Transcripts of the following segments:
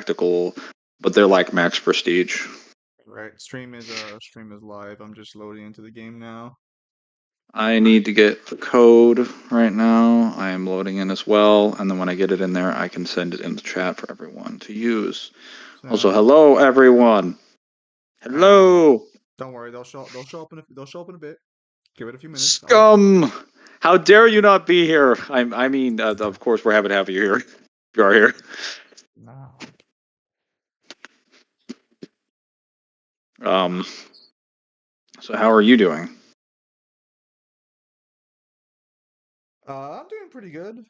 tactical, but they're like max prestige. Right. Stream is live. I'm just loading into the game now. I need to get the code right now. I am loading in as well, and then when I get it in there, I can send it in the chat for everyone to use. Also, So, hello everyone. Hello. don't worry, they'll show up in a bit. Give it a few minutes. Scum! How dare you not be here? I mean, of course, we're happy to have you here. You are here. No. So how are you doing? I'm doing pretty good.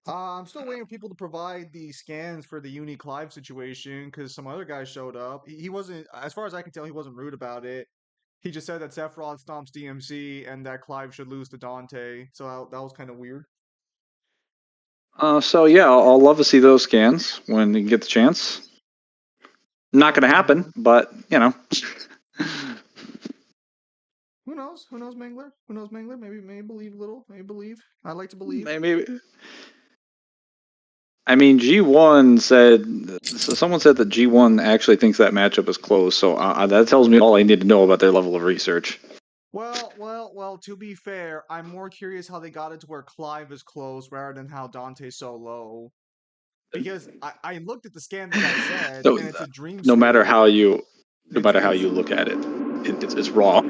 I'm still waiting for people to provide the scans for the Uni Clive situation because some other guy showed up. He wasn't, as far as I can tell, he wasn't rude about it. He just said that Sephiroth stomps DMC and that Clive should lose to Dante. So that was kind of weird. So yeah, I'll love to see those scans when you get the chance. Not going to happen, but you know. Who knows? Who knows, Mangler? Who knows, Mangler? Maybe believe a little. Maybe believe. I like to believe. Maybe. I mean, G1 said. So someone said that G1 actually thinks that matchup is close. So that tells me all I need to know about their level of research. Well. To be fair, I'm more curious how they got it to where Clive is close rather than how Dante's so low. Because I looked at the scan that I said, So, and it's a dream. No matter how you look at it, it's wrong.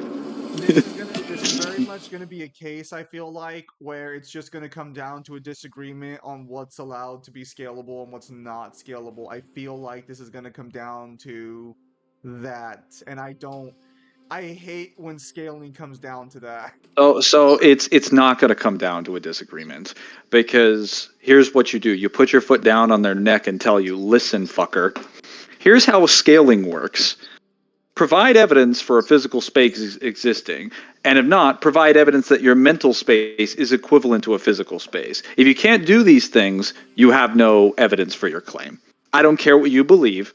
This is very much going to be a case, I feel like, where it's just going to come down to a disagreement on what's allowed to be scalable and what's not scalable. I feel like this is going to come down to that, and I hate when scaling comes down to that. So it's not going to come down to a disagreement, because here's what you do: you put your foot down on their neck and tell you, "Listen, fucker. Here's how scaling works. Provide evidence for a physical space existing, and if not, provide evidence that your mental space is equivalent to a physical space. If you can't do these things, you have no evidence for your claim. I don't care what you believe.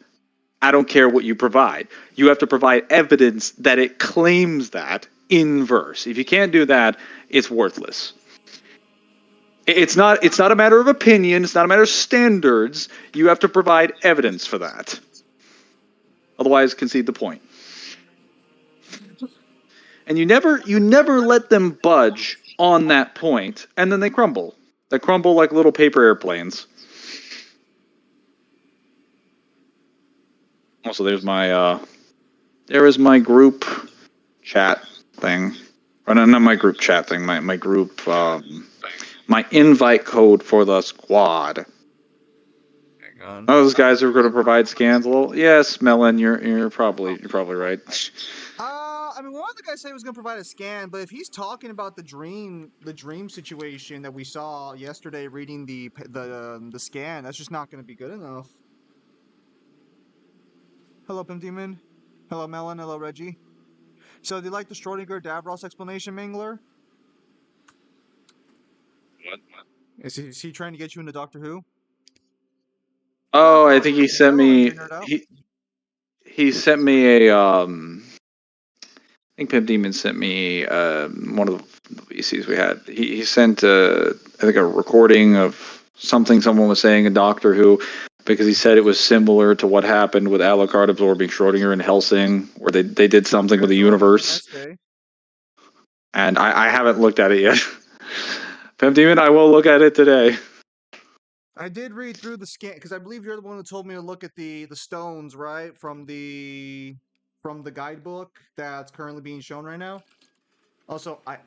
I don't care what you provide. You have to provide evidence that it claims that in verse. If you can't do that, it's worthless. It's not a matter of opinion. It's not a matter of standards. You have to provide evidence for that. Otherwise, concede the point. And you never let them budge on that point, and then they crumble. They crumble like little paper airplanes. Also, there is my group chat thing. Or not my group chat thing, my group, my invite code for the squad. Hang on. Oh, those guys are going to provide scans. Well, yes, Melon, you're probably right. I mean, one of the guys said he was going to provide a scan, but if he's talking about the dream situation that we saw yesterday, reading the scan, that's just not going to be good enough. Hello, Pim Demon. Hello, Melon. Hello, Reggie. So, do you like the Schrodinger Davros explanation, Mangler? What? Is he trying to get you into Doctor Who? Oh, I think he sent me. He sent me a. I think Pimp Demon sent me one of the VCs we had. He sent I think a recording of something someone was saying in Doctor Who, because he said it was similar to what happened with Alucard absorbing Schrodinger and Helsing, where they did something with the universe. And I haven't looked at it yet. Pimp Demon, I will look at it today. I did read through the scan because I believe you're the one who told me to look at the stones, right, from the guidebook that's currently being shown right now. Also, I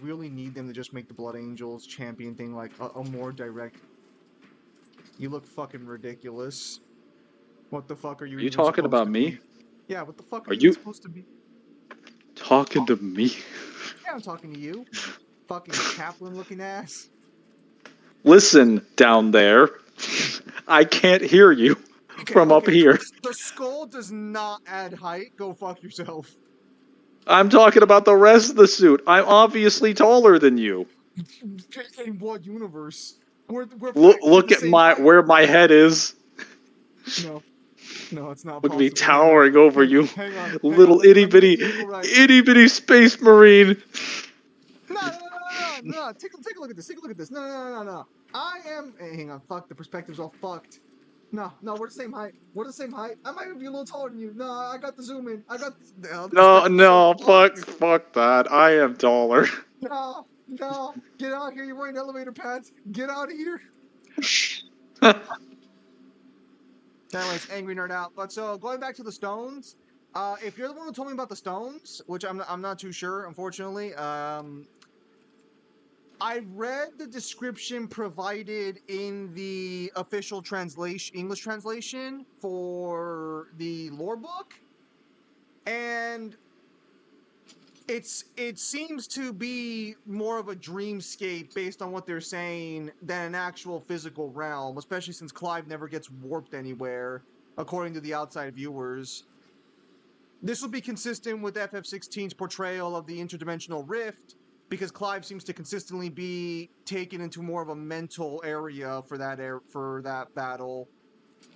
really need them to just make the Blood Angels champion thing like a more direct. You look fucking ridiculous. What the fuck are you? Are you talking about me? Be? Yeah, what the fuck are you supposed to be? Talking to me? Yeah, I'm talking to you. Fucking chaplain-looking ass. Listen, down there. I can't hear you from up here. The skull does not add height. Go fuck yourself. I'm talking about the rest of the suit. I'm obviously taller than you. In what universe? Look at where my head is. No, it's not. Look at me towering over you, little itty bitty space marine. No. Take a look at this. No. I am. Hey, hang on. Fuck. The perspective's all fucked. No, we're the same height. We're the same height. I might be a little taller than you. No, I got the zoom in. I got the No, perspective so fuck that. I am taller. No, get out here. You're wearing elevator pads. Get out of here. Anyways, angry nerd out. But so going back to the stones, if you're the one who told me about the stones, which I'm not too sure, unfortunately. I read the description provided in the official translation, English translation for the lore book, and it seems to be more of a dreamscape based on what they're saying than an actual physical realm, especially since Clive never gets warped anywhere, according to the outside viewers. This will be consistent with FF16's portrayal of the interdimensional rift, because Clive seems to consistently be taken into more of a mental area for that battle,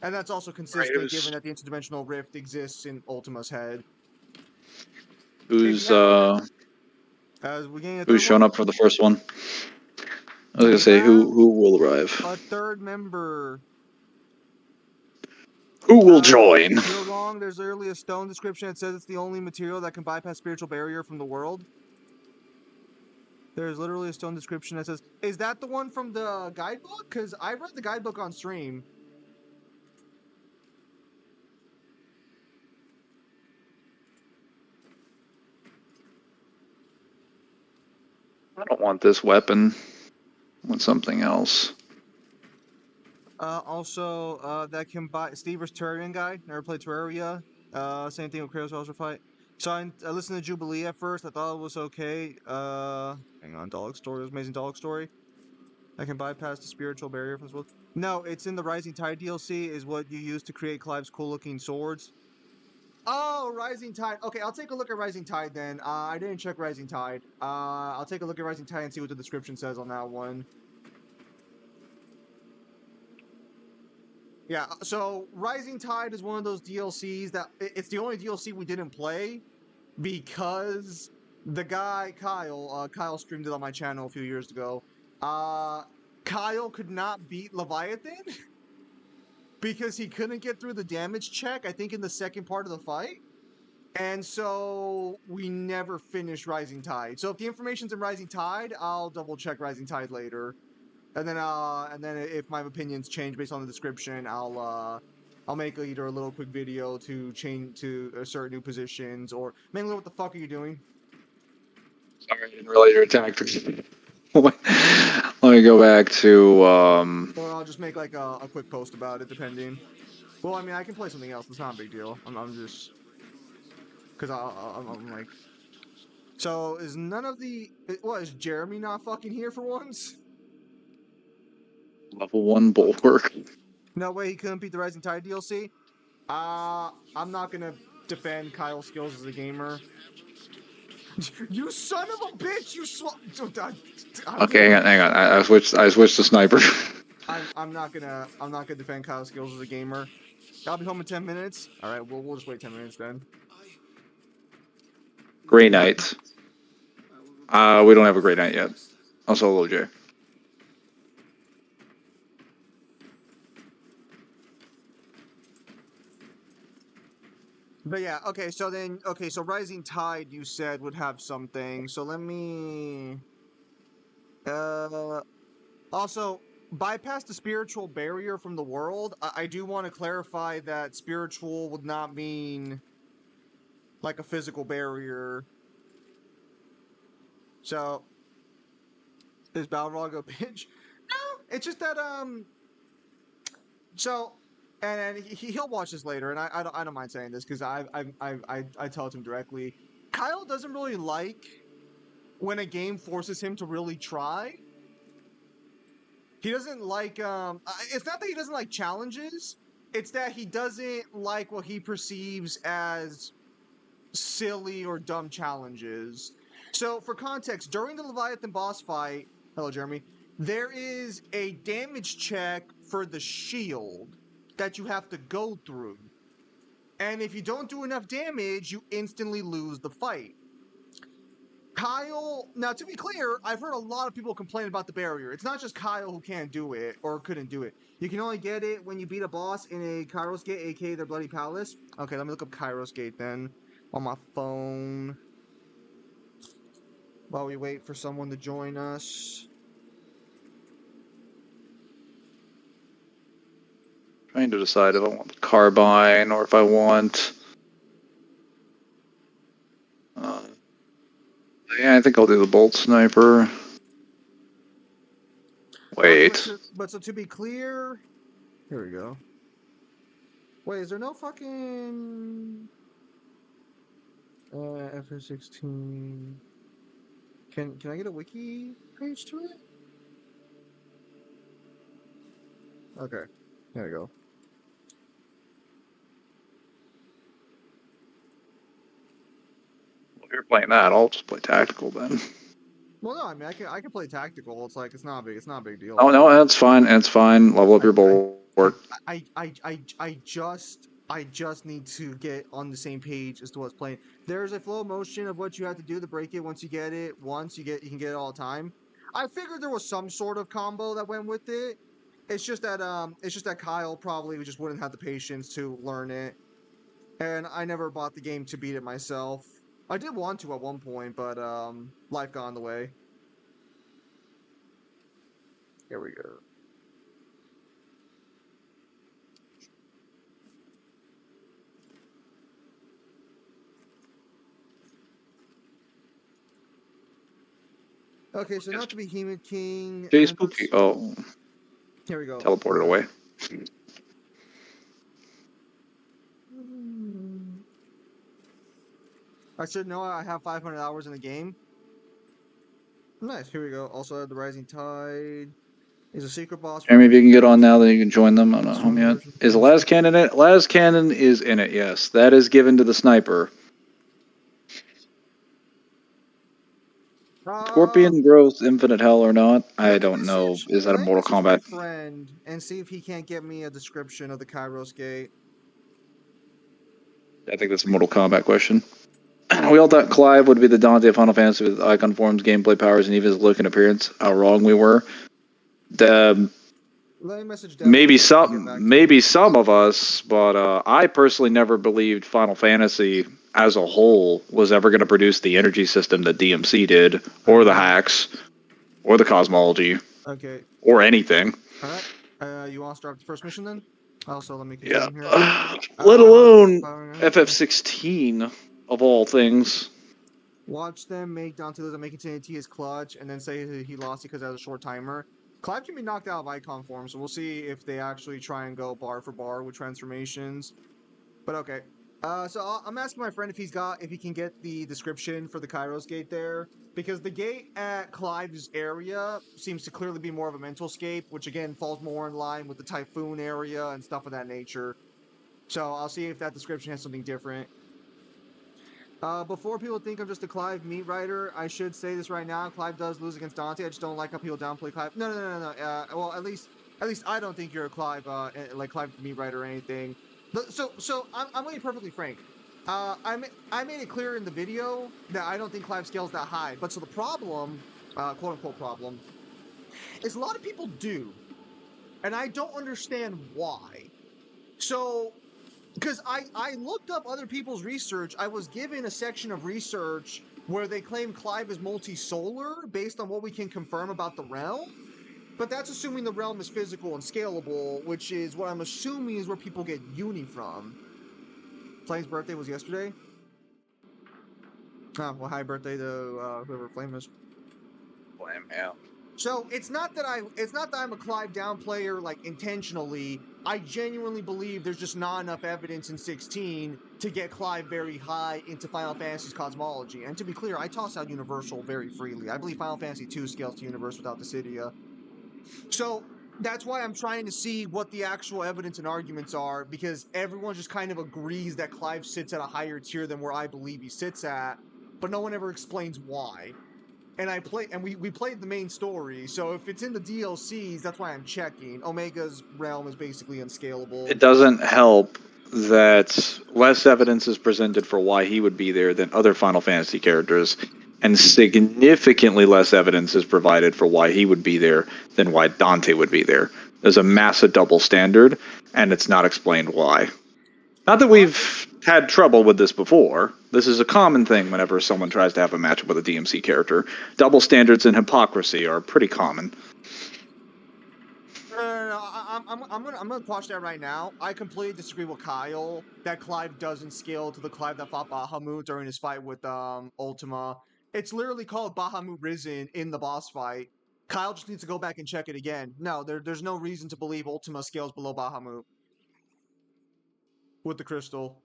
and that's also consistent given that the interdimensional rift exists in Ultima's head. Who's Who's shown up for the first one? I was gonna say who will arrive. A third member. Who will join? You're wrong. There's literally a stone description that says it's the only material that can bypass spiritual barrier from the world. There's literally a stone description that says, is that the one from the guidebook? Because I read the guidebook on stream. I don't want this weapon. I want something else. Also, that can buy Steve's Terrarian guy. Never played Terraria. Same thing with Kratos Ultra Fight. So I listened to Jubilee at first. I thought it was okay. Hang on, Dog Story. It was amazing Dog Story. I can bypass the spiritual barrier from this world. No, it's in the Rising Tide DLC. Is what you use to create Clive's cool-looking swords. Oh, Rising Tide. Okay, I'll take a look at Rising Tide then. I didn't check Rising Tide. I'll take a look at Rising Tide and see what the description says on that one. Yeah, so Rising Tide is one of those DLCs that it's the only DLC we didn't play because the guy Kyle streamed it on my channel a few years ago. Kyle could not beat Leviathan because he couldn't get through the damage check, I think in the second part of the fight. And so we never finished Rising Tide. So if the information's in Rising Tide, I'll double check Rising Tide later. And then if my opinions change based on the description, I'll make either a little quick video to change to assert new positions or mainly what the fuck are you doing? Sorry, I didn't realize you attacked. Let me go back to Or I'll just make like a quick post about it, depending. Well, I mean, I can play something else. It's not a big deal. I'm just because I'm like. So is none of the what is Jeremy not fucking here for once? level 1 bulwark. No way he couldn't beat the Rising Tide DLC. I'm not gonna defend Kyle's skills as a gamer. You son of a bitch! You Okay, hang on. I switched to sniper. I'm not gonna defend Kyle's skills as a gamer. I'll be home in 10 minutes. All right, we'll just wait 10 minutes then. Grey Knight. We don't have a Grey Knight yet. I'll solo J. But yeah, okay, so Rising Tide you said would have something. So let me also bypass the spiritual barrier from the world. I do want to clarify that spiritual would not mean like a physical barrier. So is Balrog a bitch? No, it's just that so and he'll watch this later, and I don't mind saying this because I tell it to him directly. Kyle doesn't really like when a game forces him to really try. He doesn't like it's not that he doesn't like challenges, it's that he doesn't like what he perceives as silly or dumb challenges. So for context, during the Leviathan boss fight, hello Jeremy, there is a damage check for the shield that you have to go through. And if you don't do enough damage, you instantly lose the fight. Kyle, now to be clear, I've heard a lot of people complain about the barrier. It's not just Kyle who can't do it or couldn't do it. You can only get it when you beat a boss in a Kairos Gate, aka their Bloody Palace. Okay, let me look up Kairos Gate then on my phone while we wait for someone to join us. Trying to decide if I want the carbine or if I want. Yeah, I think I'll do the bolt sniper. Wait. Okay, but so to be clear, here we go. Wait, is there no fucking FF16? Can I get a wiki page to it? Okay, there we go. Well, if you're playing that, I'll just play tactical then. Well, no, I mean I can play tactical. It's like it's not a big deal. Oh no, that's fine. That's fine. Level up your bulwark. I just need to get on the same page as to what's playing. There's a flow motion of what you have to do to break it. Once you get it, you can get it all the time. I figured there was some sort of combo that went with it. It's just that Kyle probably just wouldn't have the patience to learn it, and I never bought the game to beat it myself. I did want to at one point, but life got in the way. Here we go. Okay, so not the Behemoth King. Jay Spooky. Oh. Here we go. Teleported away. I should know I have 500 hours in the game. Nice, here we go. Also, the Rising Tide is a secret boss. Jeremy, if you can get on now, then you can join them. I'm not home yet. Is Las Cannon in it? Las Cannon is in it, yes. That is given to the sniper. Scorpion growth, infinite hell or not? I don't know. Is that a Mortal Kombat? Friend and see if he can't get me a description of the Kairos Gate. I think that's a Mortal Kombat question. We all thought Clive would be the Dante of Final Fantasy with icon forms, gameplay powers, and even his look and appearance. How wrong we were. Maybe some of us, but I personally never believed Final Fantasy as a whole was ever going to produce the energy system that DMC did, or the hacks, or the cosmology, or anything. All right. You want to start the first mission then? Also, let me get yeah. here. Let alone FF16 of all things. Watch them make Dante lose and make it his clutch, and then say he lost because it has a short timer. Clive can be knocked out of icon form, so we'll see if they actually try and go bar for bar with transformations. But okay. So I'm asking my friend if he can get the description for the Kairos Gate there, because the gate at Clive's area seems to clearly be more of a mental scape, which again falls more in line with the Typhoon area and stuff of that nature. So I'll see if that description has something different. Before people think I'm just a Clive meat writer, I should say this right now. Clive does lose against Dante. I just don't like how people downplay Clive. No. Well, at least I don't think you're a Clive, like Clive meat writer or anything. So I'm going to be perfectly frank. I made it clear in the video that I don't think Clive scales that high. But so the problem, quote unquote problem, is a lot of people do, and I don't understand why. So, because I looked up other people's research, I was given a section of research where they claim Clive is multi-solar based on what we can confirm about the realm. But that's assuming the realm is physical and scalable, which is what I'm assuming is where people get uni from. Flame's birthday was yesterday. Oh, well, happy birthday to whoever Flame is. Flame, yeah. So it's not that I'm a Clive down player like intentionally. I genuinely believe there's just not enough evidence in 16 to get Clive very high into Final Fantasy's cosmology. And to be clear, I toss out Universal very freely. I believe Final Fantasy 2 scales to Universe without the Cydia. So that's why I'm trying to see what the actual evidence and arguments are, because everyone just kind of agrees that Clive sits at a higher tier than where I believe he sits at, but no one ever explains why. And we played the main story, so if it's in the DLCs, that's why I'm checking. Omega's realm is basically unscalable. It doesn't help that less evidence is presented for why he would be there than other Final Fantasy characters. and significantly less evidence is provided for why he would be there than why Dante would be there. There's a massive double standard, and it's not explained why. Not that we've had trouble with this before. This is a common thing whenever someone tries to have a matchup with a DMC character. Double standards and hypocrisy are pretty common. No, I'm gonna quash that right now. I completely disagree with Kyle that Clive doesn't scale to the Clive that fought Bahamut during his fight with Ultima. It's literally called Bahamut Risen in the boss fight. Kyle just needs to go back and check it again. No, there's no reason to believe Ultima scales below Bahamut with the crystal.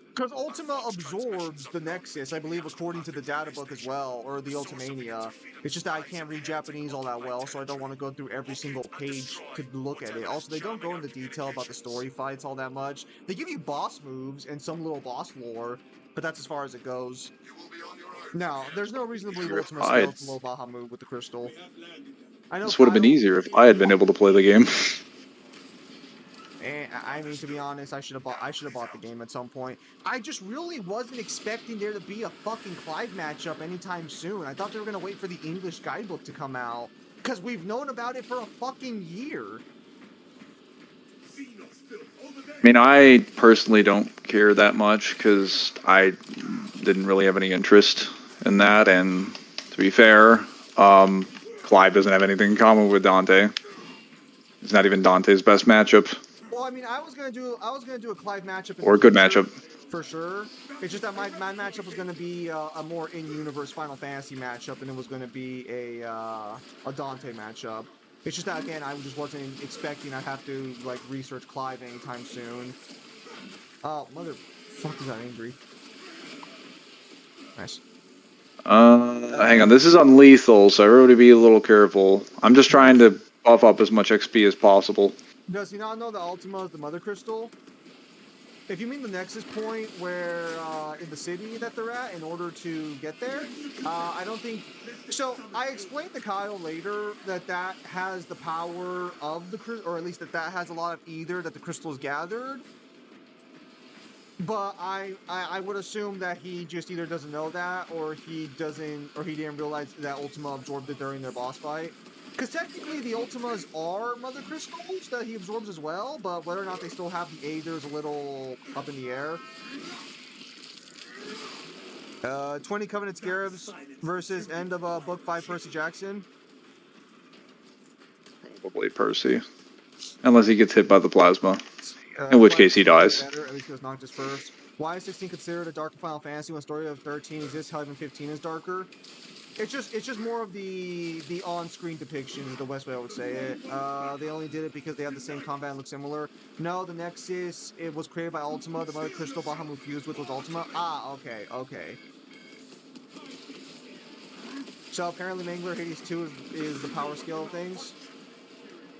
Because Ultima absorbs the Nexus, I believe, according to the data book as well, or the Ultimania. It's just that I can't read Japanese all that well, so I don't want to go through every single page to look at it. Also, they don't go into detail about the story fights all that much. They give you boss moves and some little boss lore, but that's as far as it goes. No, there's no reason to believe Ultima scales below Bahamut with the crystal. I know this would have been easier if I had been able to play the game. And I mean, to be honest, I should have bought the game at some point. I just really wasn't expecting there to be a fucking Clive matchup anytime soon. I thought they were gonna wait for the English guidebook to come out, because we've known about it for a fucking year. I mean, I personally don't care that much because I didn't really have any interest in that, and to be fair, Clive doesn't have anything in common with Dante. It's not even Dante's best matchup. Well, I mean, I was gonna do a Clive matchup or a good matchup for sure. It's just that my matchup was gonna be a more in-universe Final Fantasy matchup, and it was gonna be a Dante matchup. It's just that again, I just wasn't expecting I'd have to like research Clive anytime soon. Oh, motherfuckers got angry. Nice. Hang on, this is on lethal, so everybody be a little careful. I'm just trying to buff up as much XP as possible. Does he not know that Ultima is the Mother Crystal? If you mean the Nexus point where, in the city that they're at, in order to get there, I don't think... So, I explained to Kyle later that that has the power of the crystal, or at least that has a lot of ether that the crystal's gathered. But I would assume that he just either doesn't know that, or he didn't realize that Ultima absorbed it during their boss fight. Because technically the Ultimas are Mother Crystals that he absorbs as well, but whether or not they still have the Aether is a little up in the air. 20 Covenant Scarabs versus end of Book 5 Percy Jackson. Probably Percy. Unless he gets hit by the plasma. In which case he dies. Better, at least he was knocked first. Why is 16 considered a darker Final Fantasy when story of 13 exists, how even 15 is darker? It's just more of the on-screen depiction is the best way I would say it. They only did it because they have the same combat and look similar. No, the Nexus, it was created by Ultima. The Mother Crystal Bahamut fused with was Ultima. Ah, okay. So apparently Mangler Hades 2 is the power scale of things.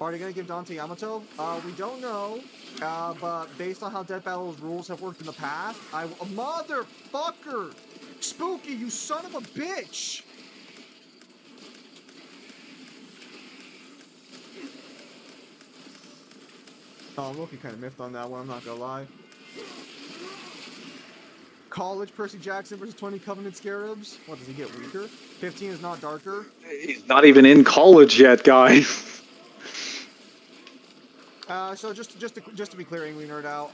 Are they going to give Dante Yamato? We don't know. But based on how Death Battle's rules have worked in the past, motherfucker! Spooky, you son of a bitch! Oh, I'm looking kind of miffed on that one, I'm not gonna lie. College Percy Jackson versus 20 Covenant Scarabs? What, does he get weaker? 15 is not darker? He's not even in college yet, guys. So just to be clear, Angry Nerd Out,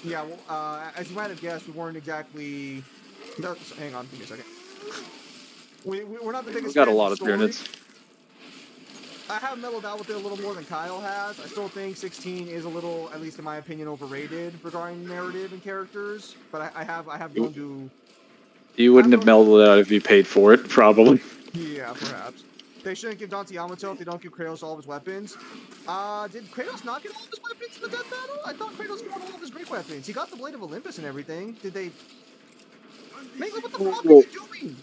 yeah, well, as you might have guessed, we weren't exactly... No, hang on, give me a second. We're not the biggest We've got a fans lot of story. units. I have mellowed out with it a little more than Kyle has. I still think 16 is a little, at least in my opinion, overrated regarding narrative and characters. But I have gone to... You wouldn't have mellowed out if you paid for it, probably. Yeah, perhaps. They shouldn't give Dante Yamato if they don't give Kratos all of his weapons. Did Kratos not get all of his weapons in the Death Battle? I thought Kratos got all of his great weapons. He got the Blade of Olympus and everything. Did they... Mangler, what the fuck are you doing?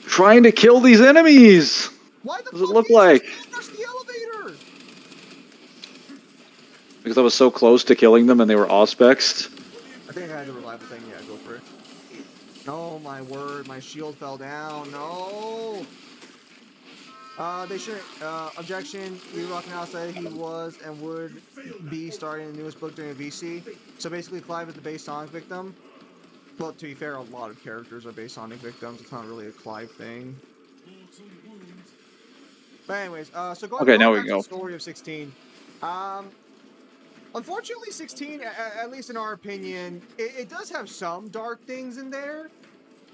Trying to kill these enemies! Why the What does fuck it look did you like? rush the elevator? Because I was so close to killing them and they were auspex. I think I had the reliable thing. Yeah, go for it. Oh my word, my shield fell down. No! They shouldn't. Objection. Lee Rockenhouse said he was and would be starting the newest book during a VC. So basically, Clive is the base Sonic victim. Well, to be fair, a lot of characters are based on victims. It's not really a Clive thing. But anyways, so going, Okay, going now we back to the go. story of 16. Um, Unfortunately, 16, at least in our opinion, it does have some dark things in there.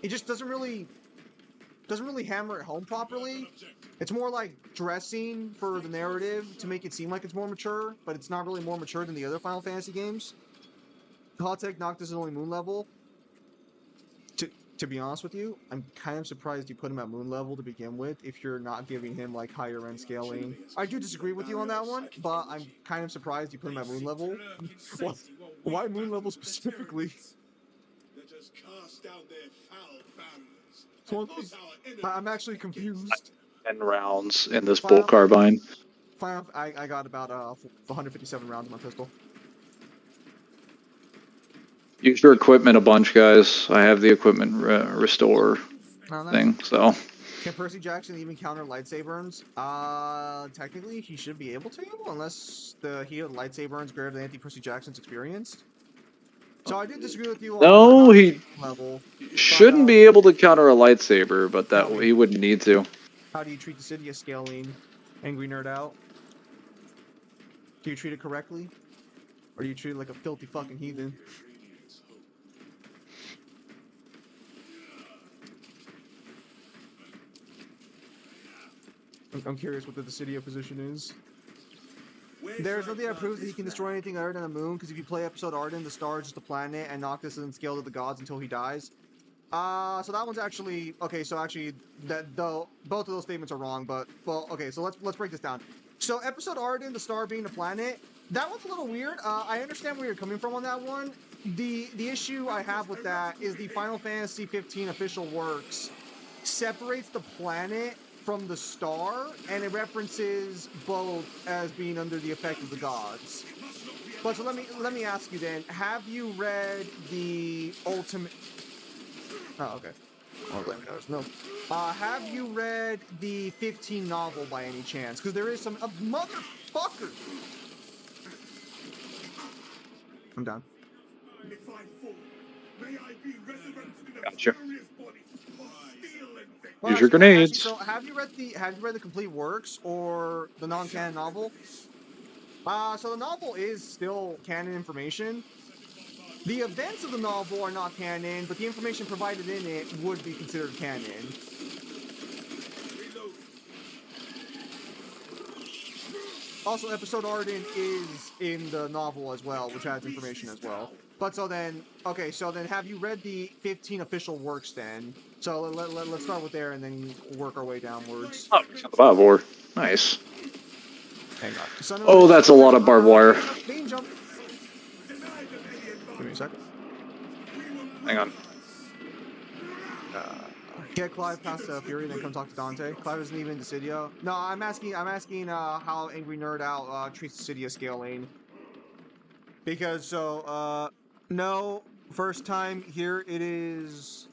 It just doesn't really hammer it home properly. It's more like dressing for the narrative to make it seem like it's more mature, but it's not really more mature than the other Final Fantasy games. Hot Take Noctis is only moon level. To be honest with you, I'm kind of surprised you put him at moon level to begin with if you're not giving him like higher end scaling. I do disagree with you on that one, but I'm kind of surprised you put him at moon level. Why moon level specifically? So I'm actually confused. 10 rounds in this Final, bolt carbine. I got about 157 rounds in my pistol. Use your equipment a bunch, guys. I have the equipment restore thing, so. Can Percy Jackson even counter lightsaber burns? Technically, he should be able to, unless the heat of the lightsaber burns greater than Percy Jackson's experienced. So I did disagree with you on No, he level. shouldn't be able to counter a lightsaber, but that he wouldn't need to. How do you treat the Cydia scaling, Angry Nerd Out? Do you treat it correctly? Or do you treat it like a filthy fucking heathen? I'm curious what the Dissidia position is. There's nothing that proves that he can destroy anything other than the moon, because if you play episode Arden, the star is just a planet, and Noctis isn't scaled to the gods until he dies. So that one's actually okay. So actually, both of those statements are wrong. But well, okay. So let's break this down. So episode Arden, the star being a planet, that one's a little weird. I understand where you're coming from on that one. The issue I have with that is the Final Fantasy 15 official works separates the planet from the star, and it references both as being under the effect of the gods. But so let me ask you then: have you read the ultimate? Oh, okay. No. Have you read the 15 novel by any chance? Because there is some motherfucker. I'm done. Gotcha. Well, Use your grenades. So have you read the complete works or the non-canon novel? So the novel is still canon information. The events of the novel are not canon, but the information provided in it would be considered canon. Also, episode Arden is in the novel as well, which has information as well. But so then, okay, so then have you read the 15 official works then? So let's start with there and then work our way downwards. Oh, barbed wire. Nice. Hang on. Oh, that's a lot of barbed wire. Beam jump. Give me a second. Hang on. Get Clive past Fury, then come talk to Dante. Clive isn't even in Dissidia. No, I'm asking how Angry Nerd Out treats Dissidia scaling. Because no, first time here it is.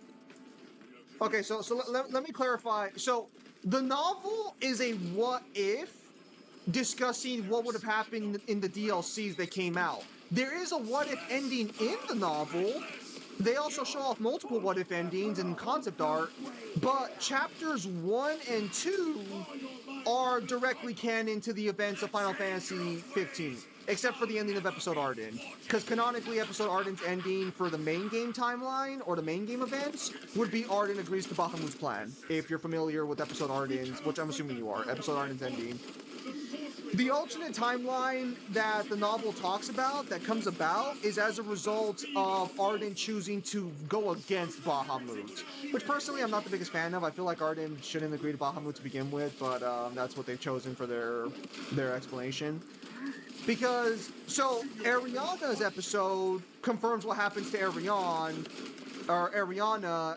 Okay, so let me clarify. So the novel is a what if, discussing what would have happened in the DLCs that came out. There is a what if ending in the novel. They also show off multiple what if endings and concept art, but chapters 1 and 2 are directly canon to the events of Final Fantasy 15, except for the ending of episode Arden. Because canonically, episode Arden's ending for the main game timeline or the main game events would be Arden agrees to Bahamut's plan. If you're familiar with episode Arden's, which I'm assuming you are, episode Arden's ending. The alternate timeline that the novel talks about, that comes about, is as a result of Arden choosing to go against Bahamut. Which personally I'm not the biggest fan of. I feel like Arden shouldn't agree to Bahamut to begin with, but that's what they've chosen for their explanation. Because, so, Ariana's episode confirms what happens to Ariana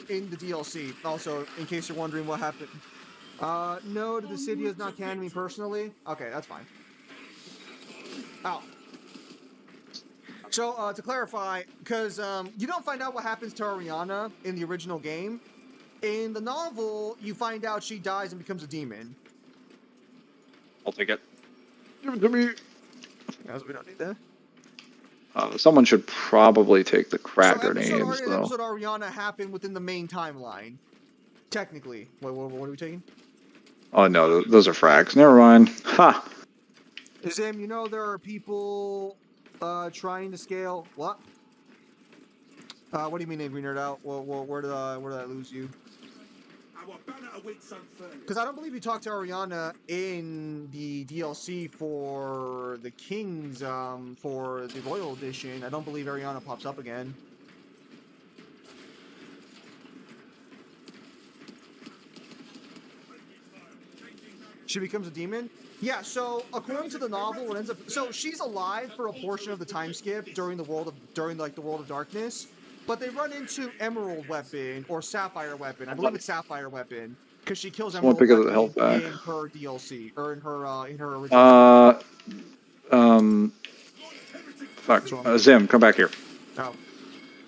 in the DLC. Also, in case you're wondering what happened. No, the Dissidia is not canon to me personally. Okay, that's fine. Oh. So, to clarify, because you don't find out what happens to Ariana in the original game. In the novel, you find out she dies and becomes a demon. I'll take it. Give it to me. As we don't need that. Someone should probably take the crack So episode grenades, Arden and though. episode Ariana happened within the main timeline. Technically. What are we taking? Oh no, those are frags. Never mind. Ha! Zim, you know there are people trying to scale. What? What do you mean they nerd out? Well, where did I lose you? Because I don't believe you talked to Ariana in the DLC for the Kings, for the Royal Edition. I don't believe Ariana pops up again. She becomes a demon? Yeah, so according to the novel, what ends up she's alive for a portion of the time skip during the world of darkness, but they run into Emerald Weapon or Sapphire Weapon. I believe it's Sapphire Weapon because she kills Someone Emerald pick up the Weapon health back. in her DLC or in her original. Fuck. Zim, come back here. Oh,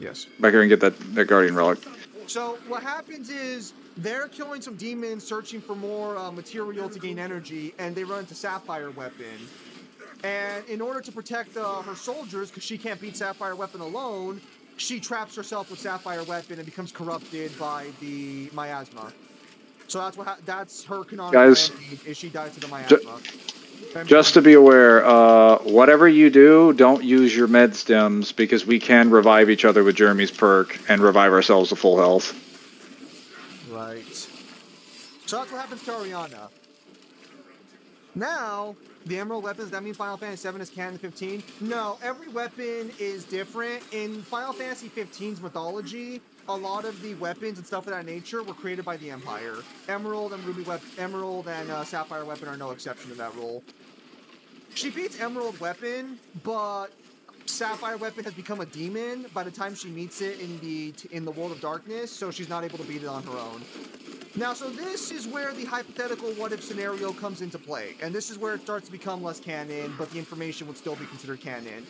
yes. Back here and get that Guardian Relic. So what happens is they're killing some demons, searching for more material to gain energy, and they run into Sapphire Weapon. And in order to protect her soldiers, because she can't beat Sapphire Weapon alone, she traps herself with Sapphire Weapon and becomes corrupted by the miasma. So that's her canonical ending, is she dies to the miasma. Just to be aware, whatever you do, don't use your med stems because we can revive each other with Jeremy's perk and revive ourselves to full health. Right. So that's what happens to Ariana. Now, the Emerald Weapons, that mean Final Fantasy VII is canon 15? No, every weapon is different. In Final Fantasy 15's mythology, a lot of the weapons and stuff of that nature were created by the Empire. Emerald and Sapphire Weapon are no exception to that rule. She beats Emerald Weapon, but Sapphire Weapon has become a demon by the time she meets it in the World of Darkness, so she's not able to beat it on her own. Now, so this is where the hypothetical what-if scenario comes into play, and this is where it starts to become less canon, but the information would still be considered canon.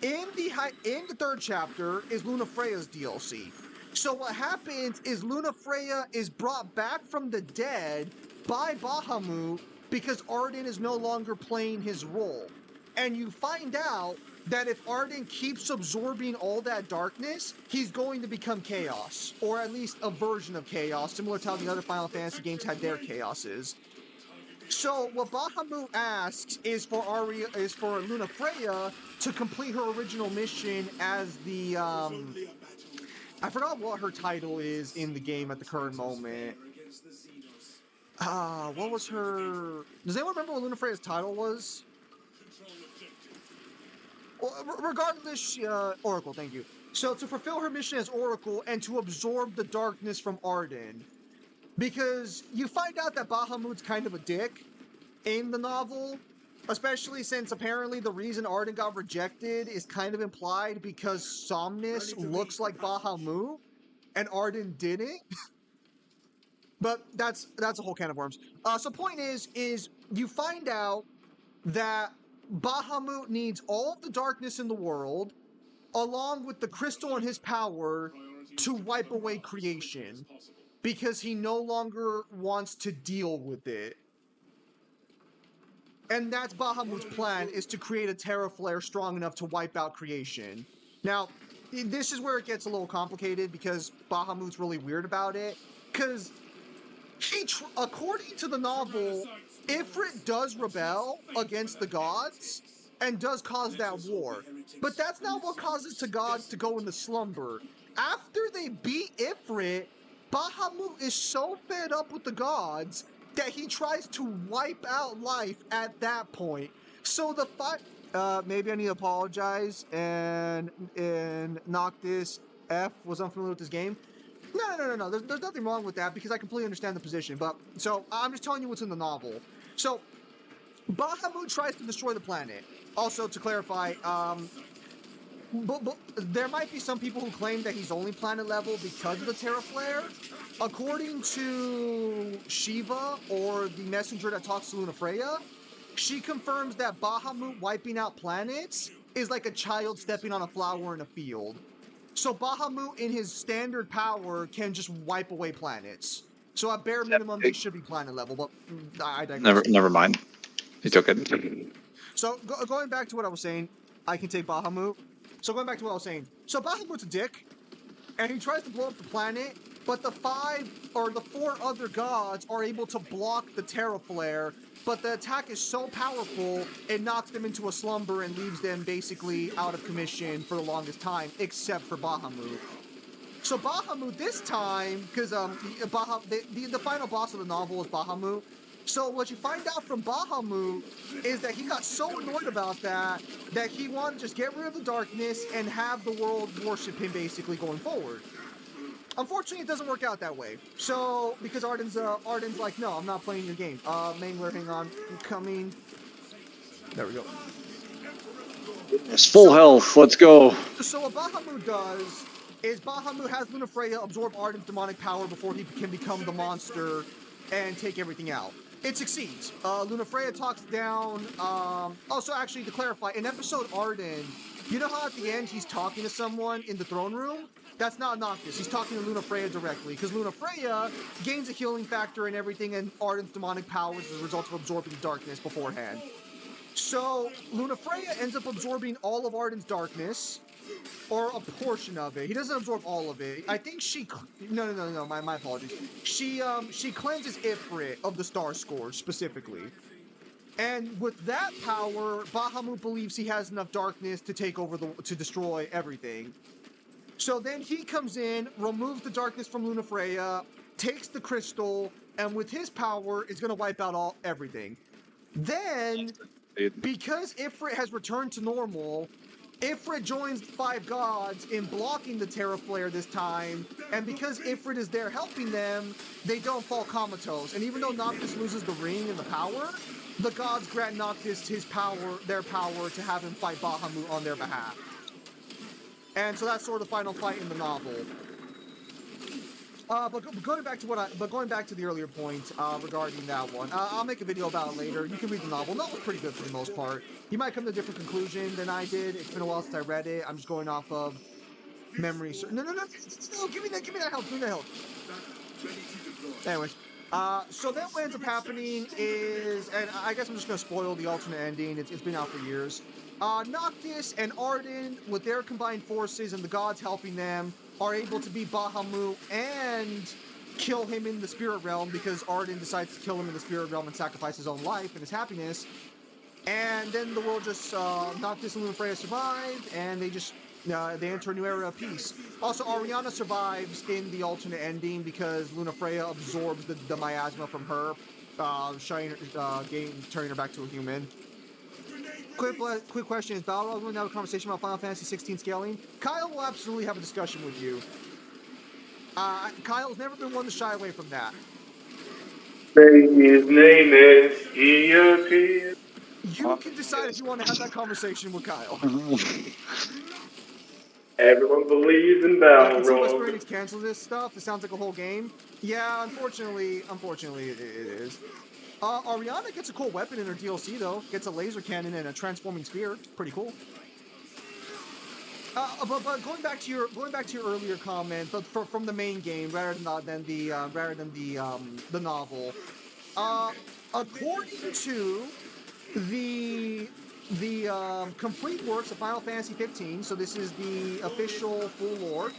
In the third chapter is Luna Freya's DLC. So what happens is Luna Freya is brought back from the dead by Bahamut because Arden is no longer playing his role. And you find out that if Arden keeps absorbing all that darkness, he's going to become chaos, or at least a version of chaos, similar to how the other Final Fantasy games had their chaoses. So what Bahamut asks is for Luna Freya to complete her original mission as the I forgot what her title is in the game at the current moment. What was her? Does anyone remember what Luna Freya's title was? Well, regardless, Oracle, thank you. So to fulfill her mission as Oracle and to absorb the darkness from Arden. Because you find out that Bahamut's kind of a dick in the novel, especially since apparently the reason Arden got rejected is kind of implied because Somnus looks like Bahamut and Arden didn't. But that's a whole can of worms. So point is you find out that Bahamut needs all of the darkness in the world, along with the crystal and his power, to wipe away creation, because he no longer wants to deal with it. And that's Bahamut's plan, is to create a Terra Flare strong enough to wipe out creation. Now, this is where it gets a little complicated, because Bahamut's really weird about it, because according to the novel, Ifrit does rebel against the gods and does cause that war. But that's not what causes the gods to go into slumber. After they beat Ifrit, Bahamut is so fed up with the gods that he tries to wipe out life at that point. So maybe I need to apologize and Noctis F was unfamiliar with this game. No. There's nothing wrong with that because I completely understand the position. But so I'm just telling you what's in the novel. So Bahamut tries to destroy the planet. Also, to clarify, but there might be some people who claim that he's only planet level because of the Terra Flare. According to Shiva, or the messenger that talks to Luna Freya, she confirms that Bahamut wiping out planets is like a child stepping on a flower in a field. So Bahamut, in his standard power, can just wipe away planets. So at bare minimum, they should be planet level, but I digress. Never mind. He took it. So going back to what I was saying, I can take Bahamut. So going back to what I was saying. So Bahamut's a dick, and he tries to blow up the planet, but the four other gods are able to block the Terra Flare, but the attack is so powerful, it knocks them into a slumber and leaves them basically out of commission for the longest time, except for Bahamut. So Bahamut this time, because the final boss of the novel is Bahamut. So what you find out from Bahamut is that he got so annoyed about that he wanted to just get rid of the darkness and have the world worship him basically going forward. Unfortunately, it doesn't work out that way. So because Arden's like, no, I'm not playing your game. Mangler, hang on, I'm coming. There we go. It's full health. Let's go. So what Bahamut does is Bahamut has Lunafreya absorb Arden's demonic power before he can become the monster and take everything out. It succeeds. Lunafreya talks down. Also, actually, to clarify, in episode Arden, you know how at the end he's talking to someone in the throne room? That's not Noctis. He's talking to Lunafreya directly, because Lunafreya gains a healing factor and everything, and Arden's demonic powers as a result of absorbing darkness beforehand. So, Lunafreya ends up absorbing all of Arden's darkness, or a portion of it. He doesn't absorb all of it. I think she... No, my apologies. She cleanses Ifrit of the Star Scourge, specifically. And with that power, Bahamut believes he has enough darkness to take over to destroy everything. So then he comes in, removes the darkness from Lunafreya, takes the crystal, and with his power, is going to wipe out everything. Then, because Ifrit has returned to normal, Ifrit joins the five gods in blocking the Terra Flare this time, and because Ifrit is there helping them, they don't fall comatose. And even though Noctis loses the ring and the power, the gods grant Noctis their power to have him fight Bahamut on their behalf. And so that's sort of the final fight in the novel. But going back to the earlier point regarding that one, I'll make a video about it later. You can read the novel. The novel's pretty good for the most part. You might come to a different conclusion than I did. It's been a while since I read it. I'm just going off of memory. No, give me that help. Give me that help. Anyways, so then what ends up happening is, and I guess I'm just going to spoil the alternate ending. It's been out for years. Noctis and Arden, with their combined forces and the gods helping them, are able to beat Bahamut and kill him in the spirit realm, because Arden decides to kill him in the spirit realm and sacrifice his own life and his happiness. And then the world just, Noctis and Lunafreya survive, and they enter a new era of peace. Also, Ariana survives in the alternate ending because Lunafreya absorbs the miasma from her, turning her back to a human. Quick question: is Balrog going to have a conversation about Final Fantasy 16 scaling? Kyle will absolutely have a discussion with you. Kyle's never been one to shy away from that. His name is EOP. You can decide if you want to have that conversation with Kyle. Everyone believes in Balrog. Can Square Enix cancel this stuff? It sounds like a whole game. Yeah, unfortunately, it is. Ariana gets a cool weapon in her DLC though. Gets a laser cannon and a transforming spear. Pretty cool. But going back to your earlier comment, but from the main game rather than the novel. According to the complete works of Final Fantasy 15, so this is the official full lore,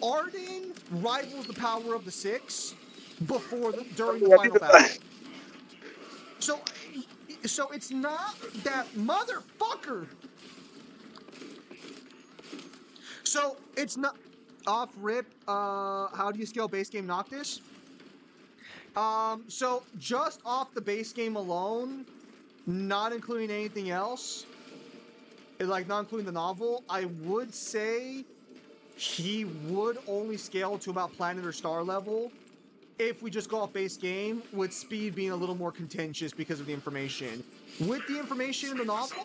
Arden rivals the power of the Six during the final battle. So it's not that motherfucker. So it's not off rip. How do you scale base game Noctis? So just off the base game alone, not including anything else, like not including the novel, I would say he would only scale to about planet or star level if we just go off base game, with speed being a little more contentious because of the information. With the information in the novel,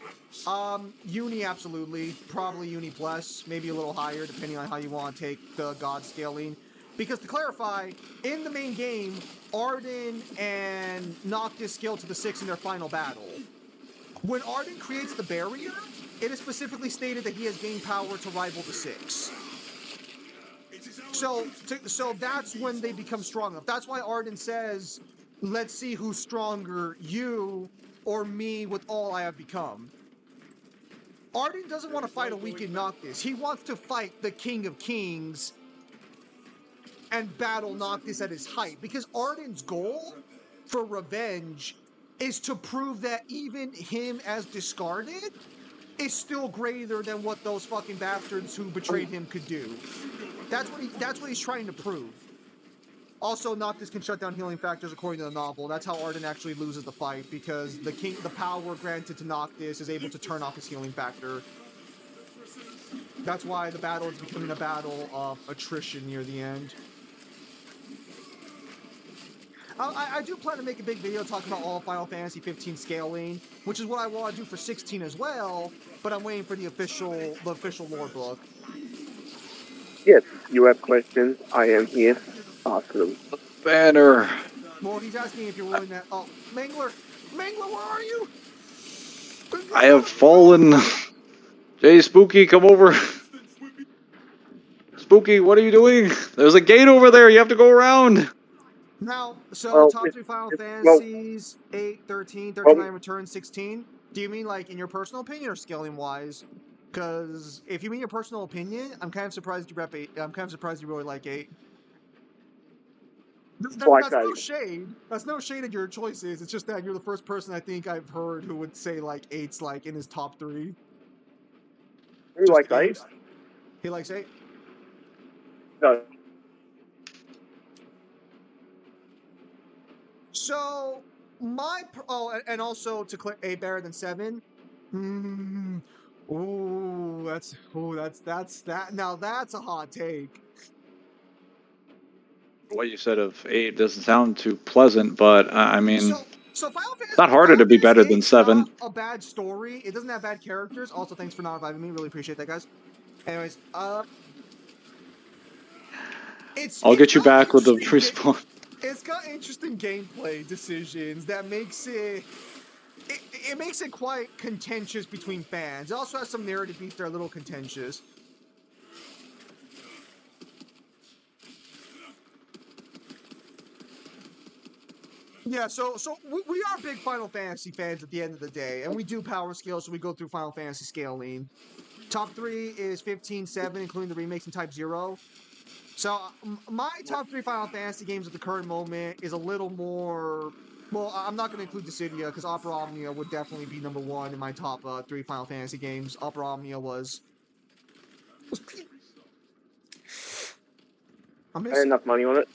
Uni absolutely, probably Uni plus, maybe a little higher depending on how you want to take the god scaling. Because to clarify, in the main game, Arden and Noctis scale to the 6 in their final battle. When Arden creates the barrier, it is specifically stated that he has gained power to rival the 6. So that's when they become strong enough. That's why Arden says, let's see who's stronger, you or me with all I have become. Arden doesn't want to fight a weakened Noctis. He wants to fight the King of Kings and battle Noctis at his height. Because Arden's goal for revenge is to prove that even him as discarded is still greater than what those fucking bastards who betrayed him could do. That's what he's trying to prove. Also, Noctis can shut down healing factors according to the novel. That's how Arden actually loses the fight, because the power granted to Noctis is able to turn off his healing factor. That's why the battle is becoming a battle of attrition near the end. I do plan to make a big video talking about all Final Fantasy 15 scaling, which is what I want to do for 16 as well, but I'm waiting for the official lore book. Yes, you have questions. I am here. Ask them. Banner. Well, he's asking if you're willing to... Oh, Mangler, where are you? I have fallen. Jay, Spooky, come over. Spooky, what are you doing? There's a gate over there. You have to go around. Now, so Well, top 3 Final Fantasies, 8, 13, 39, Return, 16. Do you mean like in your personal opinion or scaling wise? Because if you mean your personal opinion, I'm kind of surprised you rep 8. I'm kind of surprised you really like 8. That's no shade. That's no shade at your choices. It's just that you're the first person I think I've heard who would say like 8's like in his top 3. Who likes 8? He likes 8? No. So, and also to clear 8 better than 7. Now that's a hot take. What you said of 8 doesn't sound too pleasant, but I mean, so Final Fantasy, it's not harder to be better than 7. Not a bad story. It doesn't have bad characters. Also, thanks for not reviving me. Really appreciate that, guys. Anyways, I'll get you back with the respawn. It's got interesting gameplay decisions that makes it makes it quite contentious between fans. It also has some narrative beats that are a little contentious. Yeah, so we are big Final Fantasy fans at the end of the day, and we do power scale, so we go through Final Fantasy scaling. Top 3 is 15, 7, including the remakes and Type 0. So, my top 3 Final Fantasy games at the current moment is a little more... Well, I'm not going to include Dissidia, because Opera Omnia would definitely be number 1 in my top 3 Final Fantasy games. Opera Omnia was I had enough money on it.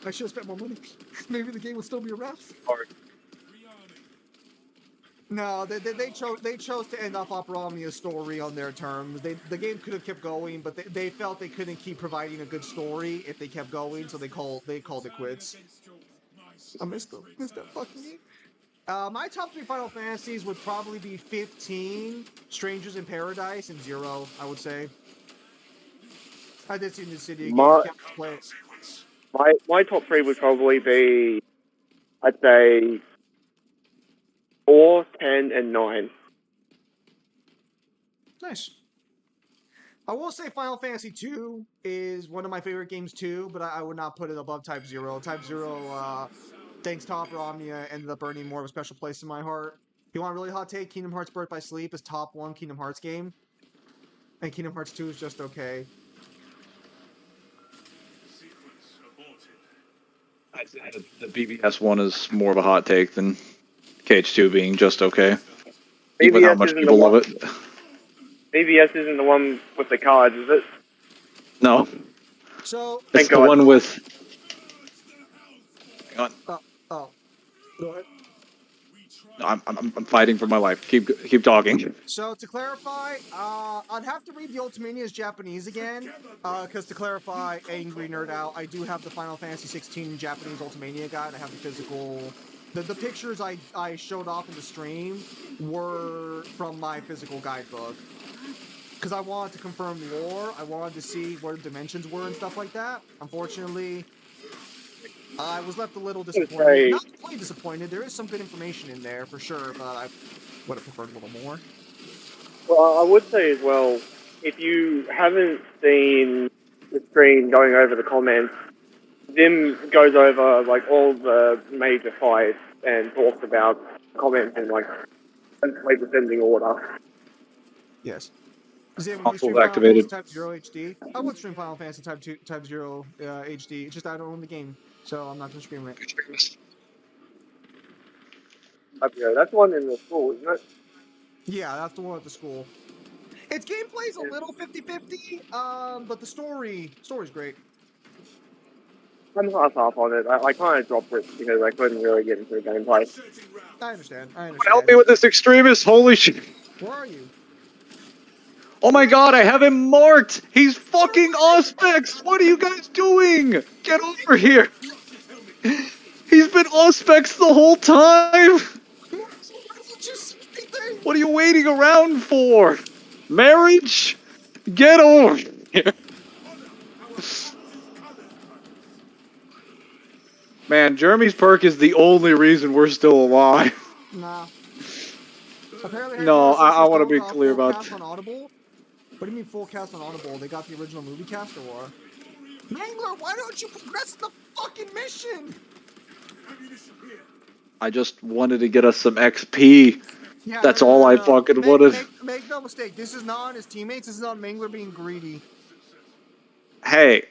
I should have spent more money. Maybe the game would still be around. No, they chose to end off Opera Omnia's story on their terms. The game could have kept going, but they felt they couldn't keep providing a good story if they kept going, so they called it quits. I missed that fucking game. My top 3 Final Fantasies would probably be 15, Strangers in Paradise, and 0, I would say. I did see the city again. Play it. My top 3 would probably be, I'd say, 4, 10, and 9. Nice. I will say Final Fantasy 2 is one of my favorite games too, but I would not put it above Type 0. Type 0, thanks to Opera Omnia, ended up earning more of a special place in my heart. If you want a really hot take, Kingdom Hearts Birth by Sleep is top 1 Kingdom Hearts game. And Kingdom Hearts 2 is just okay. The BBS one is more of a hot take than KH2 being just okay. Even how much people love it. BBS isn't the one with the cards, is it? No. So it's the one with... Hang on. Go ahead. No, I'm fighting for my life. Keep talking. So to clarify, I'd have to read the Ultimania's Japanese again, because to clarify, angry nerd out, I do have the Final Fantasy 16 Japanese Ultimania guide. I have the physical. The pictures I showed off in the stream were from my physical guidebook, because I wanted to confirm lore. I wanted to see where the dimensions were and stuff like that. Unfortunately, I was left a little disappointed. Not completely disappointed. There is some good information in there for sure, but I would have preferred a little more. Well, I would say as well, if you haven't seen the stream going over the comments, Zim goes over like all the major fights and talks about comments in like complete descending order. Yes. Zim, when you Console's stream Final activated. Fantasy Type 0 HD, I would stream Final Fantasy Type 0 HD. It's just I don't own the game, so I'm not going to stream it. Okay, that's the one in the school, isn't it? Yeah, that's the one at the school. Its gameplay's a little 50-50, but the story's great. I'm half on it. I kind of dropped it because I couldn't really get into the gameplay. I understand. Help me with this extremist! Holy shit! Where are you? Oh my god, I have him marked! He's fucking Auspex! What are you guys doing? Get over here! He's been Auspex the whole time! What are you waiting around for? Marriage? Get over here! Man, Jeremy's perk is the only reason we're still alive. Nah. Apparently, No, I want to to be clear full about cast on Audible. What do you mean full cast on Audible? They got the original movie cast or what? Mangler, why don't you progress the fucking mission? I just wanted to get us some XP. Yeah, That's all I fucking wanted. Make no mistake, this is not on his teammates, this is on Mangler being greedy. Hey.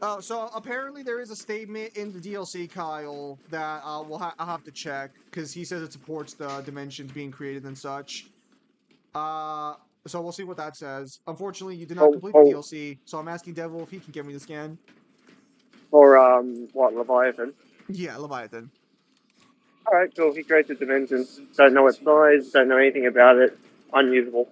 Oh, so apparently there is a statement in the DLC, Kyle, that I'll have to check, because he says it supports the dimensions being created and such. So we'll see what that says. Unfortunately, you did not complete the DLC, so I'm asking Devil if he can give me the scan. Or, what, Leviathan? Yeah, Leviathan. Alright, cool. He creates the dimensions. Don't know its size, don't know anything about it. Unusable.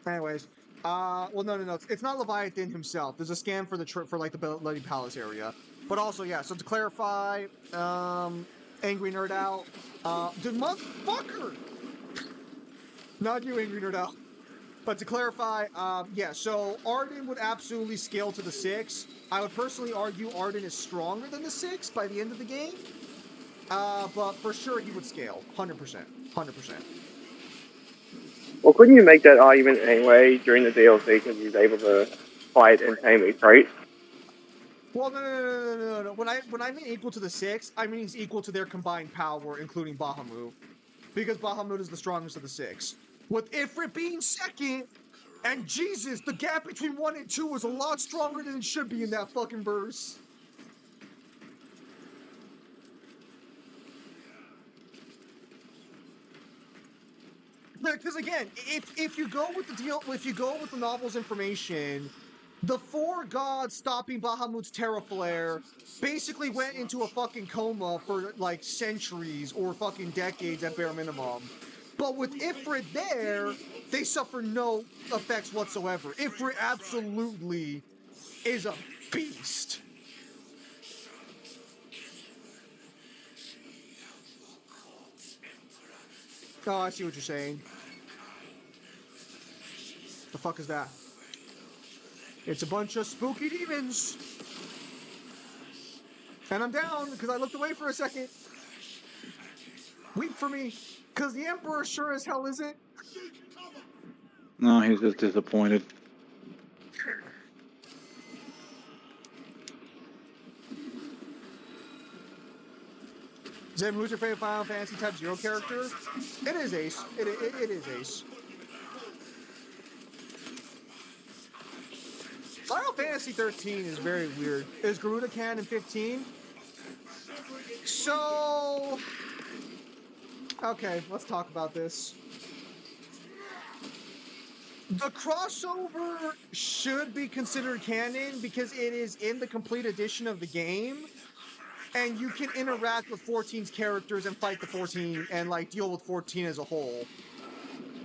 Anyways, well, no. It's not Leviathan himself. There's a scan for like the Bloody Palace area. But also, yeah. So to clarify, Angry Nerd Out, the motherfucker. Not you, Angry Nerd Out. But to clarify, yeah. So Arden would absolutely scale to the 6. I would personally argue Arden is stronger than the 6 by the end of the game. But for sure he would scale, 100%. Well, couldn't you make that argument anyway during the DLC because he's able to fight and tame his traits? Well, no. When I mean equal to the 6, I mean he's equal to their combined power, including Bahamut. Because Bahamut is the strongest of the 6. With Ifrit being second, and Jesus, the gap between 1 and 2 is a lot stronger than it should be in that fucking verse. Because again, if you go with the novel's information, the 4 gods stopping Bahamut's Terra Flare basically went into a fucking coma for like centuries or fucking decades at bare minimum. But with Ifrit there, they suffer no effects whatsoever. Ifrit absolutely is a beast. Oh, I see what you're saying. The fuck is that? It's a bunch of spooky demons. And I'm down because I looked away for a second. Weep for me, because the Emperor sure as hell isn't. No, he's just disappointed. Zim, who's your favorite Final Fantasy Type 0 character? It is Ace. It is Ace. Final Fantasy 13 is very weird. Is Garuda canon 15? So... Okay, let's talk about this. The crossover should be considered canon because it is in the complete edition of the game. And you can interact with 14's characters and fight the 14 and like deal with 14 as a whole.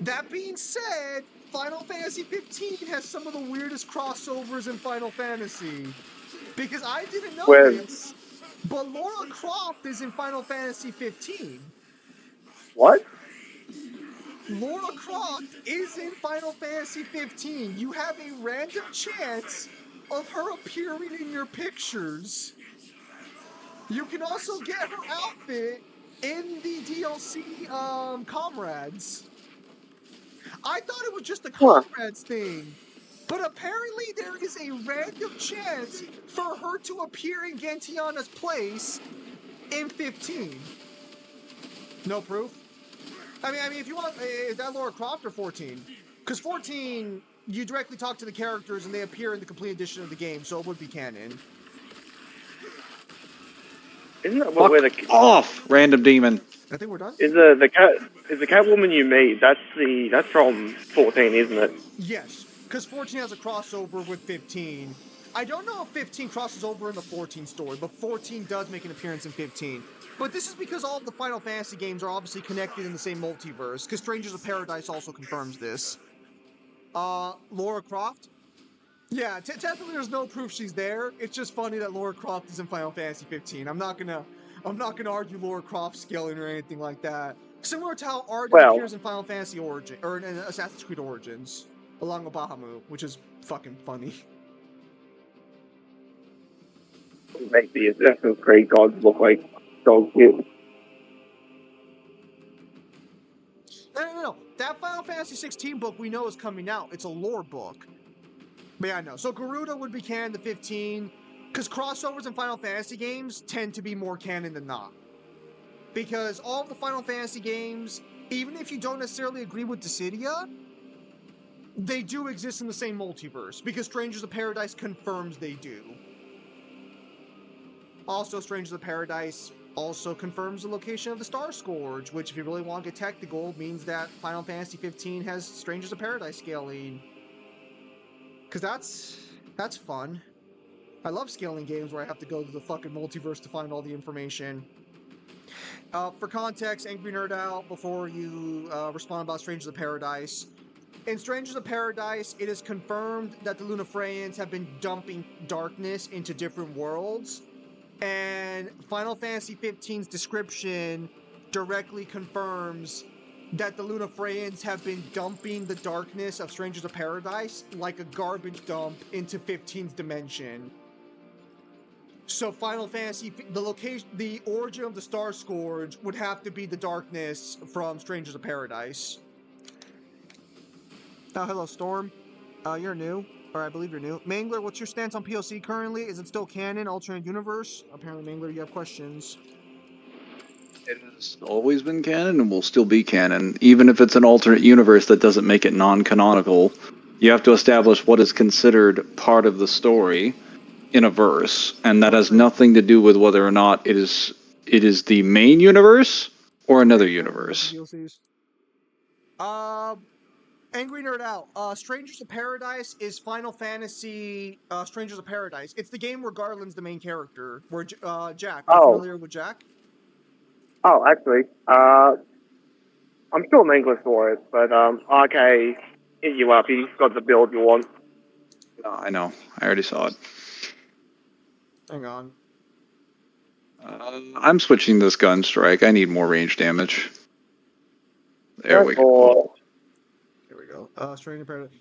That being said, Final Fantasy 15 has some of the weirdest crossovers in Final Fantasy. Because I didn't know this, but Lara Croft is in Final Fantasy 15. What? Lara Croft is in Final Fantasy 15. You have a random chance of her appearing in your pictures. You can also get her outfit in the DLC Comrades. I thought it was just a Comrades thing. But apparently there is a random chance for her to appear in Gentiana's place in 15. No proof? I mean, if you want, is that Lara Croft or 14? Because 14, you directly talk to the characters and they appear in the complete edition of the game, so it would be canon. Isn't that Fuck where the off, random demon. I think we're done. is the Catwoman you meet? That's from 14, isn't it? Yes, because 14 has a crossover with 15. I don't know if 15 crosses over in the 14 story, but 14 does make an appearance in 15. But this is because all of the Final Fantasy games are obviously connected in the same multiverse, because Strangers of Paradise also confirms this. Lara Croft? Yeah, technically there's no proof she's there. It's just funny that Lara Croft is in Final Fantasy 15. I'm not gonna argue Lara Croft scaling or anything like that. Similar to how Arden Well- appears in Final Fantasy Origin or in Assassin's Creed Origins, along with Bahamut, which is fucking funny. Make the Assassin's Creed gods look like dog shit. No. That Final Fantasy 16 book we know is coming out. It's a lore book. But yeah, no. So Garuda would be canon to 15, because crossovers in Final Fantasy games tend to be more canon than not. Because all of the Final Fantasy games, even if you don't necessarily agree with Dissidia, they do exist in the same multiverse, because Strangers of Paradise confirms they do. Also, Strangers of Paradise also confirms the location of the Star Scourge, which, if you really want to get technical, means that Final Fantasy 15 has Strangers of Paradise scaling. Because that's fun. I love scaling games where I have to go to the fucking multiverse to find all the information. For context, Angry Nerd Out, before you respond about Strangers of Paradise. In Strangers of Paradise, it is confirmed that the Lunafreans have been dumping darkness into different worlds. And Final Fantasy XV's description directly confirms that the Lunafreans have been dumping the darkness of Strangers of Paradise like a garbage dump into 15's dimension. So Final Fantasy, the origin of the Star Scourge would have to be the darkness from Strangers of Paradise. Hello, Storm. You're new. Or I believe you're new. Mangler, what's your stance on POC currently? Is it still canon, alternate universe? Apparently, Mangler, you have questions. It has always been canon and will still be canon. Even if it's an alternate universe, that doesn't make it non-canonical. You have to establish what is considered part of the story in a verse, and that has nothing to do with whether or not it is the main universe or another universe. DLCs. Angry Nerd Out. Strangers of Paradise is Final Fantasy Strangers of Paradise. It's the game where Garland's the main character. Where Jack. Are you familiar with Jack? Oh, actually, I'm still an English for it, but RK hit you up. He's got the build you want. No, I know. I already saw it. Hang on. I'm switching this gun strike. I need more range damage. There we go. Or Here we go.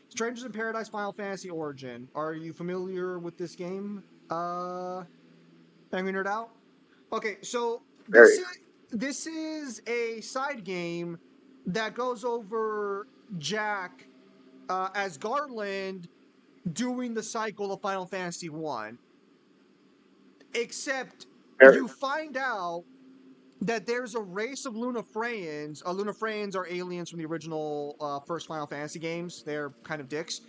Strangers in Paradise Final Fantasy Origin. Are you familiar with this game? Angry Nerd Out? Okay, so this is a side game that goes over Jack as Garland doing the cycle of Final Fantasy 1. Except you find out that there's a race of Lunafreans. Lunafreans are aliens from the original first Final Fantasy games. They're kind of dicks.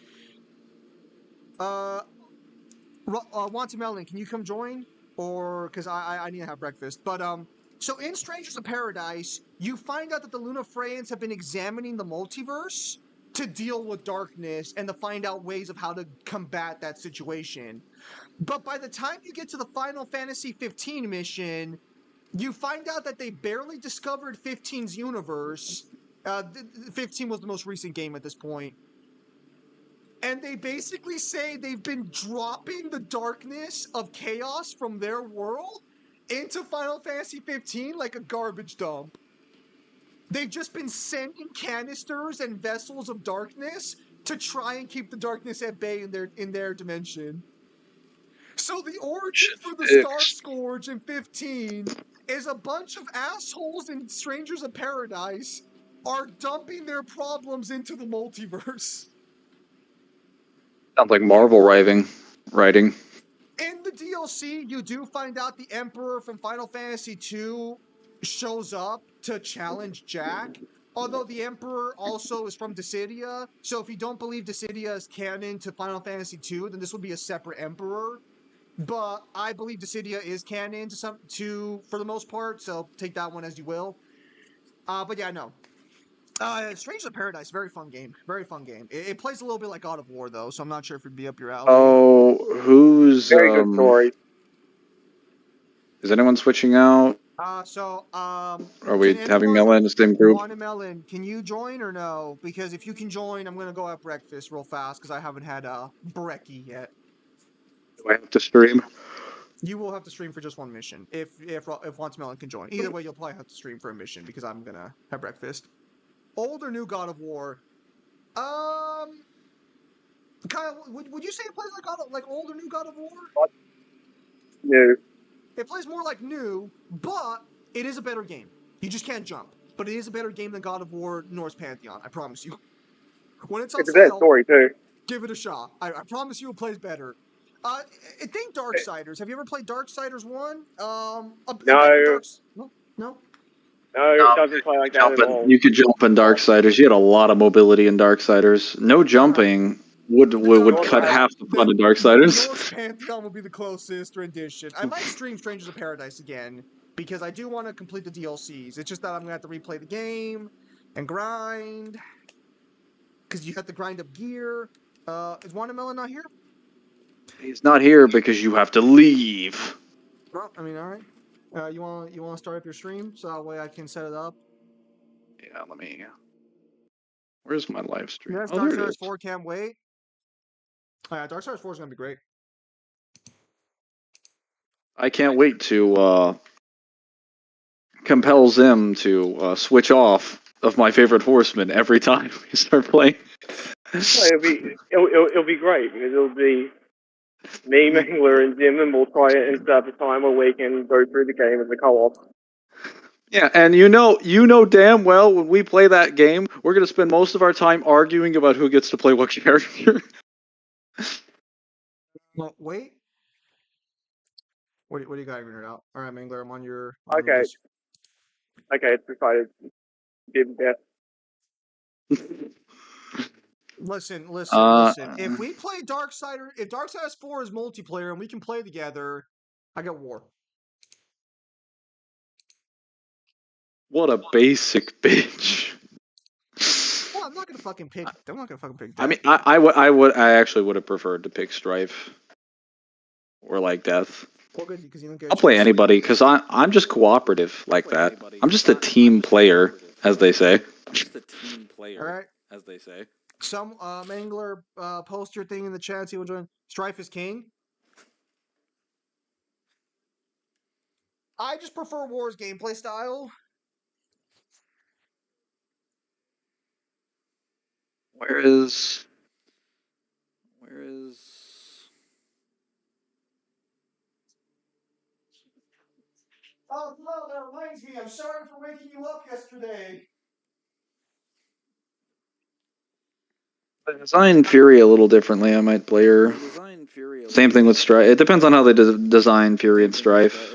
Wantamelon, can you come join? Or, because I need to have breakfast. But, so in Strangers of Paradise, you find out that the Lunafreans have been examining the multiverse to deal with darkness and to find out ways of how to combat that situation. But by the time you get to the Final Fantasy 15 mission, you find out that they barely discovered 15's universe. 15 was the most recent game at this point. And they basically say they've been dropping the darkness of chaos from their world into Final Fantasy 15 like a garbage dump. They've just been sending canisters and vessels of darkness to try and keep the darkness at bay in their dimension. So the origin for the Star Scourge in 15 is a bunch of assholes in Strangers of Paradise are dumping their problems into the multiverse. Sounds like Marvel writing. In the DLC, you do find out the Emperor from Final Fantasy II shows up to challenge Jack, Although the Emperor also is from Dissidia, so if you don't believe Dissidia is canon to Final Fantasy II, then this would be a separate Emperor. But I believe Dissidia is canon for the most part, so take that one as you will. But yeah, no. Strange of Paradise, very fun game. Very fun game. It plays a little bit like God of War though, so I'm not sure if it'd be up your alley. Oh, who's Very good story. Is anyone switching out? Are we having Melon in the same group? Watermelon, can you join or no? Because if you can join, I'm gonna go have breakfast real fast because I haven't had brekkie yet. Do I have to stream? You will have to stream for just one mission if Watermelon can join. Either way, you'll probably have to stream for a mission because I'm gonna have breakfast. Old or new God of War? Kyle, would you say it plays like old or new God of War? No. It plays more like new, but it is a better game. You just can't jump. But it is a better game than God of War Norse Pantheon, I promise you. When it's on It's a bad sale, story too. give it a shot. I promise you it plays better. I think Darksiders. Have you ever played Darksiders 1? No. No? No, it doesn't play like that at all. You could jump in Darksiders. You had a lot of mobility in Darksiders. No jumping would cut half the fun of Darksiders. Norse Pantheon will be the closest rendition. I might stream Strangers of Paradise again because I do want to complete the DLCs. It's just that I'm gonna have to replay the game and grind because you have to grind up gear. Is Watermelon not here? He's not here because you have to leave. Well, I mean, all right. You want to start up your stream so that way I can set it up. Yeah, let me. Where's my live stream? Yes, Oh, there it Darksiders is. 4 can't wait. Darksiders 4 is gonna be great. I can't wait to compel Zim to switch off of my favorite horseman every time we start playing. It'll be great because it'll be me, Mangler, and Jim, and we'll try it and set up a time where we can go through the game as a co-op. Yeah, and you know damn well when we play that game, we're gonna spend most of our time arguing about who gets to play what character. Well, wait. What do you got figured out? All right, Mangler, I'm on your. Okay. Okay, it's decided. Did best. Listen. If we play if Darksiders 4 is multiplayer and we can play together, I got war. What a basic bitch. Well, I'm not gonna fucking pick. I'm not gonna fucking pick. I mean, I actually would have preferred to pick Strife or like Death. Well, good, because you don't get. I'll play anybody because I'm just cooperative like that. I'm just a team player, as they say. All right. Some Mangler, post your thing in the chat. See what join. Strife is king. I just prefer War's gameplay style. Where is? Oh, hello, that reminds me. I'm sorry for waking you up yesterday. I design Fury a little differently. I might play her. Same thing with Strife. It depends on how they design Fury and Strife.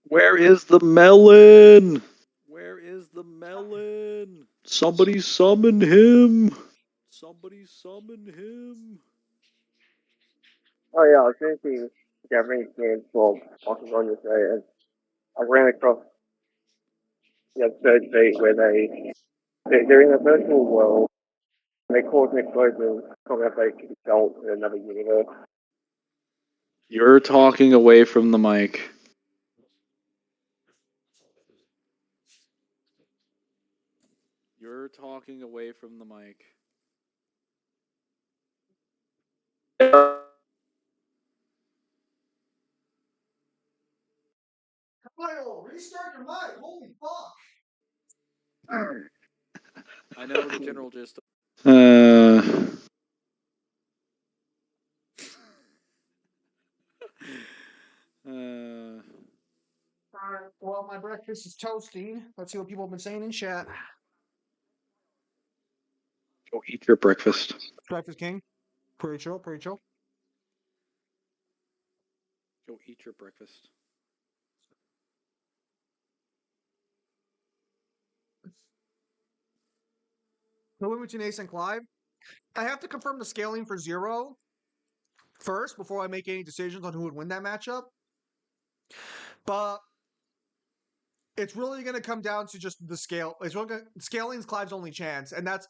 Where is the melon? Somebody summon him. Oh yeah, I was thinking Japanese games for Walking on this day, and I ran across the third state where they're in a virtual world. And they cause an explosion, coming up like result in another universe. You're talking away from the mic. Kyle, restart your mic. Holy fuck. I know the general gist. Alright, well, my breakfast is toasting. Let's see what people have been saying in chat. Go eat your breakfast. Breakfast King. Pretty chill, pretty chill. Go eat your breakfast. The win between Ace and Clive. I have to confirm the scaling for Zero first before I make any decisions on who would win that matchup. But it's really going to come down to just the scale. Scaling is Clive's only chance, and that's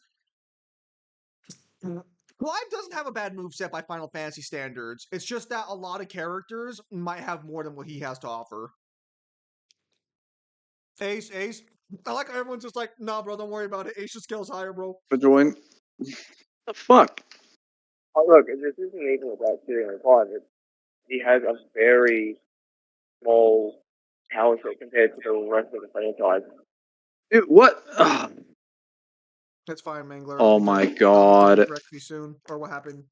Clive doesn't have a bad moveset by Final Fantasy standards. It's just that a lot of characters might have more than what he has to offer. Ace. I like how everyone's just like, nah, bro, don't worry about it. Ace just scales higher, bro. For join. The fuck? Oh, look, this isn't even about shooting on five. He has a very small power set compared to the rest of the franchise. Dude, what? Ugh. That's fine, Mangler. Oh my god. I'll correct you soon. Or what happened?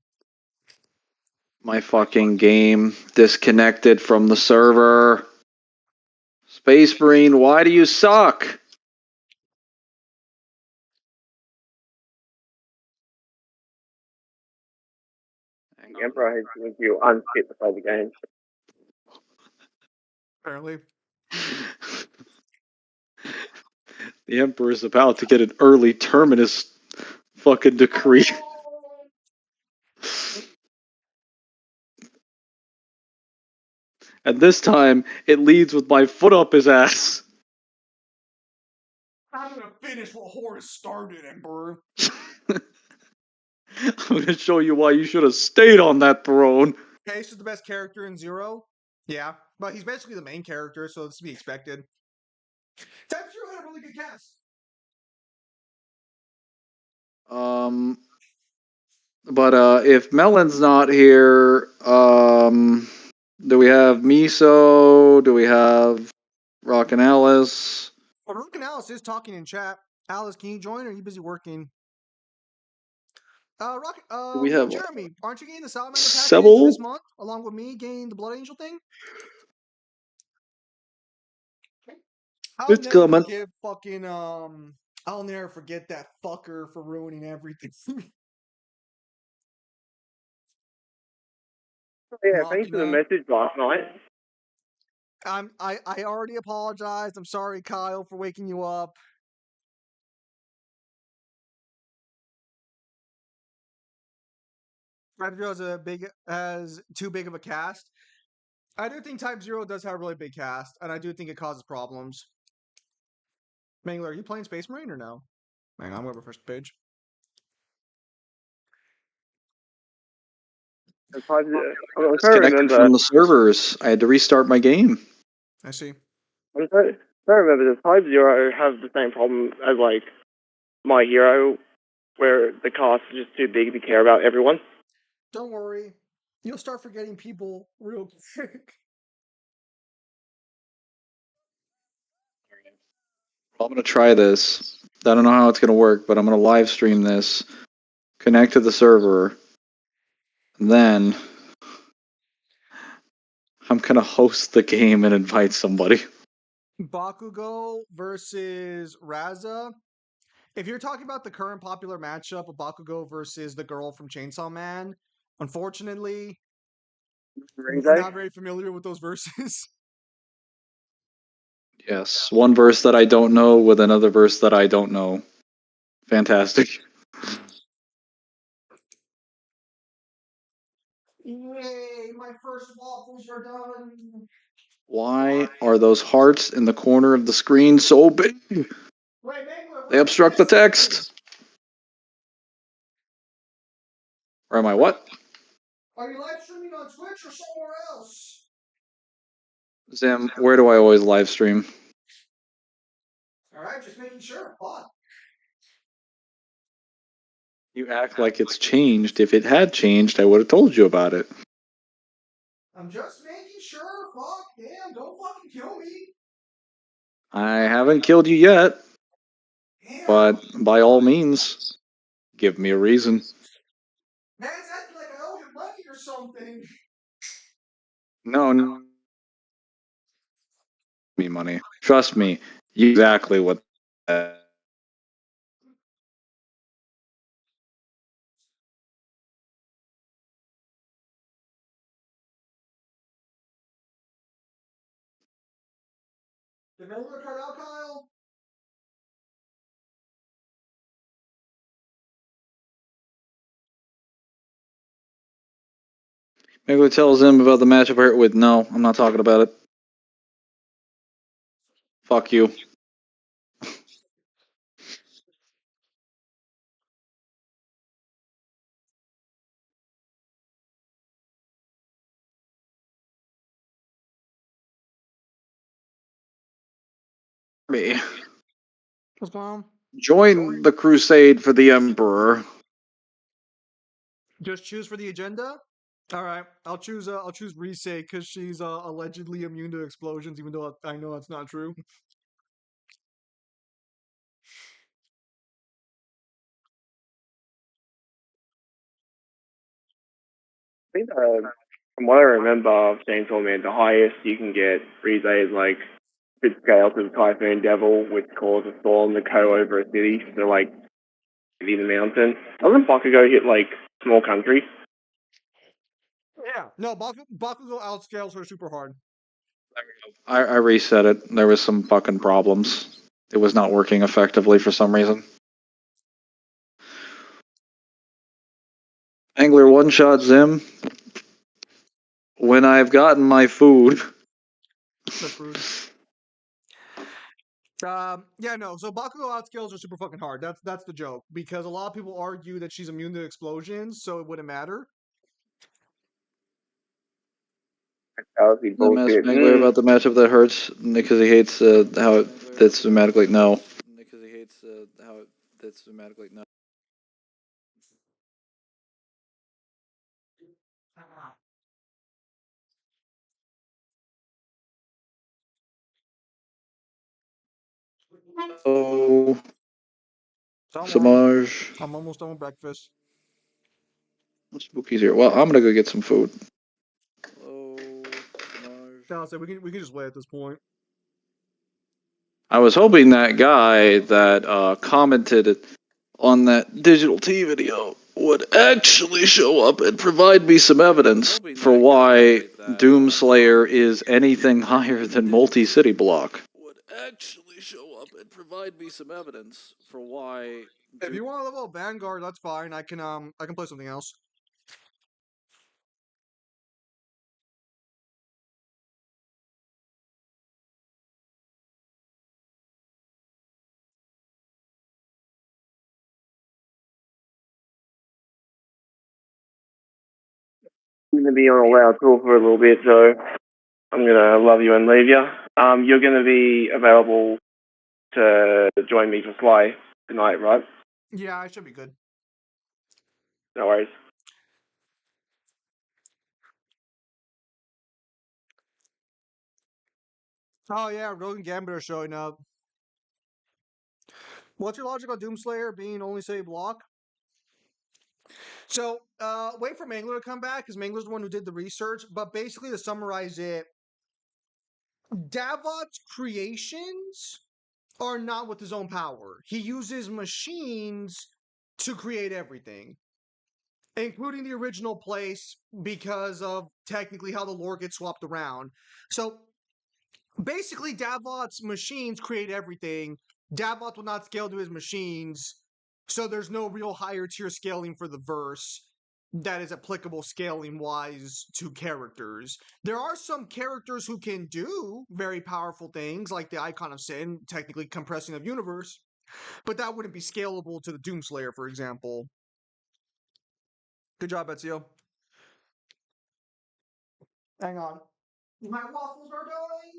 My fucking game disconnected from the server. Space Marine, why do you suck? The Emperor has made you unfit to play the game. Apparently. The Emperor is about to get an early terminus fucking decree. And this time, it leads with my foot up his ass. I'm gonna finish what Horus started, Emperor. I'm gonna show you why you should have stayed on that throne. Ace is the best character in Zero. Yeah, but he's basically the main character, so it's to be expected. Type Zero had a really good cast. But if Melon's not here, do we have Miso? Do we have Rockin' Alice? But Rook and Alice is talking in chat. Alice, can you join or are you busy working? We have Jeremy, aren't you getting the Salamander package Sebel? this month, along with me getting the Blood Angel thing? I'll It's never coming. forgive fucking I'll never forget that fucker for ruining everything. Yeah, thanks for the message last night. I already apologized. I'm sorry, Kyle, for waking you up. Type Zero has too big of a cast. I do think Type Zero does have a really big cast, and I do think it causes problems. Mangler, are you playing Space Marine or no? Hang on, I'm going to first page. I'm trying to Disconnected from the servers. I had to restart my game. I see. I'm trying to remember, does Type Zero have the same problem as, like, My Hero, where the cast is just too big to care about everyone? Don't worry. You'll start forgetting people real quick. I'm going to try this. I don't know how it's going to work, but I'm going to live stream this, connect to the server, and then I'm going to host the game and invite somebody. Bakugo versus Raza. If you're talking about the current popular matchup of Bakugo versus the girl from Chainsaw Man, unfortunately, we're not very familiar with those verses. Yes, one verse that I don't know with another verse that I don't know. Fantastic. Yay, my first waffles are done. Why are those hearts in the corner of the screen so big? Wait, Mangler, They obstruct the text. Or am I what? Are you live streaming on Twitch or somewhere else? Zim, where do I always live stream? Alright, just making sure. Fuck. You act like it's changed. If it had changed, I would have told you about it. I'm just making sure. Fuck, damn, don't fucking kill me. I haven't killed you yet, Damn. but by all means, give me a reason. Man's acting like I owe him money or something. No. me money. Trust me, you exactly what. Did Mangler cut out, Kyle? Maybe tells him about the matchup hurt with no, I'm not talking about it. Fuck you. Me. What's going on? Join the crusade for the Emperor. Just choose for the agenda. All right, I'll choose. I'll choose Rise because she's allegedly immune to explosions, even though I know that's not true. I think from what I remember of Chainsaw Man, the highest you can get Rize is like fifth scale to the Typhoon Devil, which causes a storm to go over a city, so like in the mountain. Doesn't Bakugo hit like small countries? Yeah. No, Bakugo outscales her super hard. I reset it. There was some fucking problems. It was not working effectively for some reason. Angler one-shot Zim. When I've gotten my food. That's rude. Yeah, no. So Bakugo outscales her super fucking hard. That's the joke because a lot of people argue that she's immune to explosions, so it wouldn't matter. That would be The match bullshit. Angler about the matchup that hurts because he hates how it that's thematically no. Because he hates how it that's thematically no. Oh, Don't worry. Samaj. I'm almost done with breakfast. Spooky's here. Well, I'm gonna go get some food. Hello, Samaj. No, so we can just wait at this point. I was hoping that guy that commented on that digital T video would actually show up and provide me some evidence for why Doomslayer is anything higher than multi-city block. Would actually show up and provide me some evidence for why. If you want to level up Vanguard, that's fine. I can play something else. I'm gonna be on a loud tour for a little bit, so I'm gonna love you and leave you. You're gonna be available to join me for Sly tonight, right? Yeah, I should be good. No worries. Oh yeah, Rogue and Gambit are showing up. What's your logic on Doomslayer being only say block? So wait for Mangler to come back because Mangler's the one who did the research. But basically, to summarize it, Davot's creations are not with his own power. He uses machines to create everything, including the original place because of technically how the lore gets swapped around. So basically, Davot's machines create everything. Davot will not scale to his machines, so there's no real higher tier scaling for the verse that is applicable scaling wise to characters. There are some characters who can do very powerful things, like the Icon of Sin, technically compressing the universe, but that wouldn't be scalable to the Doomslayer, for example. Good job, Ezio. Hang on. My waffles are going.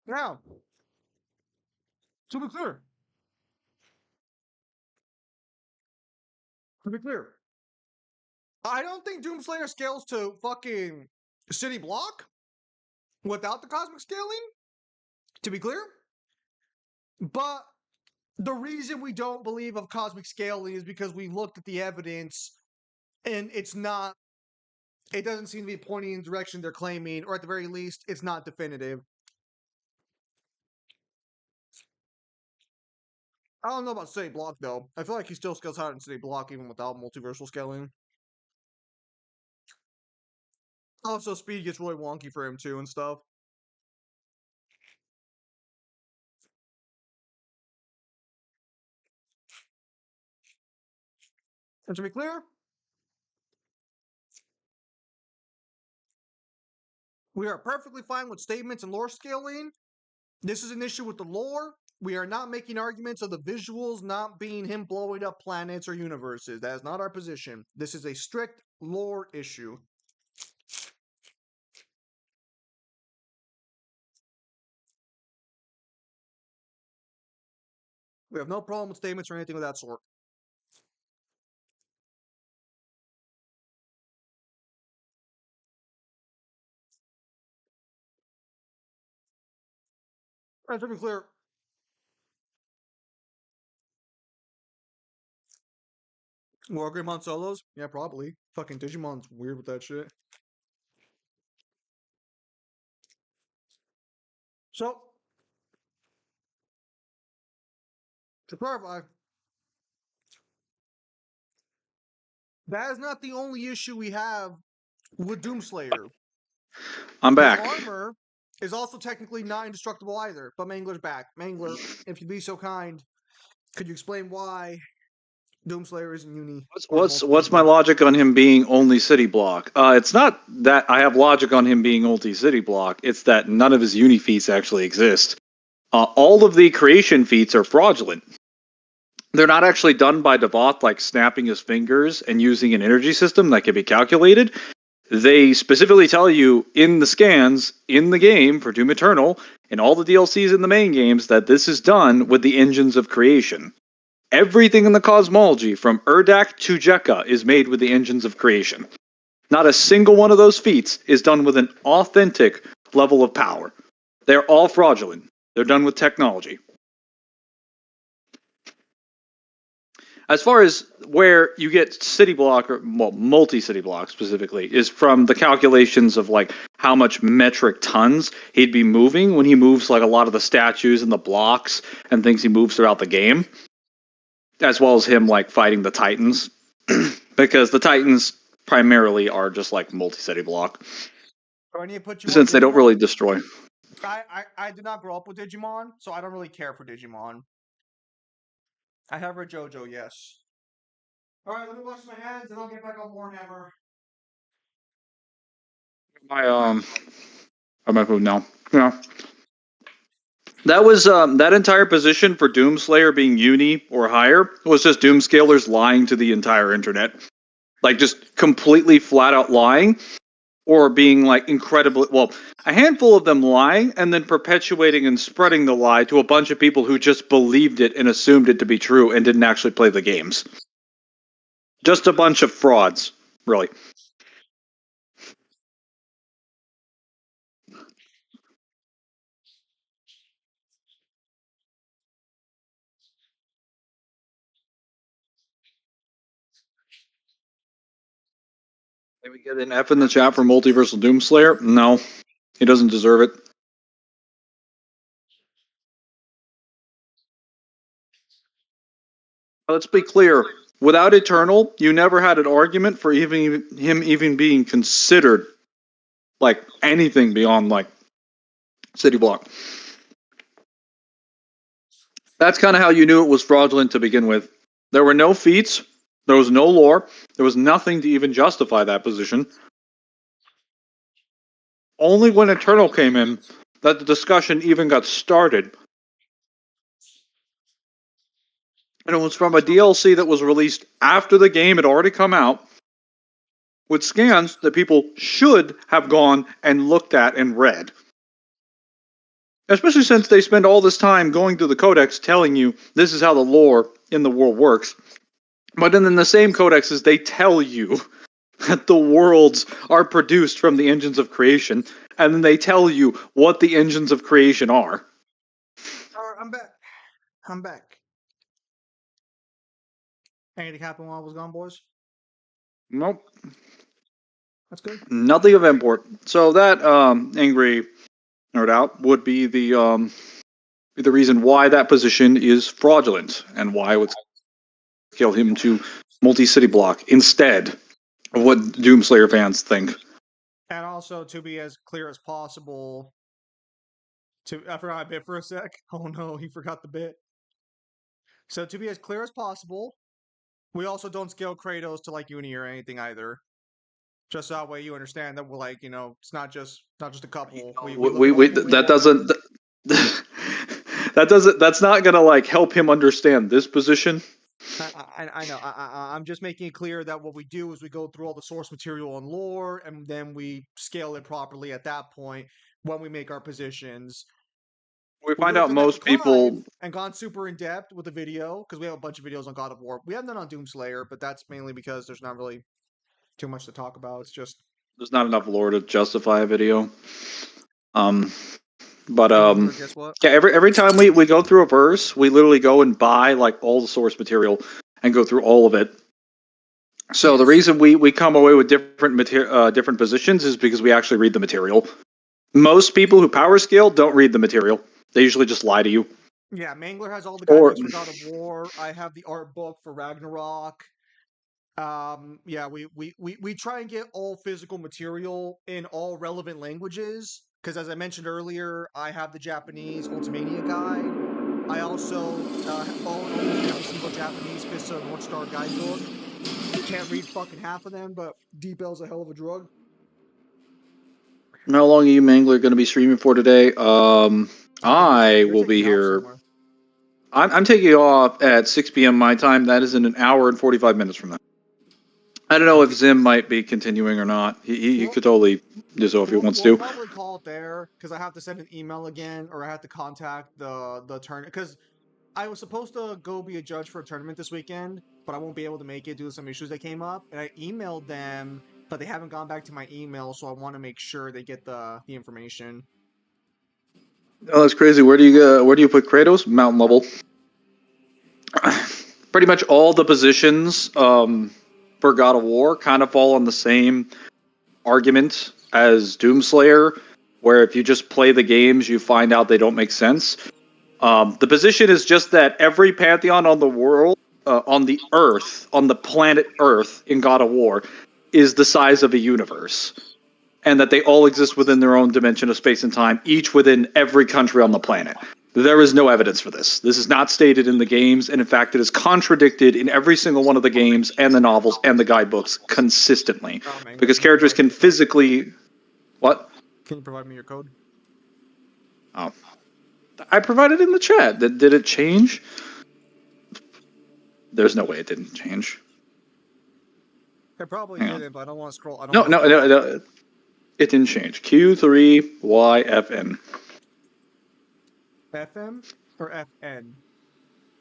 Now, to be clear, I don't think Doomslayer scales to fucking city block without the cosmic scaling, to be clear. But the reason we don't believe of cosmic scaling is because we looked at the evidence and it doesn't seem to be pointing in the direction they're claiming, or at the very least, it's not definitive. I don't know about city block though. I feel like he still scales higher in city block even without multiversal scaling. Also, speed gets really wonky for him too and stuff. And to be clear, we are perfectly fine with statements and lore scaling. This is an issue with the lore. We are not making arguments of the visuals not being him blowing up planets or universes. That is not our position. This is a strict lore issue. We have no problem with statements or anything of that sort. And to be clear, Wargreymon solos? Yeah, probably. Fucking Digimon's weird with that shit. So, to clarify, that is not the only issue we have with Doomslayer. I'm His back. armor is also technically not indestructible either, but Mangler's back. Mangler, if you'd be so kind, could you explain why Doomslayer isn't uni? What's my logic on him being only city block? It's not that I have logic on him being only city block. It's that none of his uni feats actually exist. All of the creation feats are fraudulent. They're not actually done by Devoth, like snapping his fingers and using an energy system that can be calculated. They specifically tell you in the scans, in the game for Doom Eternal, and all the DLCs in the main games, that this is done with the engines of creation. Everything in the cosmology, from Urdak to Jekka, is made with the engines of creation. Not a single one of those feats is done with an authentic level of power. They're all fraudulent. They're done with technology. As far as where you get city block, or well, multi-city block specifically, is from the calculations of like how much metric tons he'd be moving when he moves like a lot of the statues and the blocks and things he moves throughout the game, as well as him like fighting the Titans, because the Titans primarily are just like multi-city block, since they don't really destroy. I did not grow up with Digimon, so I don't really care for Digimon. I have read JoJo, yes. Alright, let me wash my hands and I'll get back on Warhammer. I'm my food now. Yeah. That was that entire position for Doomslayer being uni or higher was just Doomscalers lying to the entire internet. Like just completely flat out lying, or being like incredibly, well, a handful of them lying and then perpetuating and spreading the lie to a bunch of people who just believed it and assumed it to be true and didn't actually play the games. Just a bunch of frauds, really. Can we get an F in the chat for Multiversal Doomslayer? No, he doesn't deserve it. Let's be clear. Without Eternal, you never had an argument for him even being considered like anything beyond like city block. That's kind of how you knew it was fraudulent to begin with. There were no feats. There was no lore. There was nothing to even justify that position. Only when Eternal came in that the discussion even got started. And it was from a DLC that was released after the game had already come out, with scans that people should have gone and looked at and read. Especially since they spend all this time going through the codex telling you this is how the lore in the world works. But then in the same codexes, they tell you that the worlds are produced from the engines of creation, and then they tell you what the engines of creation are. Alright, I'm back. Anything happened while I was gone, boys? Nope. That's good. Nothing of import. So that angry nerd out would be the reason why that position is fraudulent and why I would scale him to multi-city block instead of what Doomslayer fans think. And also, to be as clear as possible, I forgot my bit for a sec. Oh no, he forgot the bit. So to be as clear as possible, we also don't scale Kratos to like Uni or anything either. Just that way you understand that we're like, it's not just a couple. That doesn't. That's not gonna like help him understand this position. I know. I'm just making it clear that what we do is we go through all the source material and lore, and then we scale it properly at that point when we make our positions. We find out most people and gone super in depth with the video because we have a bunch of videos on God of War. We haven't done on Doomslayer, but that's mainly because there's not really too much to talk about. It's just there's not enough lore to justify a video. guess what? Yeah, every time we go through a verse, we literally go and buy like all the source material and go through all of it. So the reason we come away with different positions is because we actually read the material. Most people who power scale don't read the material. They usually just lie to you. Yeah, Mangler has all the guidebooks for God of War. I have the art book for Ragnarok. Yeah, we try and get all physical material in all relevant languages. Because as I mentioned earlier, I have the Japanese Ultimania guide. I also own almost every single Japanese Fist of North Star guidebook. Can't read fucking half of them, but Deep L's a hell of a drug. How long are you, Mangler, going to be streaming for today? I will be here. I'm taking off at 6 p.m. my time. That is in an hour and 45 minutes from now. I don't know if Zim might be continuing or not. He could totally do so if he wants to. We'll probably call it there because I have to send an email again, or I have to contact the tournament because I was supposed to go be a judge for a tournament this weekend, but I won't be able to make it due to some issues that came up. And I emailed them, but they haven't gone back to my email, so I want to make sure they get the information. Oh, that's crazy. Where do you put Kratos? Mountain level. Pretty much all the positions for God of War kind of fall on the same argument as Doomslayer, where if you just play the games, you find out they don't make sense. The position is just that every pantheon on the world, on the Earth, on the planet Earth in God of War, is the size of a universe. And that they all exist within their own dimension of space and time, each within every country on the planet. There is no evidence for this. This is not stated in the games, and in fact, it is contradicted in every single one of the games and the novels and the guidebooks consistently. Because characters can physically... What? Can you provide me your code? Oh. I provided in the chat. Did it change? There's no way it didn't change. It probably didn't, but I don't want to scroll. No. It didn't change. Q3YFN. FM or FN?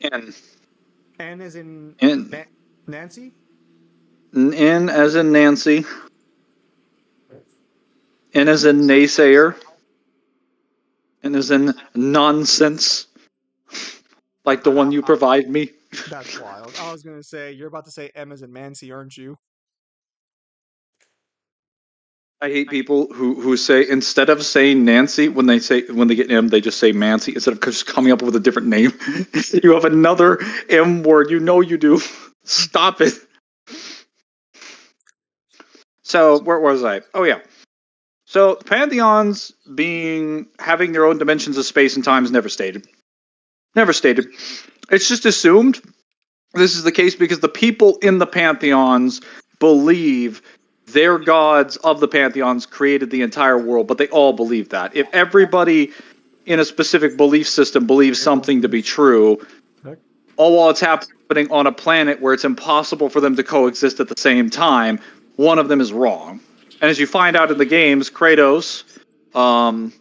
N. N as in Nancy? N as in Nancy. N as in naysayer. N as in nonsense. Like the one you provide me. That's wild. I was going to say, you're about to say M as in Mancy, aren't you? I hate people who say, instead of saying Nancy, when they get M, they just say Mancy, instead of just coming up with a different name. You have another M word, you do. Stop it. So, where was I? Oh, yeah. So, pantheons having their own dimensions of space and time is never stated. Never stated. It's just assumed this is the case because the people in the pantheons believe their gods of the pantheons created the entire world, but they all believe that. If everybody in a specific belief system believes something to be true, all while it's happening on a planet where it's impossible for them to coexist at the same time, one of them is wrong. And as you find out in the games, Kratos,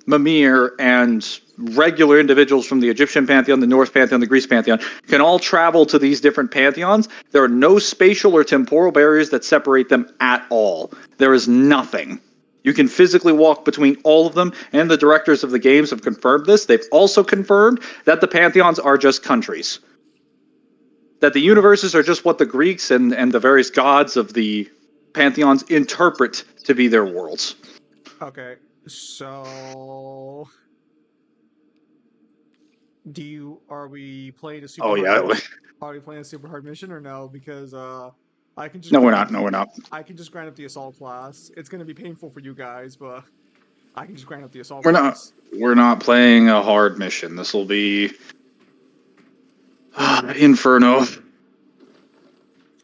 Mimir, and regular individuals from the Egyptian pantheon, the Norse pantheon, the Greece pantheon, can all travel to these different pantheons. There are no spatial or temporal barriers that separate them at all. There is nothing. You can physically walk between all of them, and the directors of the games have confirmed this. They've also confirmed that the pantheons are just countries. That the universes are just what the Greeks and the various gods of the pantheons interpret to be their worlds. Okay, so are we playing a super hard mission? Are we playing a super hard mission or no? Because I can just No, we're not. No, we're not. I can just grind up the assault class. It's gonna be painful for you guys, but I can just grind up the assault class. We're not playing a hard mission. This will be Inferno.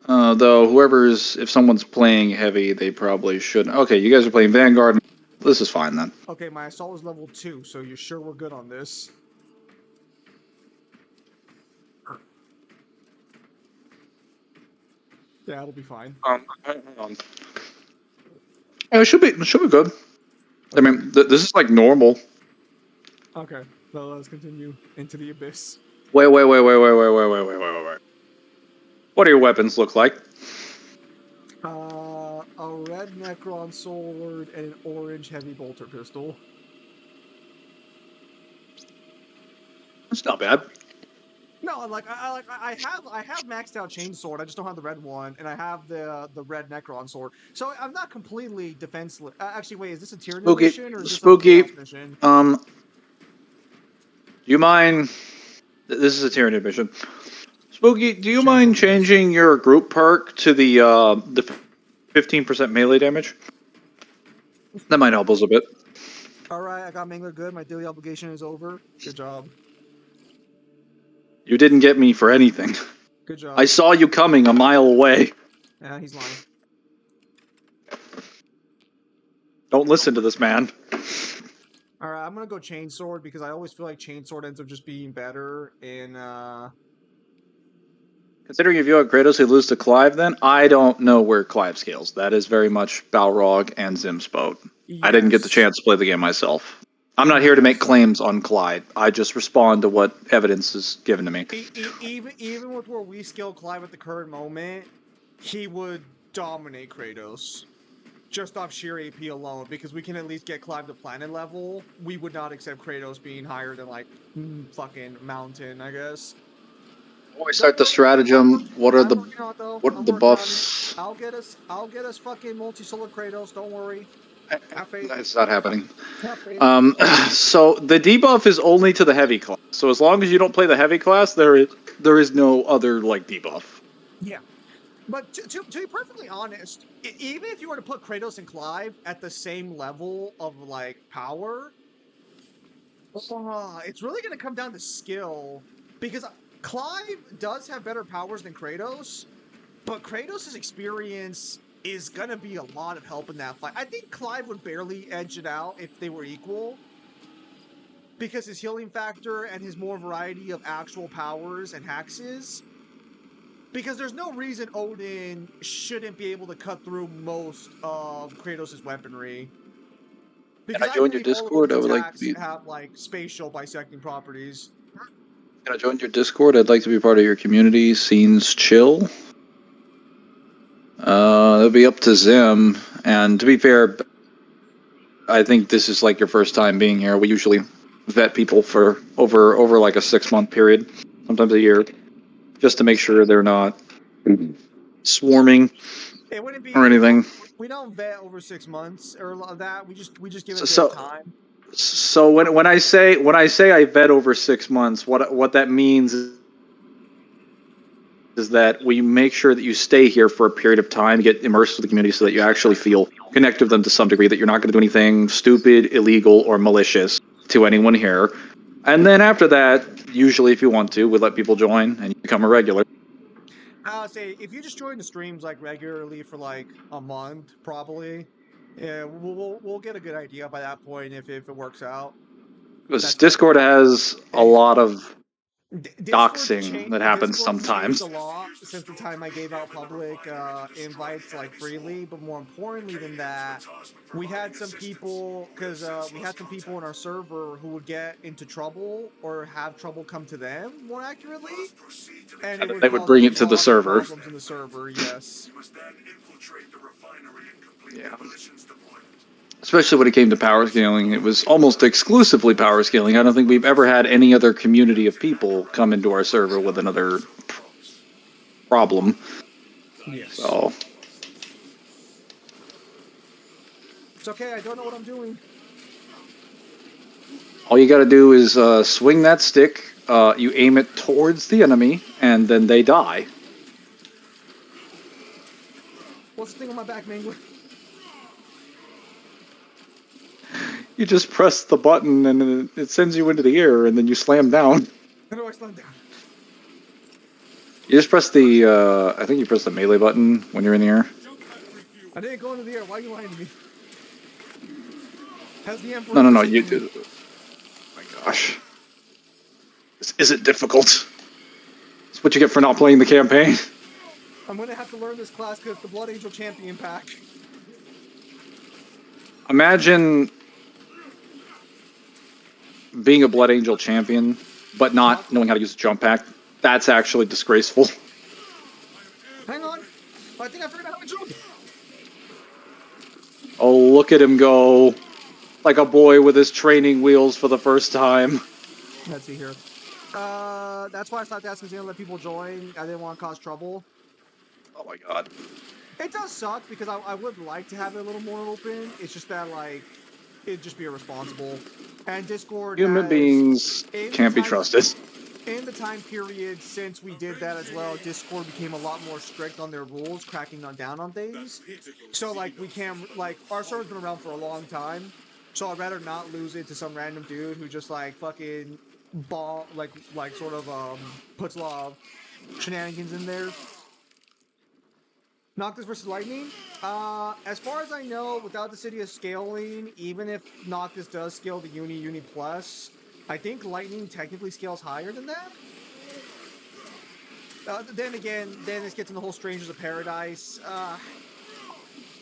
Though if someone's playing heavy, they probably shouldn't. Okay, you guys are playing Vanguard. This is fine then. Okay, my assault is level 2, so you're sure we're good on this? Yeah, it'll be fine. Hang on. Yeah, it should be good. I mean, this is like normal. Okay, well, let's continue into the abyss. Wait. What do your weapons look like? A red Necron sword and an orange heavy bolter pistol. That's not bad. No, I have maxed out chainsword. I just don't have the red one, and I have the red Necron sword. So I'm not completely defenseless. Actually, wait, is this a tier mission or is this a mission? Do you mind? This is a Tyranid mission. Spooky, do you mind changing your group perk to the 15% melee damage? That might help us a bit. Alright, I got Mangler good. My daily obligation is over. Good job. You didn't get me for anything. Good job. I saw you coming a mile away. Yeah, he's lying. Don't listen to this man. Alright, I'm gonna go chainsword because I always feel like chainsword ends up just being better in Considering if you have Kratos, he lose to Clive, then I don't know where Clive scales. That is very much Balrog and Zim's boat. Yes. I didn't get the chance to play the game myself. I'm not here to make claims on Clyde. I just respond to what evidence is given to me. Even with where we scale Clive at the current moment, he would dominate Kratos. Just off sheer AP alone, because we can at least get Clive to planet level. We would not accept Kratos being higher than, like, fucking Mountain, I guess. Before we start the stratagem, what are the buffs? I'll get us fucking multi-solar Kratos, don't worry. It's not happening. So the debuff is only to the heavy class. So as long as you don't play the heavy class, there is no other like debuff. Yeah, but to be perfectly honest, even if you were to put Kratos and Clive at the same level of like power, it's really going to come down to skill because Clive does have better powers than Kratos, but Kratos' experience is going to be a lot of help in that fight. I think Clive would barely edge it out if they were equal, because his healing factor and his more variety of actual powers and hexes. Because there's no reason Odin shouldn't be able to cut through most of Kratos' weaponry. Because Can I join your Discord? I would like to have like spatial bisecting properties. Can I join your Discord? I'd like to be part of your community. Scenes chill. It'll be up to Zim. And to be fair, I think this is like your first time being here. We usually vet people for over like a 6-month period, sometimes a year, just to make sure they're not swarming or anything. We don't vet over 6 months or that. We just give it time. So when I say I vet over 6 months, what that means is that we make sure that you stay here for a period of time, get immersed with the community so that you actually feel connected with them to some degree, that you're not going to do anything stupid, illegal, or malicious to anyone here. And then after that, usually if you want to, we let people join and you become a regular. I'll say, if you just join the streams like regularly for like a month, probably, yeah, we'll get a good idea by that point if it works out. Because Discord has a lot of doxing that happens Discord's sometimes. changed a lot since the time I gave out public invites like freely, but more importantly than that, we had some people we had some people in our server who would get into trouble or have trouble come to them more accurately, and it And would they would cause bring it to the server. problems in the server. Yes. Yeah. Especially when it came to power scaling, it was almost exclusively power scaling. I don't think we've ever had any other community of people come into our server with another problem. Yes. So It's okay. I don't know what I'm doing. all you got to do is swing that stick. You aim it towards the enemy, and then they die. What's the thing on my back, Mangler? You just press the button, and it sends you into the air, and then you slam down. How do I slam down? You just press the, I think you press the melee button when you're in the air. I didn't go into the air. Why are you lying to me? Has the Emperor... No, you do. Oh my gosh. This isn't difficult. It's what you get for not playing the campaign. I'm gonna have to learn this class because it's the Blood Angel Champion pack. Imagine being a Blood Angel champion, but not knowing how to use a jump pack. That's actually disgraceful. Hang on. I think I figured out how to jump. Oh, look at him go. Like a boy with his training wheels for the first time. Let's see here. That's why I stopped asking to let people join. I didn't want to cause trouble. Oh my god. It does suck because I would like to have it a little more open. It's just that, like, it'd just be irresponsible. And Discord Human beings can't be trusted. In the time period since we did that as well, Discord became a lot more strict on their rules, cracking down on things. So, like, we can't, like, our server's been around for a long time, so I'd rather not lose it to some random dude who just, like, fucking sort of, puts a lot of shenanigans in there. Noctis versus Lightning? As far as I know, without the City of Scaling, even if Noctis does scale the Uni Plus, I think Lightning technically scales higher than that. Then again, this gets in the whole Strangers of Paradise.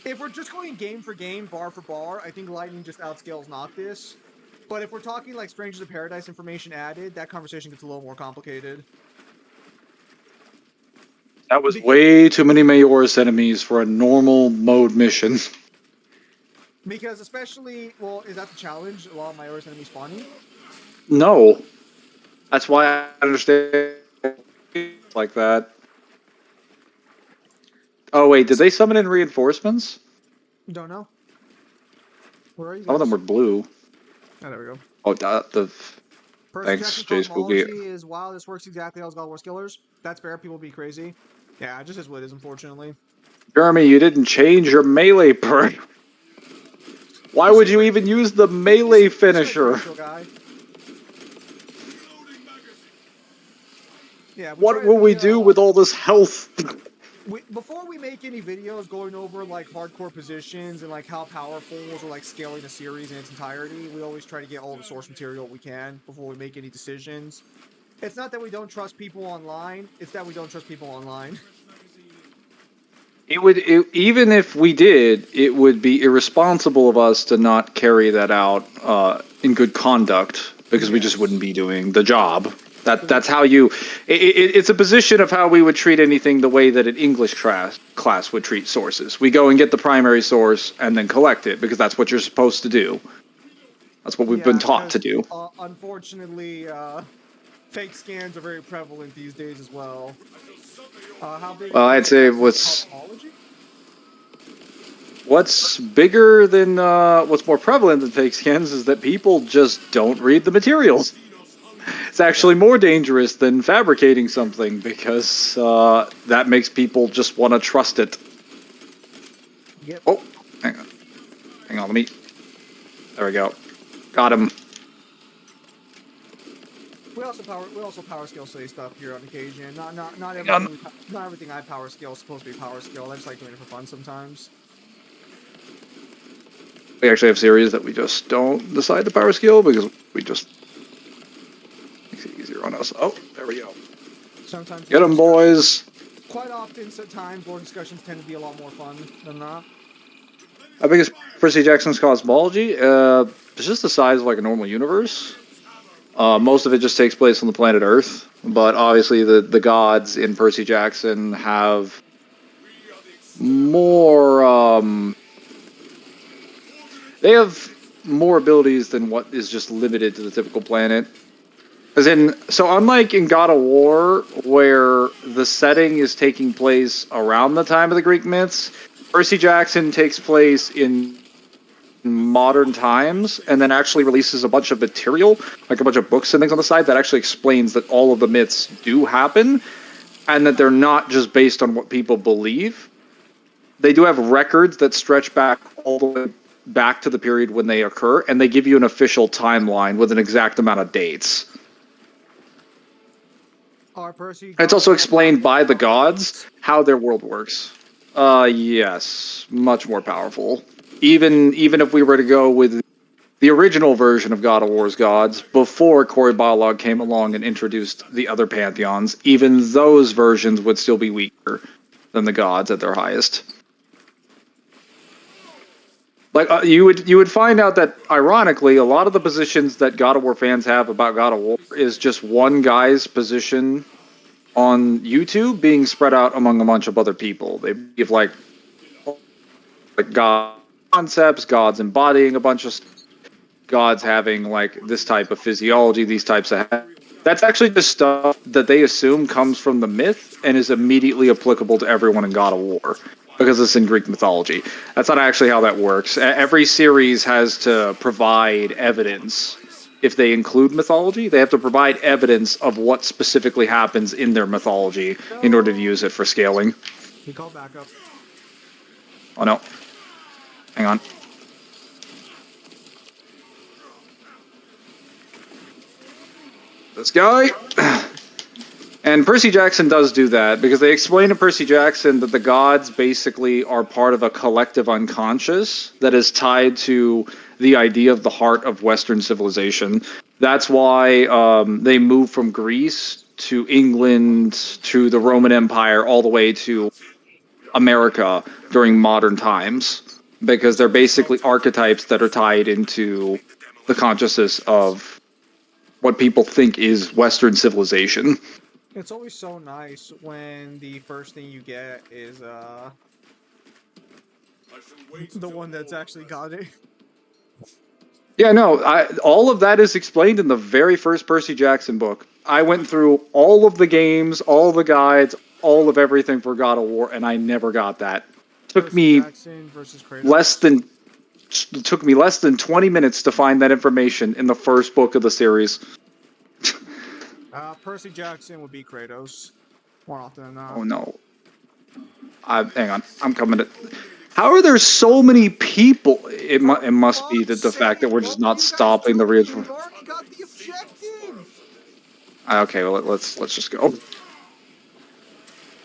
If we're just going game for game, bar for bar, I think Lightning just outscales Noctis. But if we're talking like Strangers of Paradise information added, that conversation gets a little more complicated. That was way too many Mayor's enemies for a normal mode mission. Because especially, well, is that the challenge? A lot of Mayor's enemies spawning? No. That's why I understand like that. Oh wait, did they summon in reinforcements? Don't know. Where are you guys? Some of them were blue. Oh, there we go. Oh, the... Person Thanks, checking Jay Spooky. cosmology is, wow, this works exactly how God War Skillers. That's fair, people be crazy. Yeah, it just is what it is, unfortunately. Jeremy, you didn't change your melee perk. Why would you even use the melee finisher? Yeah, What will we do with all this health? Before we make any videos going over like hardcore positions and like how powerful or like scaling a series in its entirety, we always try to get all the source material we can before we make any decisions. It's not that we don't trust people online, it's that we don't trust people online. Even if we did, it would be irresponsible of us to not carry that out in good conduct, because we just wouldn't be doing the job. That's how you... It's a position of how we would treat anything the way that an English class would treat sources. We go and get the primary source and then collect it, because that's what you're supposed to do. That's what we've been taught to do. Unfortunately, fake scans are very prevalent these days as well. How big I'd say what's bigger than what's more prevalent than fake scans is that people just don't read the materials. It's actually more dangerous than fabricating something, because that makes people just want to trust it. Yep. Oh, hang on, let me... There we go. Got him. We also power skill silly stuff here on occasion. Not everything I power skill is supposed to be power skill. I just like doing it for fun sometimes. We actually have series that we just don't decide to power skill because we just makes it easier on us. Oh, there There we go. Sometimes Get them, boys. Quite often, sometimes board discussions tend to be a lot more fun than not. How big is Percy Jackson's cosmology? It's just the size of like a normal universe. Most of it just takes place on the planet Earth, but obviously the gods in Percy Jackson have more. They have more abilities than what is just limited to the typical planet. As in, so unlike in God of War, where the setting is taking place around the time of the Greek myths, Percy Jackson takes place in modern times and then actually releases a bunch of material, like a bunch of books and things on the side that actually explains that all of the myths do happen and that they're not just based on what people believe. They do have records that stretch back all the way back to the period when they occur, and they give you an official timeline with an exact amount of dates. It's also explained by the gods how their world works. Yes, much more powerful. Even if we were to go with the original version of God of War's gods, before Cory Barlog came along and introduced the other pantheons, even those versions would still be weaker than the gods at their highest. Like you would find out that, ironically, a lot of the positions that God of War fans have about God of War is just one guy's position on YouTube being spread out among a bunch of other people. They give like God concepts, gods embodying a bunch of gods having like this type of physiology, these types of. That's actually the stuff that they assume comes from the myth and is immediately applicable to everyone in God of War because it's in Greek mythology. That's not actually how that works. Every series has to provide evidence. If they include mythology, they have to provide evidence of what specifically happens in their mythology in order to use it for scaling. He called back up. Oh no. Hang on. This guy. And Percy Jackson does do that, because they explain to Percy Jackson that the gods basically are part of a collective unconscious that is tied to the idea of the heart of Western civilization. That's why they move from Greece to England to the Roman Empire all the way to America during modern times, because they're basically archetypes that are tied into the consciousness of what people think is Western civilization. It's always so nice when the first thing you get is the one that's actually got it. Yeah, no, all of that is explained in the very first Percy Jackson book. I went through all of the games, all the guides, all of everything for God of War, and I never got that. Took me less than 20 minutes to find that information in the first book of the series. Percy Jackson would be Kratos more often than not. Oh no. Hang on, I'm coming to. How are there so many people? It must be that the fact that we're just not stopping the reinforcement. We've already got the objective. Okay, well let's just go.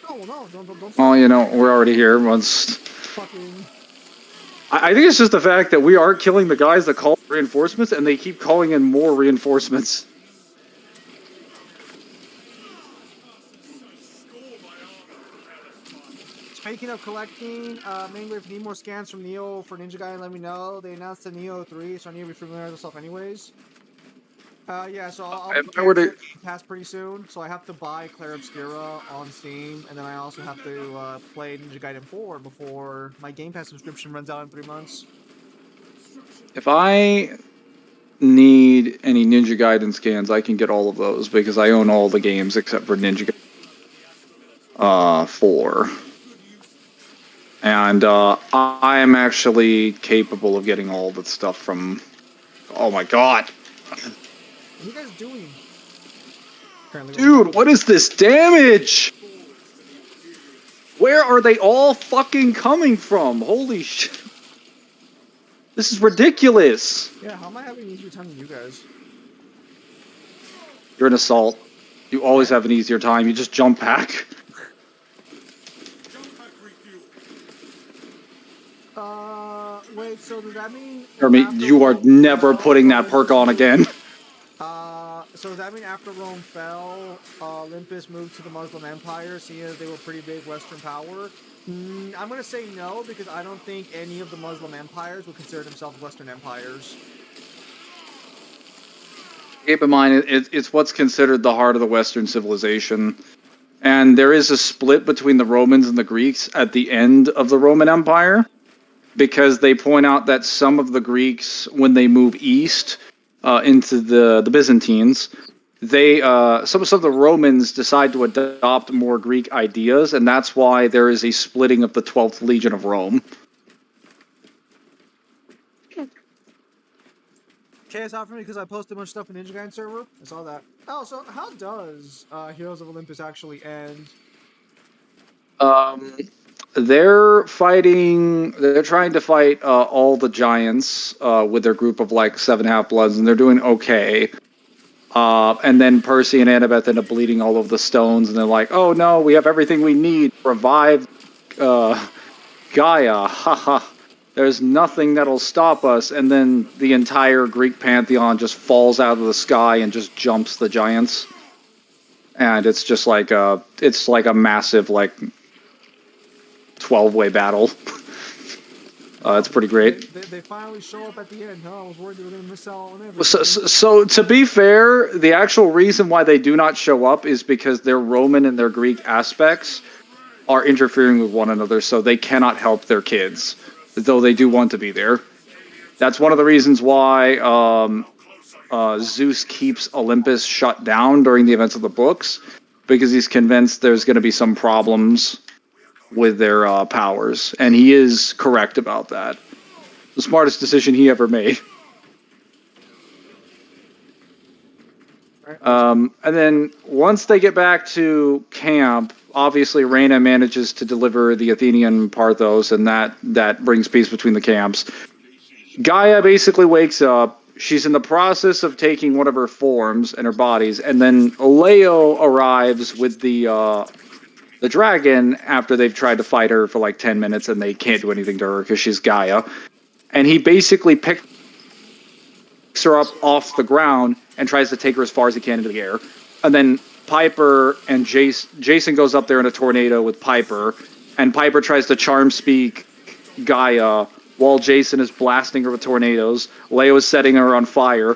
No, don't. Oh, you know, we're already here. Once. Fucking. I think it's just the fact that we are killing the guys that call reinforcements, and they keep calling in more reinforcements. Speaking of collecting, Mangler, if you need more scans from Neo for Ninja Gaiden, let me know. They announced the Neo 3, so I need to be familiar with myself anyways. Yeah, so I'll be getting Game Pass pretty soon, so I have to buy Claire Obscura on Steam, and then I also have to play Ninja Gaiden 4 before my Game Pass subscription runs out in 3 months. If I need any Ninja Gaiden scans, I can get all of those, because I own all the games except for Ninja Gaiden 4. And I am actually capable of getting all the stuff from... Oh my god! What are you guys doing? Dude, what is this damage? Where are they all fucking coming from? Holy shit. This is ridiculous. Yeah, how am I having an easier time than you guys? You're an assault. You always have an easier time. You just jump back. Wait, so does that mean... You are never putting that perk on again. So does that mean after Rome fell, Olympus moved to the Muslim Empire, seeing as they were pretty big Western power? I'm gonna say no because I don't think any of the Muslim empires would consider themselves Western empires. Keep in mind, it's what's considered the heart of the Western civilization. And there is a split between the Romans and the Greeks at the end of the Roman Empire, because they point out that some of the Greeks, when they move east into the Byzantines, some of the Romans decide to adopt more Greek ideas, and that's why there is a splitting of the 12th Legion of Rome. Okay, it's out for me because I posted much stuff in the Ninja Gaiden server. I saw that. Oh, so how does Heroes of Olympus actually end? They're fighting. They're trying to fight all the giants with their group of like 7 half-bloods, and they're doing okay. And then Percy and Annabeth end up bleeding all over the stones, and they're like, "Oh no, we have everything we need. Revive Gaia. Haha. There's nothing that'll stop us." And then the entire Greek pantheon just falls out of the sky and just jumps the giants. And it's just like a massive like 12-way battle. It's pretty great. They finally show up at the end, huh? I was worried they were going to miss out on everything. So to be fair, the actual reason why they do not show up is because their Roman and their Greek aspects are interfering with one another, so they cannot help their kids, though they do want to be there. That's one of the reasons why Zeus keeps Olympus shut down during the events of the books, because he's convinced there's going to be some problems with their powers, and he is correct about that. The smartest decision he ever made. And then once they get back to camp, obviously Reyna manages to deliver the Athenian Parthos, and that brings peace between the camps. Gaia basically wakes up. She's in the process of taking one of her forms and her bodies, and then Leo arrives with the dragon after they've tried to fight her for like 10 minutes and they can't do anything to her because she's Gaia. And he basically picks her up off the ground and tries to take her as far as he can into the air. And then Piper and Jason goes up there in a tornado with Piper, and Piper tries to charm speak Gaia while Jason is blasting her with tornadoes. Leo is setting her on fire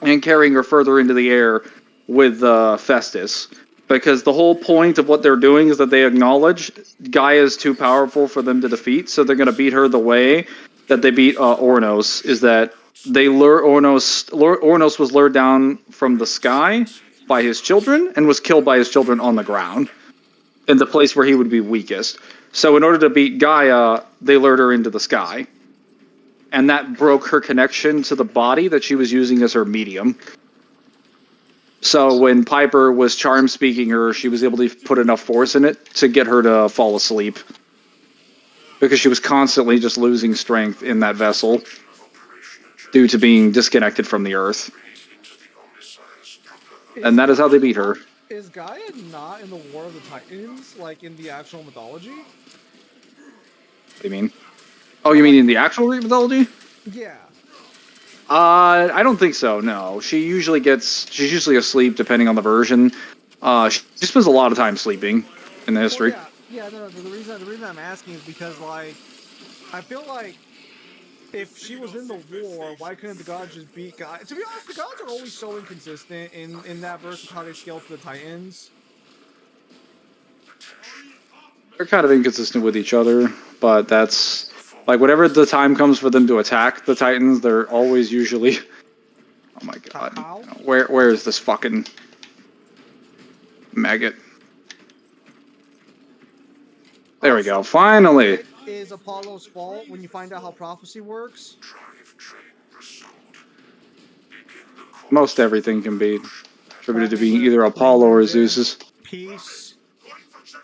and carrying her further into the air with Festus. Because the whole point of what they're doing is that they acknowledge Gaia is too powerful for them to defeat, so they're going to beat her the way that they beat Ornos, is that they lure Ornos. Ornos was lured down from the sky by his children and was killed by his children on the ground, in the place where he would be weakest. So in order to beat Gaia, they lured her into the sky. And that broke her connection to the body that she was using as her medium. So when Piper was charm speaking her, she was able to put enough force in it to get her to fall asleep. Because she was constantly just losing strength in that vessel due to being disconnected from the earth. And that is how they beat her. Is Gaia not in the War of the Titans, like in the actual mythology? What do you mean? Oh, you mean in the actual Greek mythology? Yeah. I don't think so, no. She's usually asleep depending on the version. She spends a lot of time sleeping in the history. Well, yeah, no, the reason I'm asking is because, like, I feel like if she was in the war, why couldn't the gods just beat Gaia? To be honest, the gods are always so inconsistent in that verse of how they scale to the Titans. They're kind of inconsistent with each other, but that's... Like, whenever the time comes for them to attack the Titans, they're always usually... Oh my god. How? Where is this fucking... maggot? There we go, finally! Is Apollo's fault when you find out how prophecy works? Most everything can be attributed to being either Apollo or Zeus's. Peace.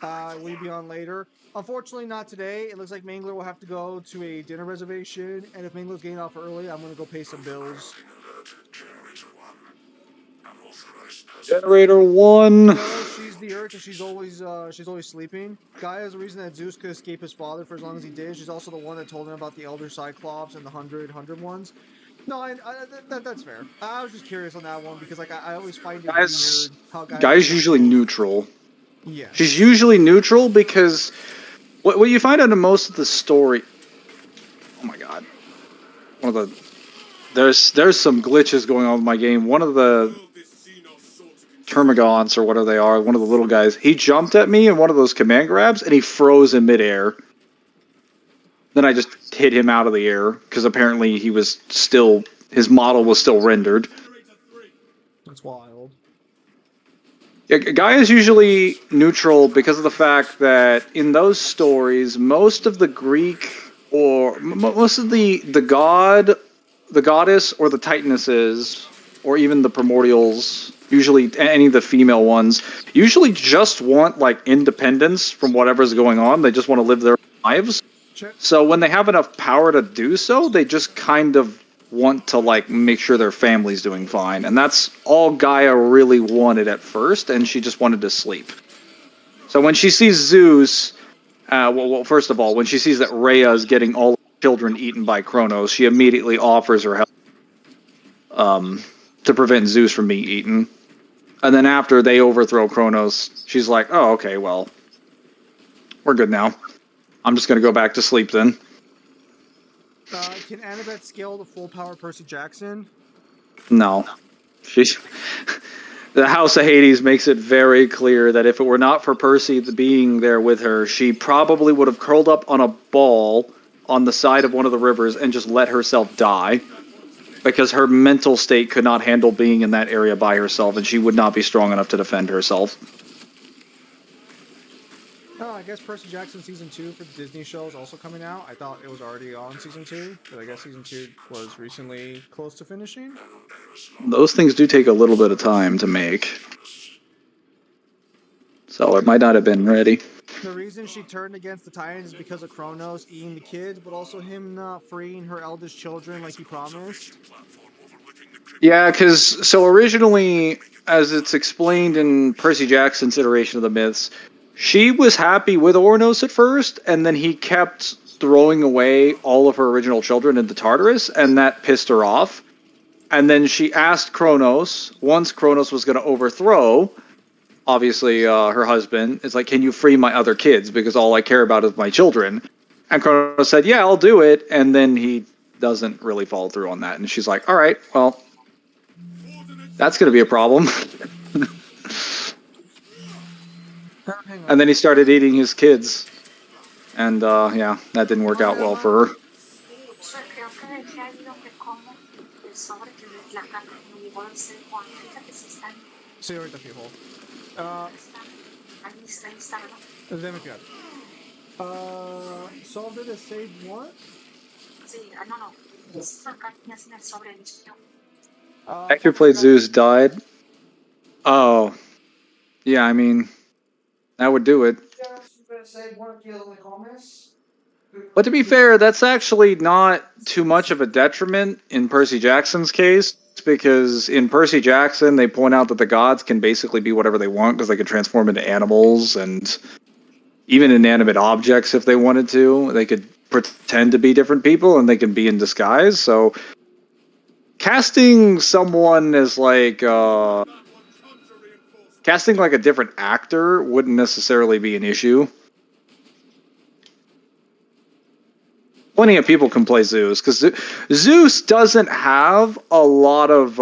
Will be on later. Unfortunately, not today. It looks like Mangler will have to go to a dinner reservation, and if Mangler's getting off early, I'm going to go pay some bills. Generator 1. No, she's the Earth, and she's always sleeping. Gaia is the reason that Zeus could escape his father for as long as he did. She's also the one that told him about the Elder Cyclops and the 100 ones. No, that's fair. I was just curious on that one because like I always find it Guy's weird how guys. guy's usually neutral. Yeah. She's usually neutral because what you find out in most of the story. Oh my god, one of the there's some glitches going on with my game. One of the Termagants or whatever they are, one of the little guys, he jumped at me in one of those command grabs and he froze in midair. Then I just hit him out of the air because apparently his model was still rendered. That's wild. Yeah, Guy is usually neutral because of the fact that in those stories, most of the Greek or most of the god, the goddess or the titanesses, or even the primordials, usually any of the female ones, usually just want like independence from whatever's going on. They just want to live their lives. Sure. So when they have enough power to do so, they just kind of want to like make sure their family's doing fine, and that's all Gaia really wanted at first, and she just wanted to sleep. So when she sees Zeus, well, first of all, when she sees that Rhea is getting all children eaten by Kronos, she immediately offers her help to prevent Zeus from being eaten. And then after they overthrow Kronos, she's like, "Oh, okay, well, we're good now. I'm just gonna go back to sleep then." Can Annabeth scale the full power Percy Jackson? No. She's the House of Hades makes it very clear that if it were not for Percy being there with her, she probably would have curled up on a ball on the side of one of the rivers and just let herself die. Because her mental state could not handle being in that area by herself, and she would not be strong enough to defend herself. Oh, I guess Percy Jackson Season 2 for the Disney show is also coming out. I thought it was already on Season 2, but I guess Season 2 was recently close to finishing. Those things do take a little bit of time to make. So it might not have been ready. The reason she turned against the Titans is because of Kronos eating the kids, but also him not freeing her eldest children like he promised. Yeah, because so originally, as it's explained in Percy Jackson's iteration of the myths, she was happy with Ornos at first, and then he kept throwing away all of her original children into Tartarus, and that pissed her off. And then she asked Kronos, once Kronos was going to overthrow, obviously her husband, is like, "Can you free my other kids? Because all I care about is my children." And Kronos said, "Yeah, I'll do it." And then he doesn't really follow through on that. And she's like, "All right, well, that's going to be a problem." And then he started eating his kids. And yeah, that didn't work out well for her. Sí, ahorita fijo. Déjame fijar. Solved it as saved what? Actor played Zeus died. Oh. Yeah, I mean, that would do it. But to be fair, that's actually not too much of a detriment in Percy Jackson's case, because in Percy Jackson, they point out that the gods can basically be whatever they want because they can transform into animals and even inanimate objects if they wanted to. They could pretend to be different people and they can be in disguise. So casting someone as like casting like a different actor wouldn't necessarily be an issue. Plenty of people can play Zeus, because Zeus doesn't have a lot of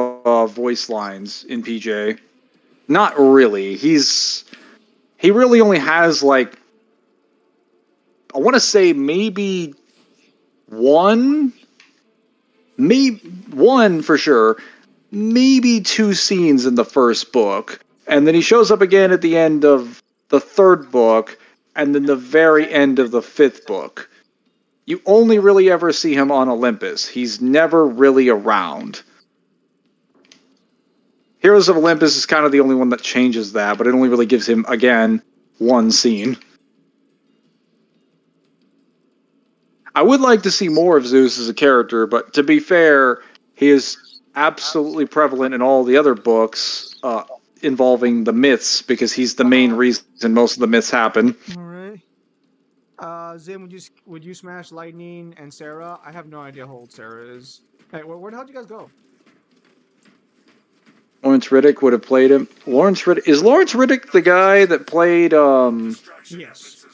voice lines in PJ. Not really. He really only has like, I want to say maybe one for sure, maybe 2 scenes in the first book, and then he shows up again at the end of the 3rd book, and then the very end of the 5th book. You only really ever see him on Olympus. He's never really around. Heroes of Olympus is kind of the only one that changes that, but it only really gives him, again, 1 scene. I would like to see more of Zeus as a character, but to be fair, he is absolutely prevalent in all the other books involving the myths, because he's the main reason most of the myths happen. All right. Zim, would you smash Lightning and Sarah? I have no idea how old Sarah is. Hey, where the hell did you guys go? Lawrence Riddick would have played him. Lawrence Riddick is Lawrence Riddick the guy that played Yes.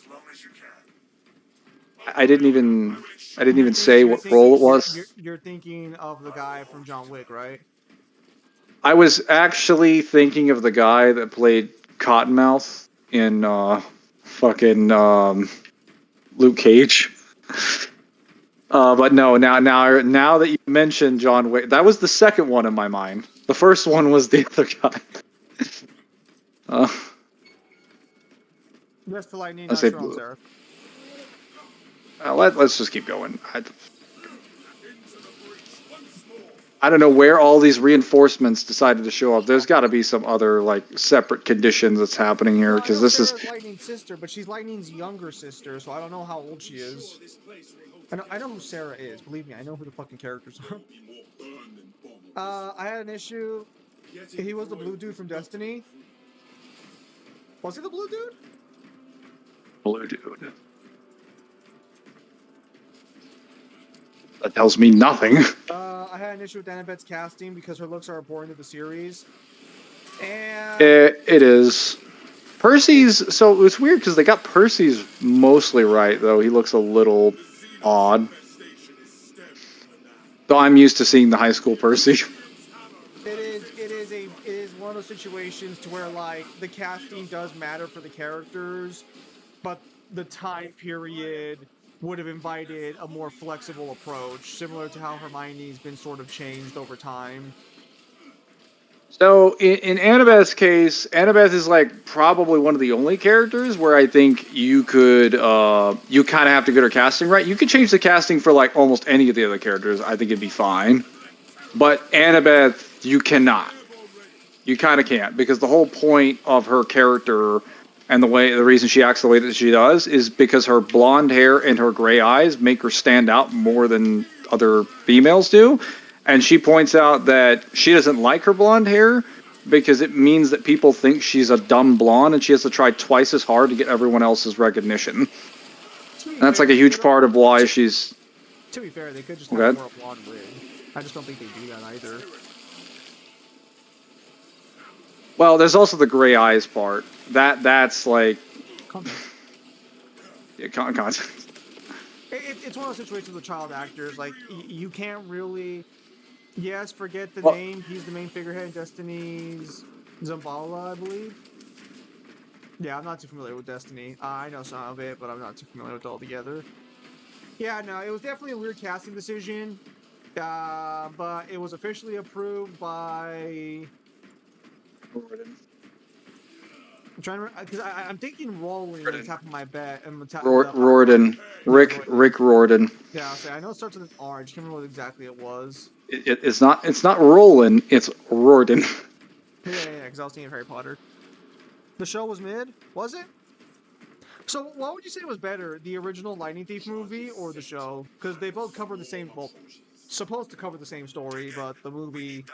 I didn't even say You're what thinking, role it was. you're thinking of the guy from John Wick, right? I was actually thinking of the guy that played Cottonmouth in fucking Luke Cage. But no, now that you mentioned John Wick, that was the second one in my mind. The first one was the other guy. Yes, for lightning, I not say strong, blue. Sarah. Let's just keep going. I don't know where all these reinforcements decided to show up. There's got to be some other like separate conditions that's happening here because this Sarah's is. Lightning's sister, but she's Lightning's younger sister, so I don't know how old she is. I know who Sarah is. Believe me, I know who the fucking characters are. I had an issue. He was the blue dude from Destiny. Was he the blue dude? Blue dude. That tells me nothing. I had an issue with Annabeth's casting because her looks are important to the series. And It is. Percy's, so it's weird because they got Percy's mostly right, though. He looks a little odd. Though I'm used to seeing the high school Percy. it is one of those situations to where like the casting does matter for the characters, but the time period would have invited a more flexible approach, similar to how Hermione's been sort of changed over time. So in Annabeth's case, Annabeth is like probably one of the only characters where I think you could, you kind of have to get her casting right. You could change the casting for like almost any of the other characters. I think it'd be fine. But Annabeth, you cannot. You kind of can't because the whole point of her character and the reason she acts the way that she does is because her blonde hair and her gray eyes make her stand out more than other females do. And she points out that she doesn't like her blonde hair because it means that people think she's a dumb blonde and she has to try twice as hard to get everyone else's recognition. And that's like a huge part of why she's... To be fair, they could just have more blonde wig. I just don't think they do that either. Well, there's also the gray eyes part. That's like... Yeah, context. It's one of those situations with child actors. Like, you can't really... Yes, forget the name. He's the main figurehead in Destiny's Zambala, I believe. Yeah, I'm not too familiar with Destiny. I know some of it, but I'm not too familiar with it altogether. Yeah, no, it was definitely a weird casting decision. But it was officially approved by... I'm trying to... Because I'm thinking Rolling on the top of my bed. Riordan. Rick Riordan. Yeah, I'll say. I know it starts with an R. I just can't remember what exactly it was. It's not Roland, it's Riordan. Yeah, because I was thinking of Harry Potter. The show was mid? Was it? So, what would you say was better, the original Lightning Thief movie or the show? Because they both cover the same, well, supposed to cover the same story, but the movie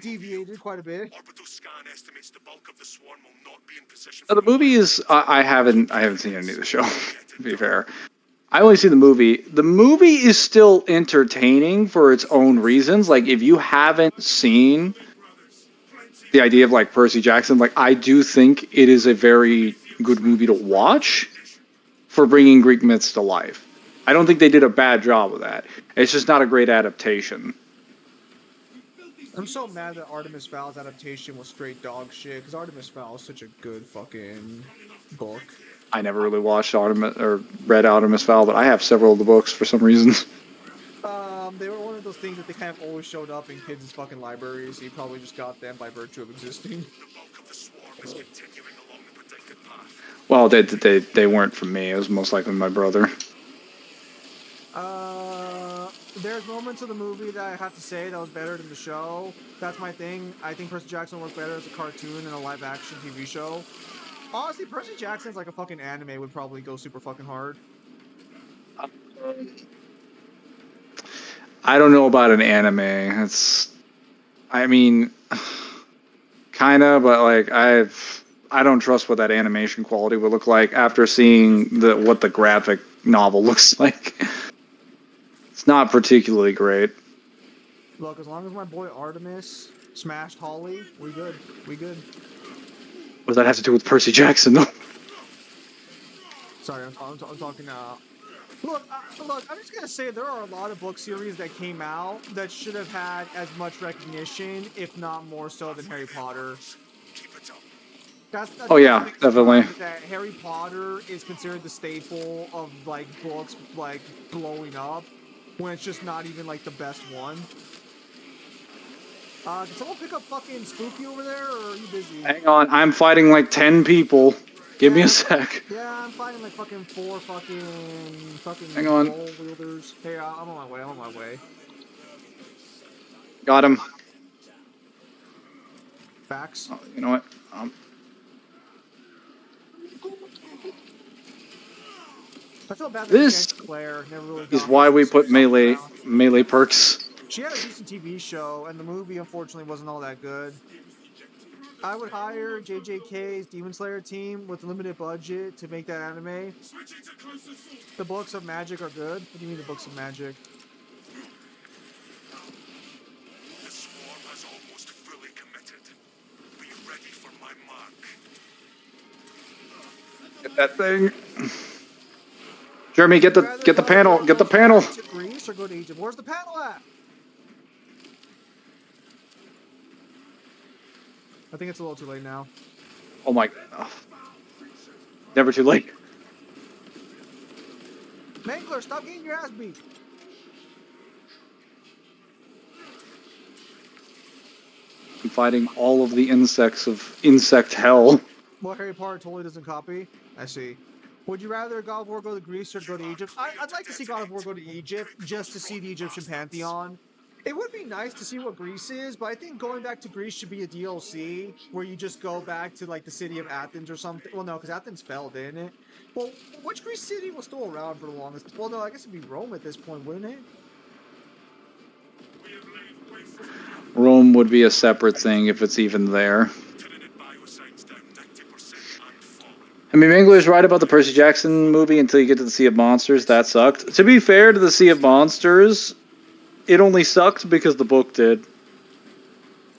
deviated quite a bit. The movie is I haven't seen any of the show, to be fair. I only see the movie. The movie is still entertaining for its own reasons. Like, if you haven't seen the idea of, like, Percy Jackson, like, I do think it is a very good movie to watch for bringing Greek myths to life. I don't think they did a bad job of that. It's just not a great adaptation. I'm so mad that Artemis Fowl's adaptation was straight dog shit, because Artemis Fowl is such a good fucking book. I never really watched read Artemis Fowl, but I have several of the books for some reason. They were one of those things that they kind of always showed up in kids' fucking libraries, so you probably just got them by virtue of existing. Well, they weren't from me. It was most likely my brother. There's moments of the movie that I have to say that was better than the show. That's my thing. I think Percy Jackson worked better as a cartoon than a live-action TV show. Honestly, Percy Jackson's like a fucking anime would probably go super fucking hard. I don't know about an anime. I mean, kinda, but like I don't trust what that animation quality would look like after seeing what the graphic novel looks like. It's not particularly great. Look, as long as my boy Artemis smashed Holly, we good. We good. What does that have to do with Percy Jackson, though? Sorry, I'm talking. Look, look. I'm just gonna say there are a lot of book series that came out that should have had as much recognition, if not more so, than Harry Potter. That's Oh the yeah, biggest definitely. gripe, is that Harry Potter is considered the staple of like books like blowing up, when it's just not even like the best one. Can someone pick up fucking Spooky over there, or are you busy? Hang on, I'm fighting like 10 people. Give me a Yeah. sec. Yeah, I'm fighting like fucking 4 fucking Hang on. role wielders. Hey, I'm on my way. I'm on my way. Got him. Facts. Oh, you know what? I feel bad that This Claire never really is got why we much put melee around. perks. She had a decent TV show, and the movie unfortunately wasn't all that good. I would hire JJK's Demon Slayer team with a limited budget to make that anime. The books of magic are good. What do you mean the books of magic? The swarm has almost fully committed. Be ready for my mark. Get that thing. Jeremy, get the panel. Get the panel. To Greece or go to Egypt? Where's the panel at? I think it's a little too late now. Oh my. Oh. Never too late. Mangler, stop getting your ass beat. I'm fighting all of the insects of insect hell. Well, Harry Potter totally doesn't copy. I see. Would you rather God of War go to Greece or go to Egypt? I'd like to see God of War go to Egypt just to see the Egyptian pantheon. It would be nice to see what Greece is, but I think going back to Greece should be a DLC where you just go back to like the city of Athens or something. Well, no, because Athens fell, didn't it? Well, which Greece city was still around for the longest? Well, no, I guess it'd be Rome at this point, wouldn't it? Rome would be a separate thing if it's even there. I mean, Mangler's right about the Percy Jackson movie until you get to the Sea of Monsters. That sucked. To be fair to the Sea of Monsters, it only sucked because the book did.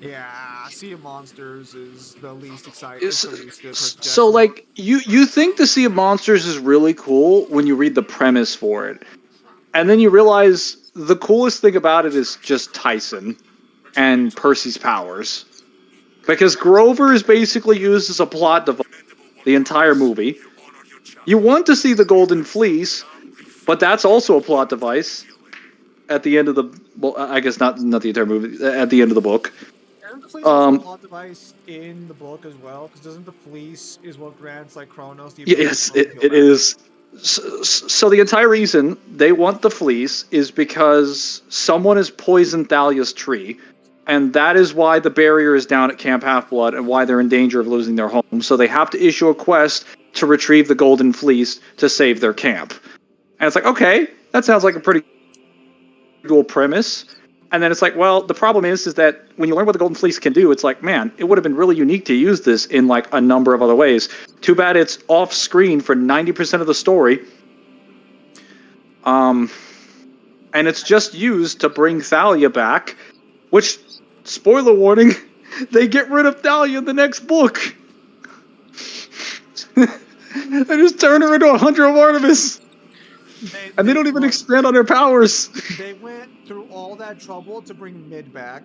Yeah, Sea of Monsters is the least exciting. It's the least good Percy So, Jackson. like, you think the Sea of Monsters is really cool when you read the premise for it. And then you realize the coolest thing about it is just Tyson and Percy's powers. Because Grover is basically used as a plot device the entire movie. You want to see the Golden Fleece, but that's also a plot device at the end of the... Well, I guess not the entire movie, at the end of the book. Isn't the fleece also a plot device in the book as well? Because doesn't the fleece is what grants like Kronos the ability Yes, to it is. So the entire reason they want the fleece is because someone has poisoned Thalia's tree, and that is why the barrier is down at Camp Half-Blood and why they're in danger of losing their home. So they have to issue a quest to retrieve the Golden Fleece to save their camp. And it's like, okay, that sounds like a pretty cool premise. And then it's like, well, the problem is that when you learn what the Golden Fleece can do, it's like, man, it would have been really unique to use this in like a number of other ways. Too bad it's off screen for 90% of the story. And it's just used to bring Thalia back, which, spoiler warning, they get rid of Thalia in the next book. They just turn her into a Hunter of Artemis. And they don't even expand on her powers. They went through all that trouble to bring Mid back.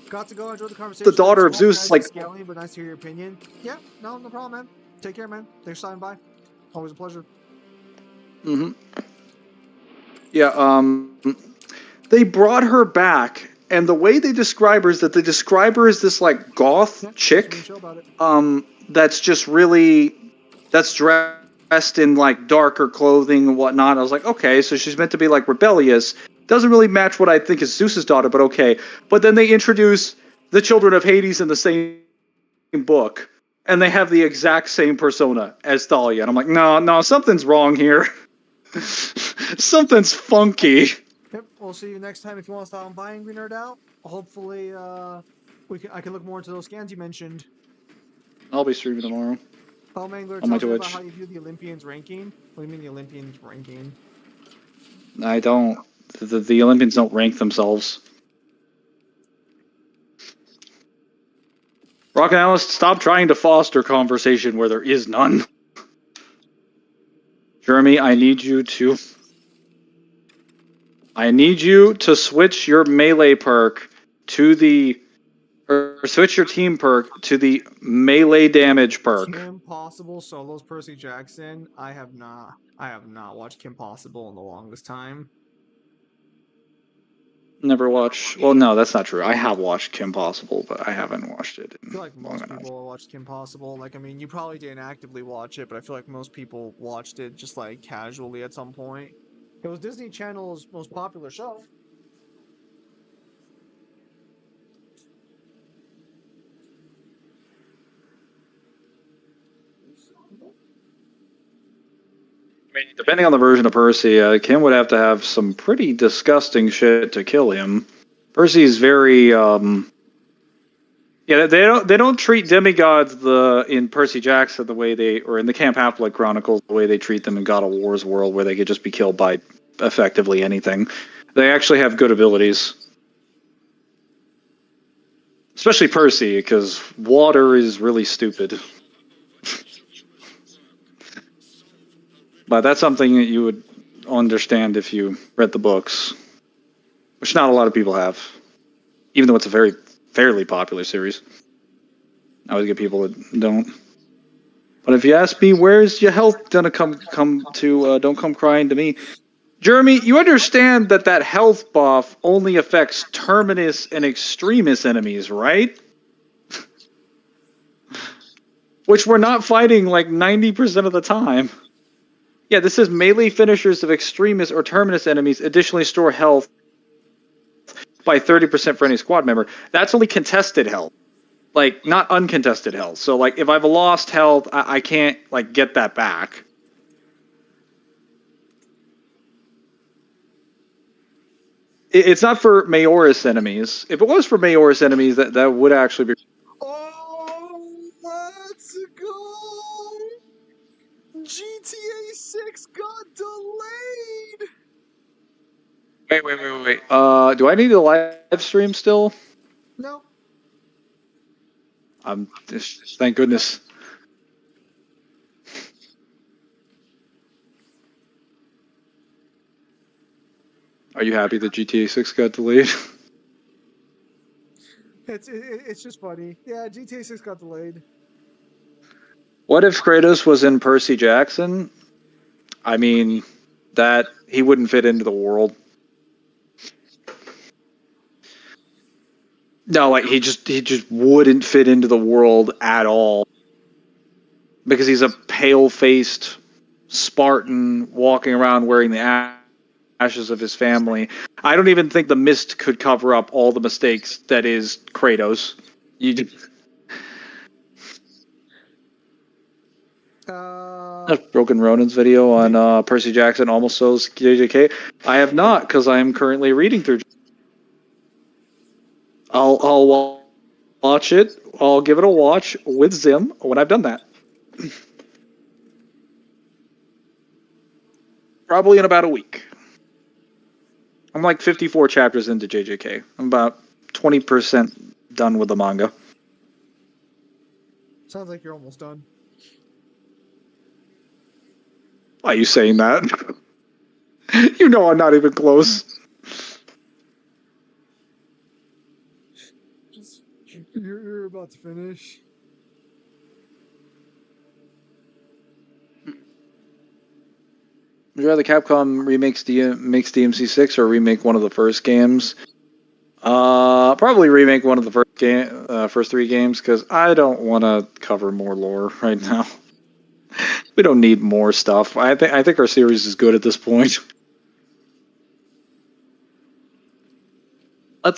Got to go enjoy the conversation. The daughter of Zeus, like... Scaling, but nice to hear your opinion. Yeah, no problem, man. Take care, man. Thanks for stopping by. Always a pleasure. Mm-hmm. Yeah, they brought her back, and the way they describe her is that they describe her as this, like, goth chick, that's just really, that's dressed in, like, darker clothing and whatnot. I was like, okay, so she's meant to be, like, rebellious. Doesn't really match what I think is Zeus's daughter, but okay. But then they introduce the children of Hades in the same book, and they have the exact same persona as Thalia, and I'm like, no, something's wrong here. Something's funky. Yep, we'll see you next time if you want to stop by Angry Nerd Out. Hopefully, I can look more into those scans you mentioned. I'll be streaming tomorrow. Oh, Mangler, on my tell me about Twitch. how you view the Olympians ranking. What do you mean the Olympians ranking? I don't. The Olympians don't rank themselves. Rock Analyst, stop trying to foster conversation where there is none. Jeremy, I need you to switch your melee perk to the or switch your team perk to the melee damage perk. Kim Possible solos Percy Jackson. I have not watched Kim Possible in the longest time. Never watched. Well, no, that's not true. I have watched Kim Possible, but I haven't watched it I in feel like long most enough. people watched Kim Possible. Like, I mean, you probably didn't actively watch it, but I feel like most people watched it just like casually at some point. It was Disney Channel's most popular show. I mean, depending on the version of Percy, Kim would have to have some pretty disgusting shit to kill him. Percy's very yeah, they don't treat demigods in Percy Jackson the way they, or in the Camp Half-Blood Chronicles, the way they treat them in God of War's world, where they could just be killed by effectively anything. They actually have good abilities. Especially Percy, because water is really stupid. But that's something that you would understand if you read the books. Which not a lot of people have. Even though it's a fairly popular series. I always get people that don't. But if you ask me, where's your health gonna come to, don't come crying to me. Jeremy, you understand that health buff only affects Terminus and Extremis enemies, right? Which we're not fighting like 90% of the time. Yeah, this says melee finishers of Extremis or Terminus enemies additionally store health by 30% for any squad member. That's only contested health. Like, not uncontested health. So, like, if I've lost health, I can't, like, get that back. It's not for Majoris enemies. If it was for Majoris enemies, that would actually be... Oh, let's go! GTA 6 got delayed! Wait. Do I need to live stream still? No. Thank goodness. Are you happy that GTA 6 got delayed? It's just funny. Yeah, GTA 6 got delayed. What if Kratos was in Percy Jackson? I mean, that he wouldn't fit into the world. No, like he just wouldn't fit into the world at all. Because he's a pale-faced Spartan walking around wearing the ashes of his family. I don't even think the mist could cover up all the mistakes that is Kratos. That's Broken Ronin's video on Percy Jackson almost sells JJK. I have not, because I am currently reading through. I'll watch it. I'll give it a watch with Zim when I've done that. Probably in about a week. I'm like 54 chapters into JJK. I'm about 20% done with the manga. Sounds like you're almost done. Why are you saying that? You know I'm not even close. You're about to finish. Would you rather Capcom makes DMC6 or remake one of the first games? Probably remake one of the first three games, because I don't want to cover more lore right now. We don't need more stuff. I think our series is good at this point.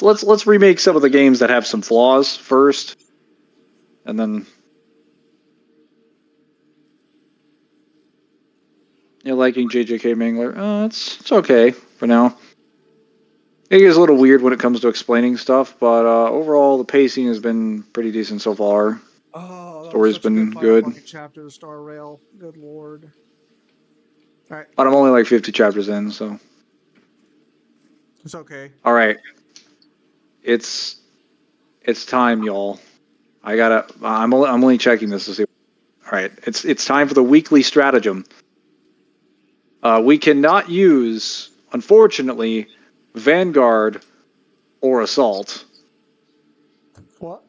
Let's remake some of the games that have some flaws first, and then. You're liking JJK Mangler? It's okay for now. It is a little weird when it comes to explaining stuff, but overall the pacing has been pretty decent so far. Oh, Story's been good. Chapter of Star Rail. Good lord. All right. But I'm only like 50 chapters in, so. It's okay. All right, it's time, y'all. I'm only checking this to see. All right, it's time for the weekly stratagem. We cannot use, unfortunately, Vanguard or Assault. What?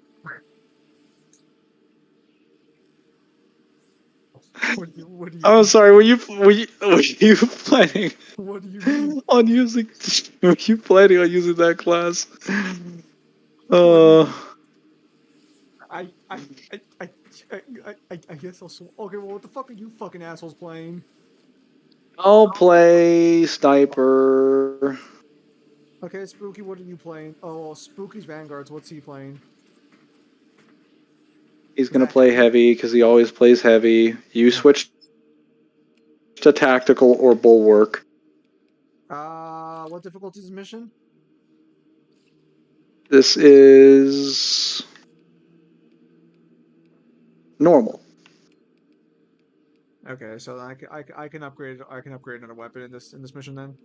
What do you I'm mean? sorry. Were you planning What do you mean? on using? Were you planning on using that class? What do you Uh, mean? I guess I'll. Okay, well, what the fuck are you fucking assholes playing? I'll play Sniper. Okay, Spooky, what are you playing? Oh, well, Spooky's Vanguards. What's he playing? He's Is gonna that play heavy because he always plays heavy. You switch to tactical or bulwark. What difficulty is the mission? This is normal. Okay, so I can upgrade another weapon in this mission then.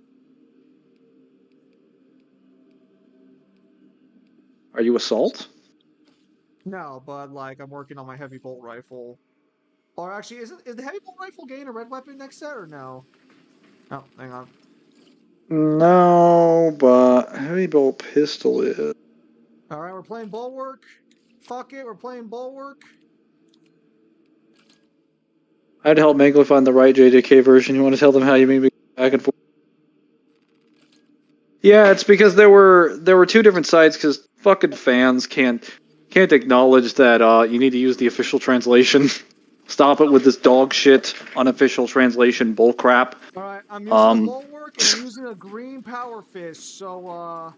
Are you assault? No, but like I'm working on my heavy bolt rifle. Or actually, is the heavy bolt rifle gain a red weapon next set or no? Oh, hang on. No, but heavy bolt pistol is. All right, we're playing bulwark. Fuck it, we're playing bulwark. I'd help Mangler find the right JJK version. You want to tell them how you mean back and forth? Yeah, it's because there were two different sites because fucking fans can't acknowledge that you need to use the official translation. Stop it with this dog shit unofficial translation bullcrap. All right, I'm using a bulwark and I'm using a green power fist. So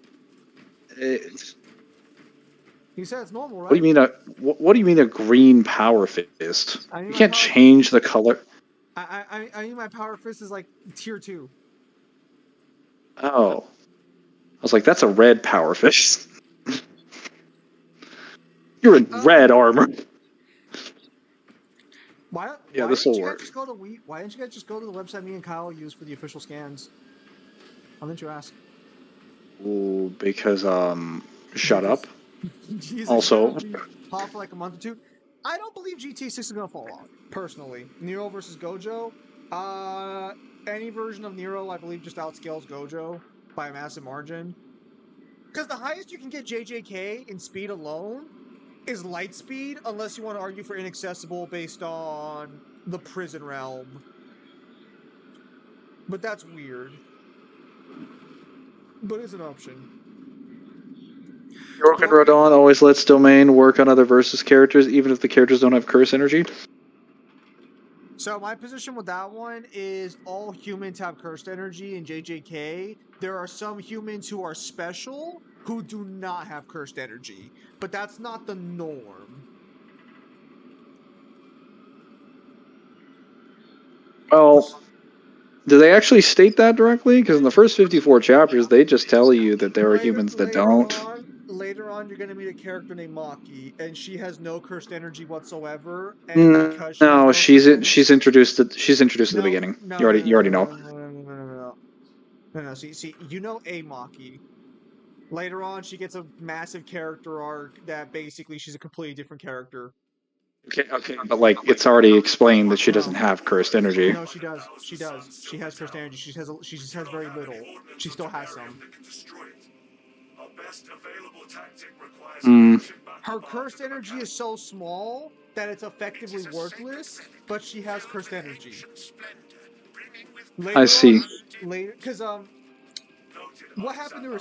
he said it's normal, right? What do you mean what do you mean a green power fist? You can't change the color. I mean my power fist is like tier 2. Oh. I was like, that's a red power fist. You're in red armor. Why this will work. Why didn't you guys just go to the website me and Kyle use for the official scans? Why didn't you ask? Ooh, because shut up. Jesus, Also, hot for like a month or two. I don't believe GT6 is gonna fall off, personally. Nero versus Gojo. Any version of Nero, I believe, just outscales Gojo by a massive margin. Because the highest you can get JJK in speed alone is light speed, unless you want to argue for inaccessible based on the prison realm. But that's weird. But it's an option. York and Rodon always lets domain work on other versus characters, even if the characters don't have curse energy. So my position with that one is all humans have cursed energy in JJK. There are some humans who are special who do not have cursed energy, but that's not the norm. Well, do they actually state that directly? Because in the first 54 chapters, they just tell you that there are humans that don't. Later on, you're going to meet a character named Maki, and she has no cursed energy whatsoever. And because she No, has she's introduced at the beginning. You already know. No. See, you know a Maki. Later on, she gets a massive character arc that basically she's a completely different character. Okay, but like it's already explained that she doesn't have cursed energy. No, she does. She does. She has cursed energy. She just has very little. She still has some. Her cursed energy is so small that it's effectively worthless, but she has cursed energy. I see. Because what happened to her?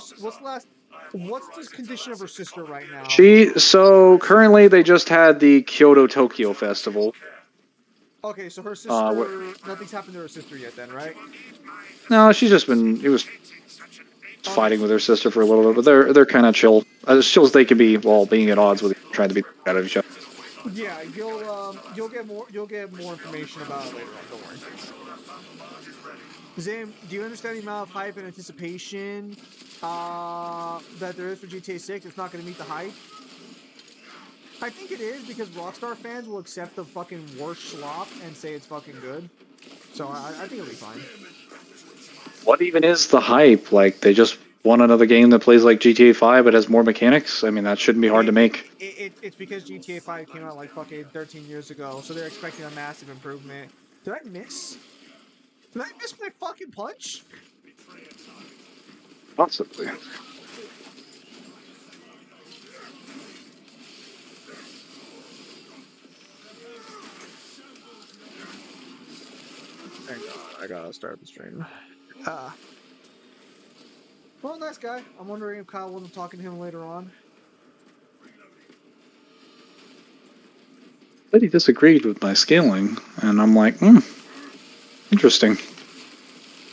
What's the condition of her sister right now? So currently they just had the Kyoto Tokyo Festival. Okay, so her sister, nothing's happened to her sister yet then, right? No, she's just been, he was fighting with her sister for a little bit, but they're kind of chill. As chill as they can be while being at odds with trying to be out of each other. Yeah, you'll get more information about it later on, don't worry. Zim, do you understand the amount of hype and anticipation that there is for GTA 6? It's not going to meet the hype. I think it is because Rockstar fans will accept the fucking worst schlop and say it's fucking good. So I think it'll be fine. What even is the hype? Like, they just Want another game that plays like GTA 5 but has more mechanics? I mean, that shouldn't be hard to make. It's because GTA 5 came out like fucking 13 years ago, so they're expecting a massive improvement. Did I miss? Did I miss my fucking punch? Possibly. I gotta start the stream. Well, nice guy. I'm wondering if Kyle will be talking to him later on. But he disagreed with my scaling, and I'm like, interesting.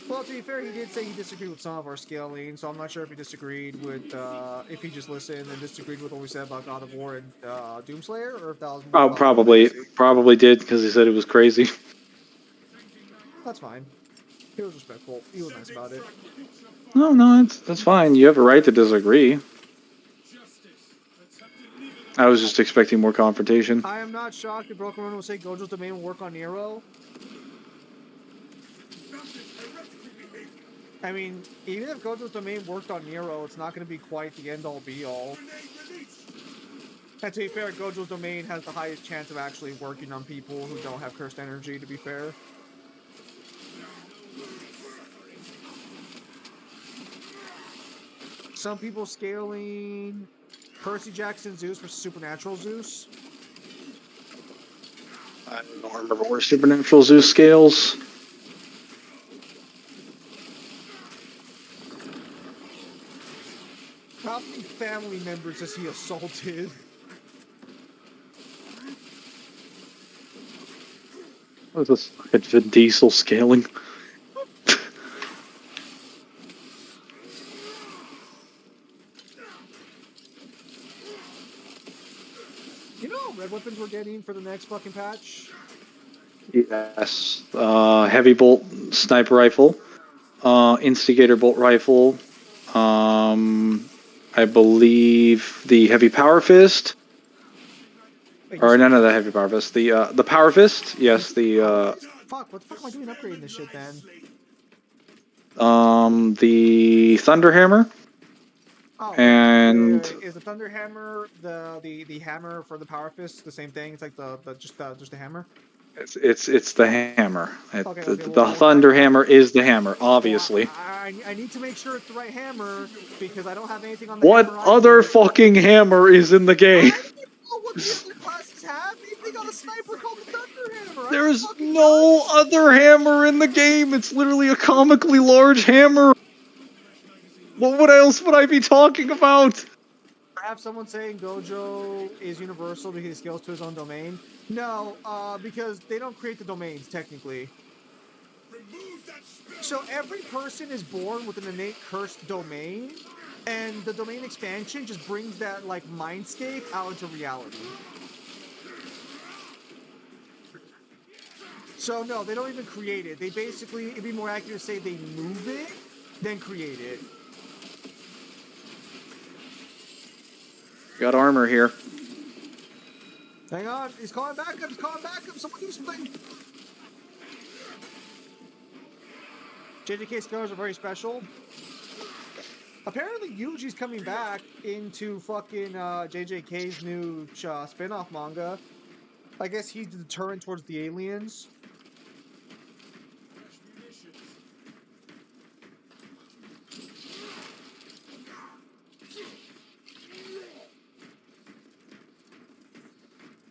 Well, to be fair, he did say he disagreed with some of our scaling, so I'm not sure if he disagreed with, if he just listened and disagreed with what we said about God of War and Doomslayer, or if that was more Oh, about probably did, because he said it was crazy. That's fine. He was respectful. He was nice about it. No, that's fine. You have a right to disagree. I was just expecting more confrontation. I am not shocked if Broken Run will say Gojo's domain will work on Nero. I mean, even if Gojo's domain worked on Nero, it's not going to be quite the end-all be-all. And to be fair, Gojo's domain has the highest chance of actually working on people who don't have cursed energy, to be fair. Some people scaling Percy Jackson Zeus versus Supernatural Zeus. I don't remember where Supernatural Zeus scales. How many family members has he assaulted? What is this? It's Vin Diesel scaling. You know red weapons we're getting for the next fucking patch? Yes. Heavy bolt sniper rifle. Instigator bolt rifle. I believe the heavy power fist. Wait, Or none of the heavy power fist. The power fist. Yes. Fuck, what the fuck am I doing upgrading this shit then? The thunder hammer. Oh, And is the Thunder Hammer the hammer for the Power Fist the same thing? It's like just the hammer. it's the hammer. Okay, The thunder hammer is the hammer, obviously. Well, I need to make sure it's the right hammer because I don't have anything on the What hammer other either. fucking hammer is in the game? I don't know what the other classes have. Maybe they got a sniper called the Thunder Hammer. There's no other hammer in the game. It's literally a comically large hammer. What else would I be talking about? I have someone saying Gojo is universal because he scales to his own domain. No, because they don't create the domains technically. So every person is born with an innate cursed domain, and the domain expansion just brings that like mindscape out into reality. So no, they don't even create it. They basically, it'd be more accurate to say they move it than create it. Got armor here. Hang on, he's calling back up, someone do something! JJK scars are very special. Apparently Yuji's coming back into fucking JJK's new spin-off manga. I guess he's the deterrent towards the aliens.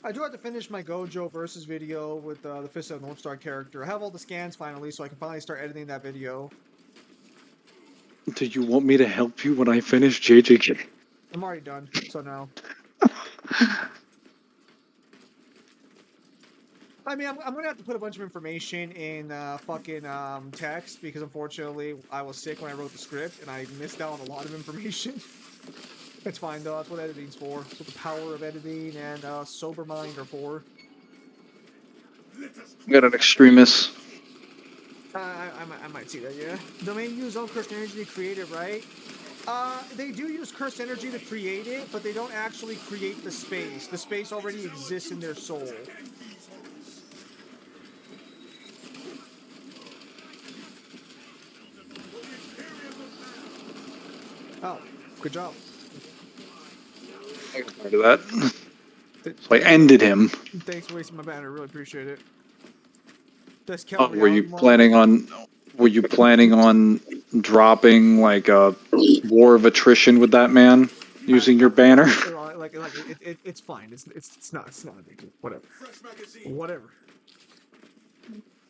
I do have to finish my Gojo versus video with the Fist of North Star character. I have all the scans finally, so I can finally start editing that video. Do you want me to help you when I finish JJK? I'm already done, so no. I mean, I'm gonna have to put a bunch of information in fucking text because unfortunately I was sick when I wrote the script and I missed out on a lot of information. It's fine though, that's what editing's for. That's what the power of editing and sober mind are for. Got an extremist. I might see that, yeah. Domain use own cursed energy to create it, right? They do use cursed energy to create it, but they don't actually create the space. The space already exists in their soul. Oh, good job. I got part of that. Th- So I ended him. Thanks for wasting my banner. Really appreciate it. Best Oh, count reality mod. were you planning on dropping like a war of attrition with that man using your banner? It's fine. It's not a big deal. Whatever. Whatever.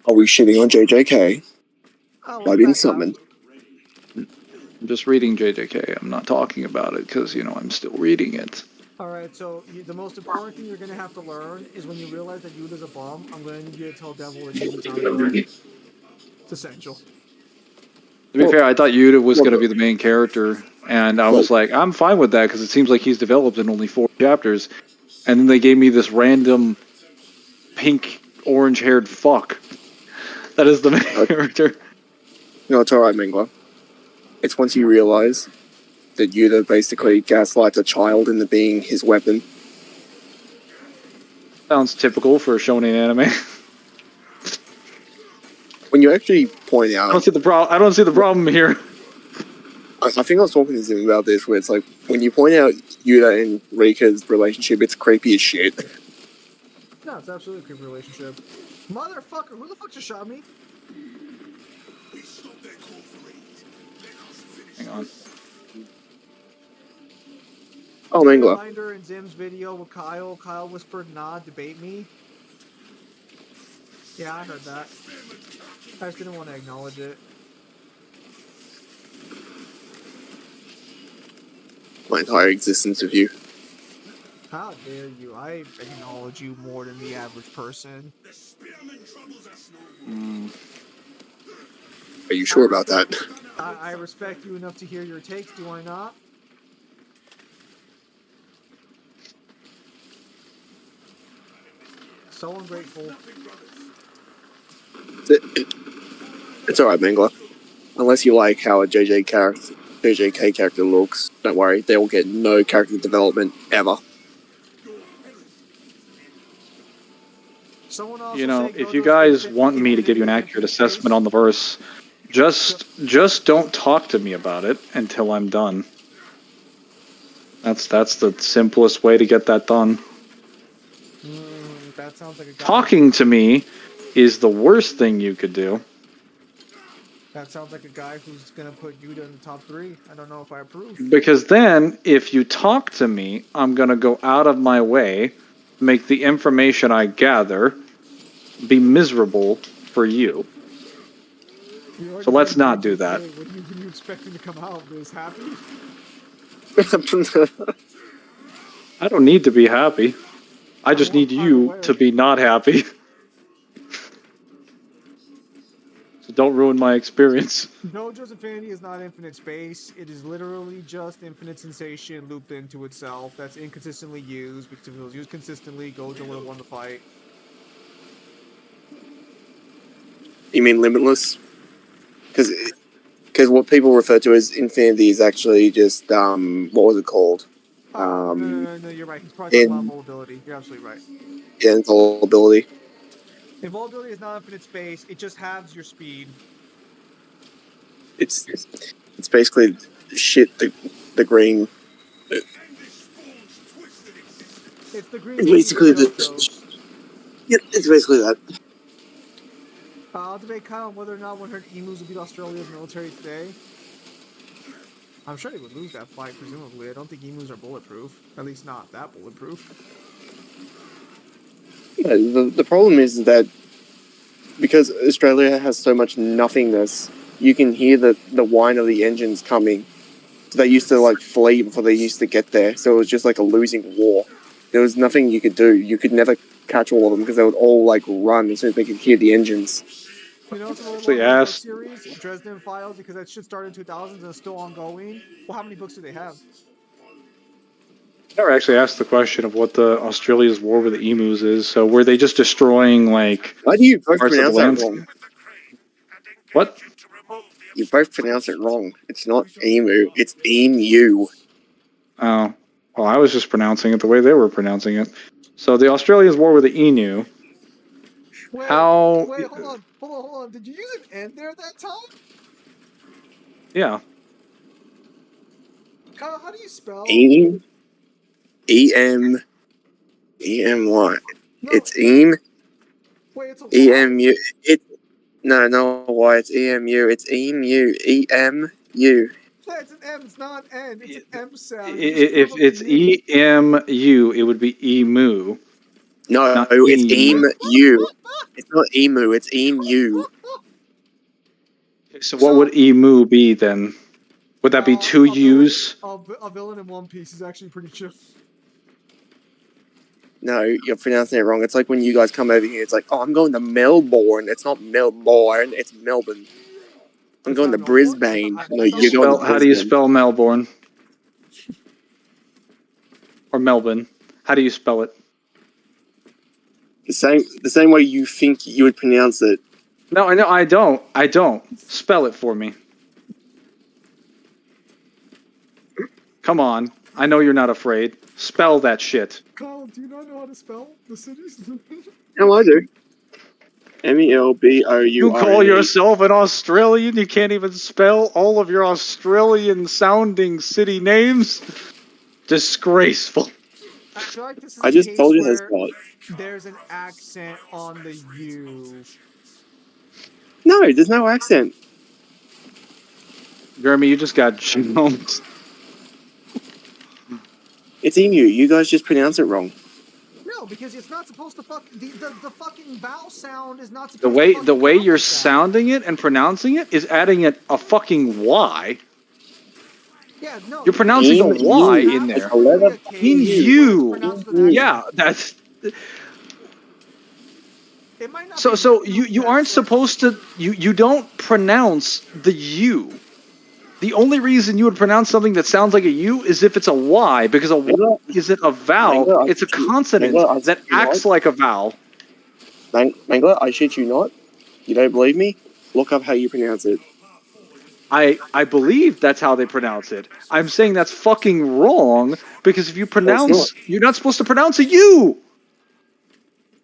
Are we shitting on JJK? Oh, By well, being back up. summoned. I'm just reading JJK. I'm not talking about it because, I'm still reading it. All right, so the most important thing you're gonna have to learn is when you realize that Yuda's a bum, I'm gonna need you to tell Devil that Yuda's not a bum. It's essential. To be fair, I thought Yuta was going to be the main character, and I was Well- like, I'm fine with that because it seems like he's developed in only 4 chapters. And then they gave me this random pink, orange-haired fuck. That is the main character. No, it's alright, Mangler. It's once you realize that Yuta basically gaslights a child into being his weapon. Sounds typical for a shonen anime. When you actually point I don't out, see the problem. I don't see the problem here. I think I was talking to Zim about this, where it's like, when you point out Yuta and Rika's relationship, it's creepy as shit. No, it's absolutely a creepy relationship. Motherfucker, who the fuck just shot me? Hang on. Oh, Mangler. Reminder in Zim's video with Kyle. Kyle whispered, "Nah, debate me." Yeah, I heard that. I just didn't want to acknowledge it. My entire existence of you. How dare you? I acknowledge you more than the average person. Are you sure about that? I respect you enough to hear your takes, do I not? So ungrateful. It's alright, Mangler. Unless you like how a JJK character looks, don't worry, they will get no character development ever. Someone also If you guys want me to give you an accurate assessment on the verse, just don't talk to me about it until I'm done. That's the simplest way to get that done. That sounds like a guy. Talking to me is the worst thing you could do. That sounds like a guy who's gonna put Yuta in the top 3. I don't know if I approve. Because then, if you talk to me, I'm going to go out of my way, make the information I gather be miserable for you. So let's not do that. What are you expecting to come out of this? Happy? I don't need to be happy. I just need you to be not happy. So don't ruin my experience. No, Josephanity is not infinite space. It is literally just infinite sensation looped into itself. That's inconsistently used, because if it was used consistently, Gojo would have won the fight. You mean limitless? Because what people refer to as infinity is actually just, what was it called? No, you're right. He's probably talking about invulnerability. You're absolutely right. Yeah, invulnerability. Invulnerability is not infinite space. It just halves your speed. It's basically shit, the green. It's the green. Basically, it's basically that. I'll debate Kyle on whether or not 100 emus would beat Australia's military today. I'm sure they would lose that fight, presumably. I don't think emus are bulletproof. At least not that bulletproof. Yeah, the problem is that because Australia has so much nothingness, you can hear the whine of the engines coming. So they used to flee before they used to get there. So it was just like a losing war. There was nothing you could do. You could never catch all of them because they would all run as soon as they could hear the engines. You know, so Actually book asked- series, Dresden Files, because that shit started in 2000s and it's still ongoing. Well, how many books do they have? Never actually asked the question of what the Australia's war with the emus is. So were they just destroying Why do you both parts of the pronounce that land? wrong? What? You both pronounce it wrong. It's not emu. It's emu. Oh, well, I was just pronouncing it the way they were pronouncing it. So the Australians' war with the Inu. Wait, How? Wait, hold on. Did you use an N there that time? Yeah. Kyle, how do you spell? Eam. E-M. E-M-Y. No, It's Eam. wait, it's a Y? E-M-U. No, why? It's E-M-U. It's E-M-U. E-M-U. Yeah, it's an M. It's not an N. It's an M sound. If it's EMU, it would be emu. No, Not it's eam. E-M-U. It's not emu. It's E-M-U. So what would emu be then? Would that be two U's? A villain in One Piece is actually pretty chill. No, you're pronouncing it wrong. It's like when you guys come over here, it's like, oh, I'm going to Melbourne. It's not Melbourne, it's Melbourne. I'm going to Brisbane. No, you're going to How do you Brisbane. spell Melbourne? Or Melbourne? How do you spell it? The same way you think you would pronounce it. No, I don't. Spell it for me. Come on. I know you're not afraid. Spell that shit. Kyle, do you not know how to spell the cities? No, I do. M-E-L-B-O-U-R-N-E. You call yourself an Australian? You can't even spell all of your Australian-sounding city names? Disgraceful. I feel like this is I a just case told you where that's not. there's an accent on the U. No, there's no accent. Jeremy, you just got jumped. It's emu. You guys just pronounce it wrong. No, because it's not supposed to the fucking vowel sound is not supposed The way to you're sounding it and pronouncing it is adding a fucking Y. Yeah, no. You're pronouncing a Y you. in there. It's a letter In you. Yeah. Yeah, that's It might not so be you aren't supposed to you don't pronounce the U. The only reason you would pronounce something that sounds like a U is if it's a Y, because a Y isn't a vowel, it's a consonant that acts like a vowel. Mangler, I shit you not. You don't believe me? Look up how you pronounce it. I believe that's how they pronounce it. I'm saying that's fucking wrong, because if you pronounce, you're not supposed to pronounce a U.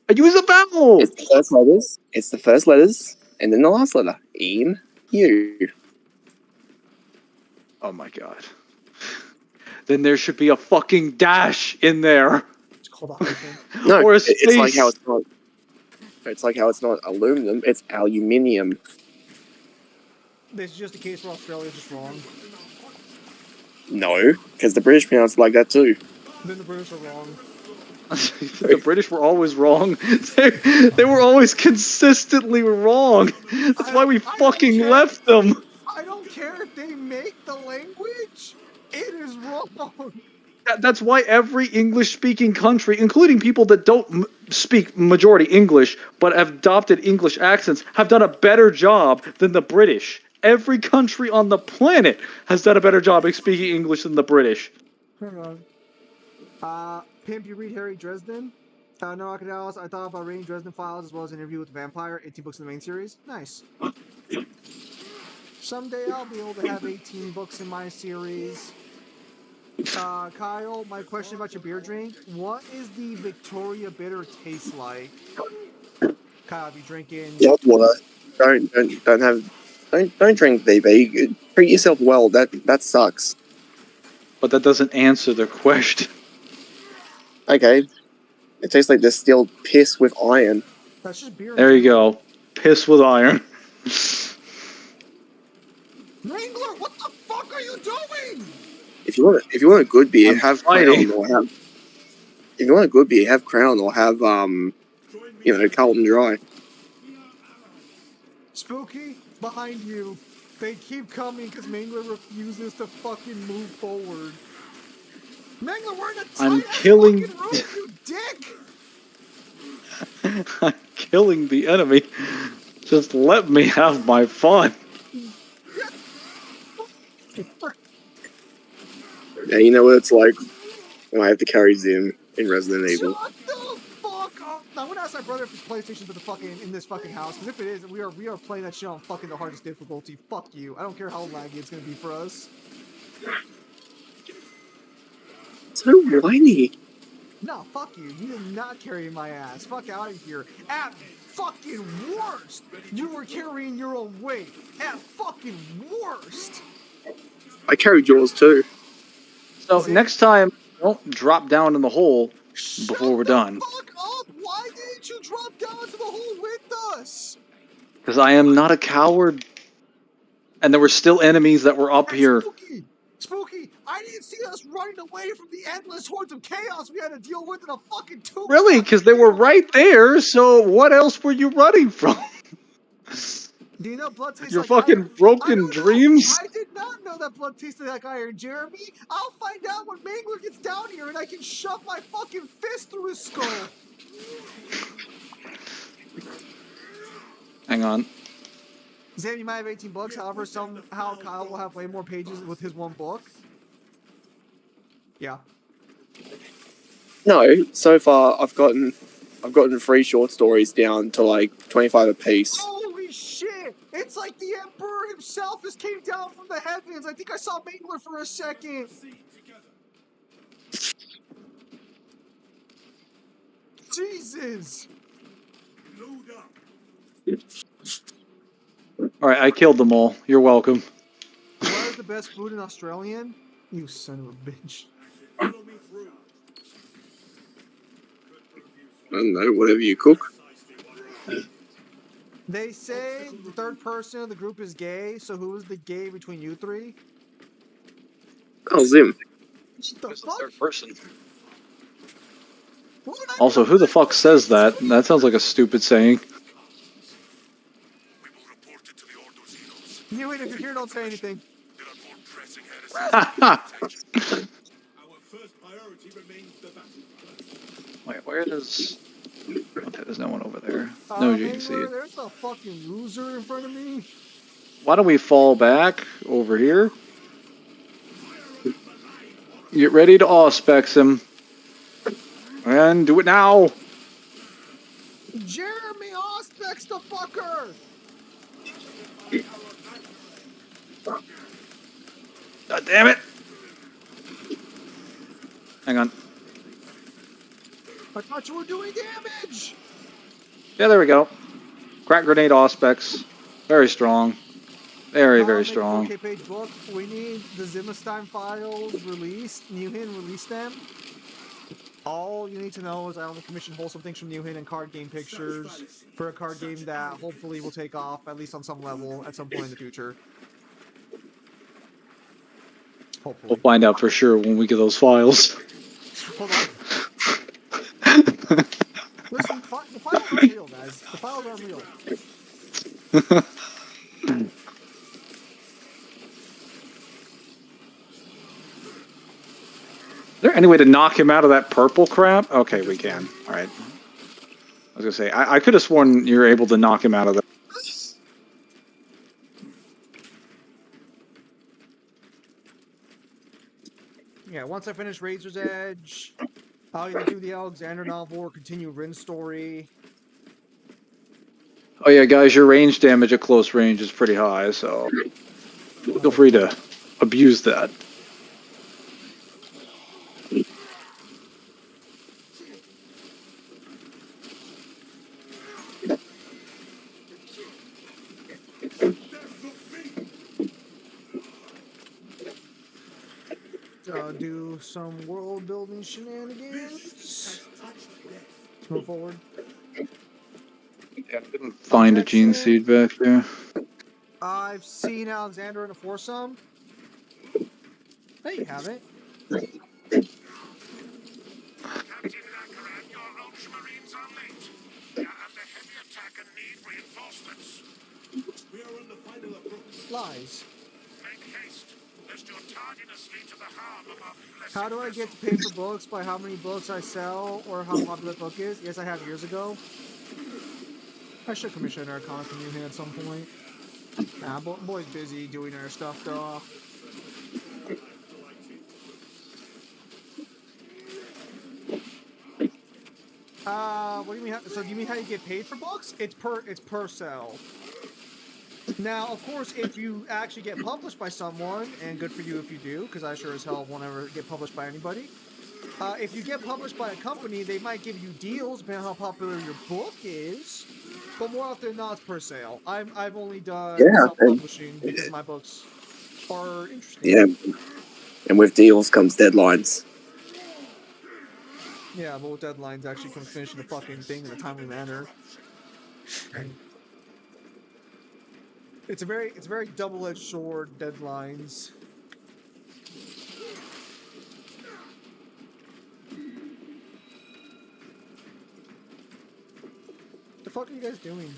A U is a vowel. It's the first letters. It's the first letters, and then the last letter. E-M-U. Oh my god. Then there should be a fucking dash in there. It's called a hyphen. No, or a it's like how space. it's not. It's like how it's not aluminum. It's aluminium. This is just a case where Australia's just wrong. No, because the British pronounce it like that too. Then the British are wrong. The British were always wrong. They were always consistently wrong. That's why we fucking left them. I don't care if they make the language. It is wrong. That's why every English-speaking country, including people that don't speak majority English but have adopted English accents, have done a better job than the British. Every country on the planet has done a better job of speaking English than the British. Hang on. Pimp, you read Harry Dresden? No, Akadalis, I thought about reading Dresden Files as well as an interview with the vampire. 18 books in the main series. Nice. Someday I'll be able to have 18 books in my series. Kyle, my question about your beer drink. What is the Victoria Bitter taste like? Kyle, if you drinking... Yeah, water. Don't drink VB. Treat yourself well. That sucks. But that doesn't answer the question. Okay. It tastes like distilled piss with iron. That's just beer. There you go. Piss with iron. Mangler, what the fuck are you doing? If you want a good beer, I'm have fighting. Crown or have. If you want a good beer, have Crown or have Carlton Dry. Spooky, behind you. They keep coming because Mangler refuses to fucking move forward. Mangler, we're in a tight killing- fucking room, you dick! I'm killing the enemy. Just let me have my fun. Yeah, you know what it's like when I have to carry Zim in Resident Evil. Shut the fuck up! I'm gonna ask my brother if it's PlayStation in this fucking house, because if it is, we are playing that shit on fucking the hardest difficulty. Fuck you. I don't care how laggy it's gonna be for us. So whiny. No, fuck you. You did not carry my ass. Fuck out of here. At fucking worst, you were carrying your own weight. At fucking worst. I carried yours too. So next time, don't drop down in the hole before we're done. Fuck up! Why didn't you drop down to the hole with us? Because I am not a coward. And there were still enemies that were up That's here. Spooky! Spooky! I didn't see us running away from the endless hordes of chaos we had to deal with in a fucking tomb. Really? Because they were right there, so what else were you running from? Do you know blood tastes Your like fucking iron? I broken don't know. dreams? I did not know that blood tasted like iron, Jeremy. I'll find out when Mangler gets down here and I can shove my fucking fist through his skull. Hang on. Sam, you might have 18 books. However, somehow Kyle will have way more pages with his one book. Yeah. No, so far I've gotten 3 short stories down to like 25 apiece. Holy shit! It's like the Emperor himself just came down from the heavens. I think I saw Mangler for a second. Jesus! Alright, I killed them all. You're welcome. What is the best food in Australian? You son of a bitch. I don't know, whatever you cook. They say the third person of the group is gay, so who is the gay between you three? Oh, Zim. The Who's the fuck? third person? What did I Also, do? who the fuck says that? That sounds like a stupid saying. We will report it to the Ordo Zeros. You wait, if you're here, don't say anything. There are more pressing heresies. Our first priority remains the battle. Wait, where is... Okay, there's no one over there. No gene Mangler, seed. there's a fucking loser in front of me. Why don't we fall back over here? Get ready to auspex him. And do it now! Jeremy Auspex the fucker! God damn it! Hang on. I thought you were doing damage! Yeah, there we go. Crack grenade auspex. Very strong. Very, very Make a strong. 4K page book. We need the Zimmerstein files released. Newhin released them. All you need to know is I only commissioned wholesome things from Newhin and card game pictures for a card game that hopefully will take off, at least on some level, at some point in the future. We'll Hopefully. find out for sure when we get those files. Hold on. Listen, the files aren't real, guys. The files aren't real. Is there any way to knock him out of that purple crap? Okay, we can. Alright. I was gonna say, I could have sworn you were able to knock him out of that. Yeah, once I finish Razor's Edge, I'll either do the Alexander novel or continue Rin's story. Oh yeah, guys, your range damage at close range is pretty high, so feel free to abuse that. Do some world building shenanigans. Let's move forward. Yeah, I couldn't find a gene seed back there. I've seen Alexander in a foursome. No, you haven't. Captain Lackeran, your Ultramarines are late. They are under heavy attack and need reinforcements. We are on the final approach. Lies. Make haste, lest your tardiness lead to the harm of our blessed How do I get to pay for books? By how many books I sell or how popular the book is? Yes, I have years ago. I should commission our comic from you at some point. Nah, boy's busy doing our stuff though. What do you mean? So do you mean how you get paid for books? It's per sell. Now, of course, if you actually get published by someone, and good for you if you do, because I sure as hell won't ever get published by anybody. If you get published by a company, they might give you deals depending on how popular your book is. But more often than not, it's per sale. I've only done self-publishing because my books are interesting. Yeah. And with deals comes deadlines. Yeah, but with deadlines actually comes finishing the fucking thing in a timely manner. It's a very double-edged sword, deadlines. The fuck are you guys doing?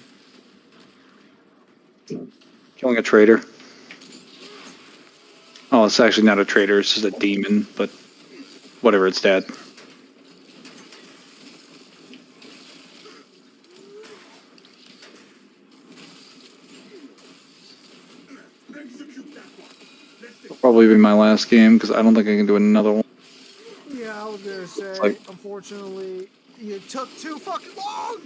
Killing a traitor. Oh, it's actually not a traitor, it's just a demon, but whatever, it's dead. It'll probably be my last game, because I don't think I can do another one. Yeah, I was gonna say, like- unfortunately, you took too fucking long!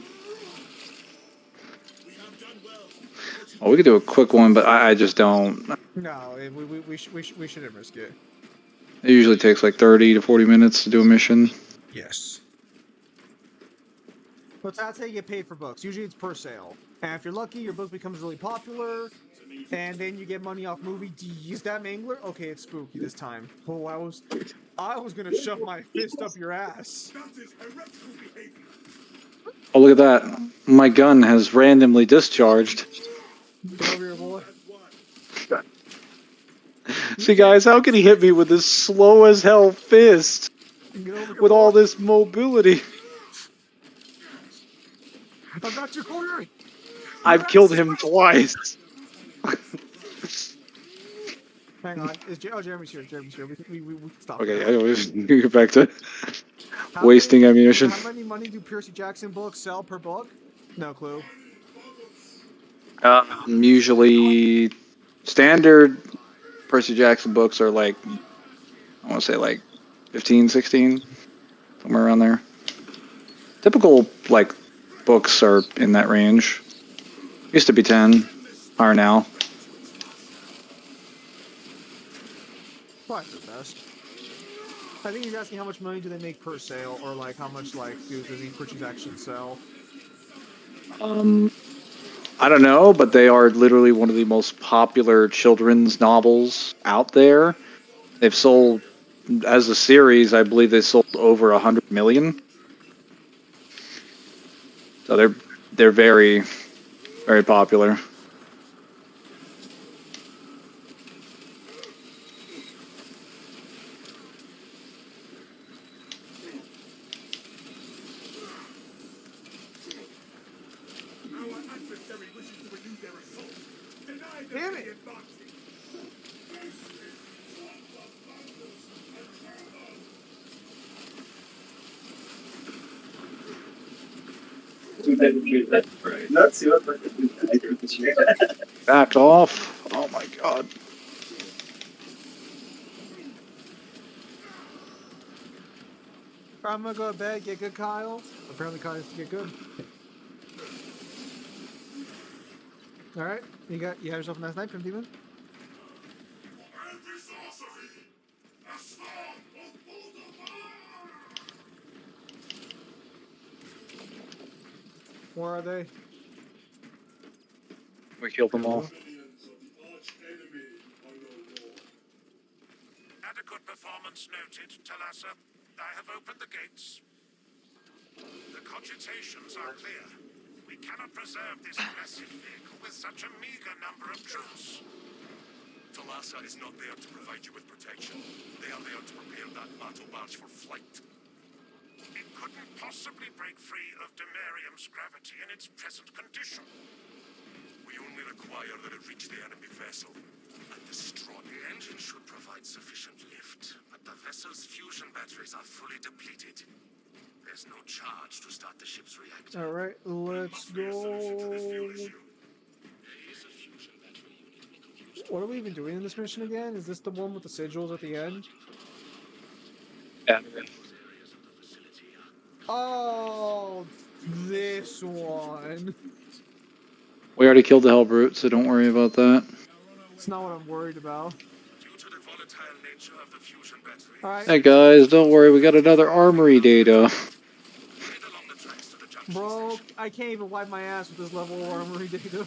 Well, we could do a quick one, but I just don't. No, we shouldn't risk it. It usually takes like 30 to 40 minutes to do a mission. Yes. But that's how you get paid for books. Usually it's per sale. And if you're lucky, your book becomes really popular, and then you get money off movie. Do you use that mangler? Okay, it's spooky this time. Oh, I was gonna shove my fist up your ass. Oh, look at that. My gun has randomly discharged. Get over here, boy. See, guys, how can he hit me with this slow as hell fist Get over here, with all boy. this mobility? I've got your corner. I've killed him twice. Hang on. Jeremy's here. Jeremy's here. We stop. Okay, I always get back to How wasting many- ammunition. How many money do Percy Jackson books sell per book? No clue. Usually, standard Percy Jackson books are like, I want to say like 15, 16, somewhere around there. Typical, like, books are in that range. Used to be 10, are now. Probably the best. I think he's asking how much money do they make per sale, or like how much like does each Percy Jackson sell? I don't know, but they are literally one of the most popular children's novels out there. They've sold, as a series, I believe they sold over 100 million. So they're very, very popular. Damn it! Back off. Oh my god. I'm gonna go to bed, get good, Kyle. Apparently, Kyle has to get good. All right, you have yourself a nice night, Pim Demon. Where are they? We killed them all. Adequate performance noted, Talassa. I have opened the gates. The cogitations are clear. We cannot preserve this massive vehicle with such a meager number of troops. Talassa is not there to provide you with protection. They are there to prepare that battle barge for flight. It couldn't possibly break free of Demarium's gravity in its present condition. We only require that it reach the enemy vessel and destroy. The engine should provide sufficient lift, but the vessel's fusion batteries are fully depleted. There's no charge to start the ship's reactor. All right, let's go. What are we even doing in this mission again? Is this the one with the sigils at the end? Yeah. Oh, this one. We already killed the Hellbrute, so don't worry about that. It's not what I'm worried about. Due to the volatile nature of the fusion battery, All right, Hey guys, don't worry, we got another armory data. head along the tracks to the junction bro, station. I can't even wipe my ass with this level of armory data.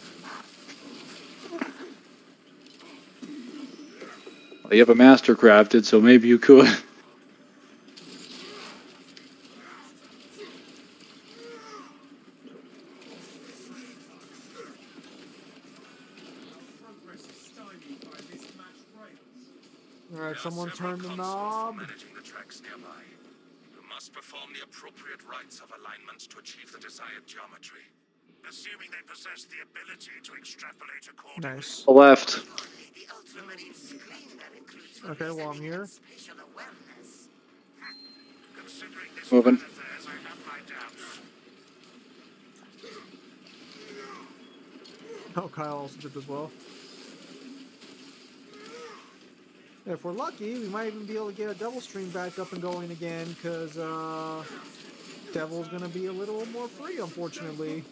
Well, you have a master crafted, so maybe you could. Alright, There are someone several turn the consoles for knob. managing the tracks nearby. You must perform the appropriate rites of alignment to achieve the desired geometry. Assuming they possess the ability to extrapolate accordingly. Nice. The left. The ultramarine screen that includes Okay, well, I'm reasoning here. and spatial awareness. Considering this Moving. plan of theirs, I have my doubts. Oh, Kyle also did as well. If we're lucky, we might even be able to get a double stream back up and going again, because Devil's gonna be a little more free, unfortunately.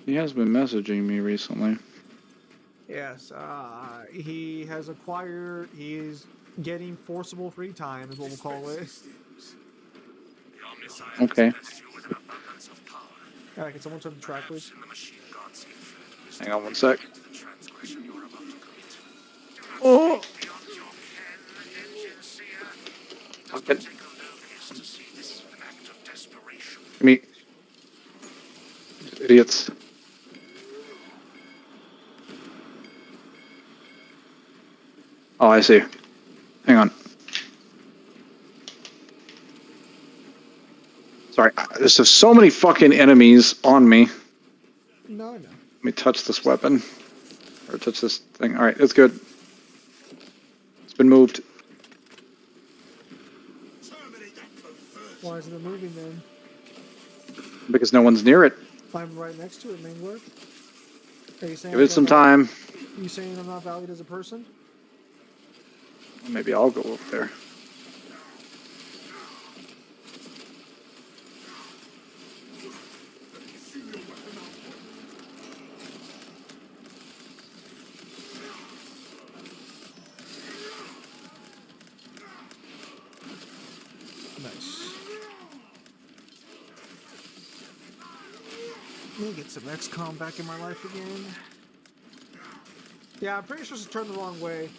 He has been messaging me recently. Yes, he has acquired. He's getting forcible free time, is what we'll call it. The Omniscient Okay. has blessed you with an abundance of power. Alright, can someone turn the track, please? Perhaps in the machine God's influence is Hang to on one sec. prevent the transgression you are about to commit. Oh! Beyond your ken, engine seer. Does Okay. not take a locus to see this as an act of desperation. Me. Idiots. Oh, I see. Hang on. Sorry, there's just so many fucking enemies on me. No. Let me touch this weapon. Or touch this thing. Alright, it's good. It's been moved. Why isn't it moving then? Because no one's near it. I'm right next to it, Mangler. Are you saying Give it some time. You saying I'm not valued as a person? Maybe I'll go over there. Nice. Let me get some XCOM back in my life again. Yeah, I'm pretty sure it's turned the wrong way.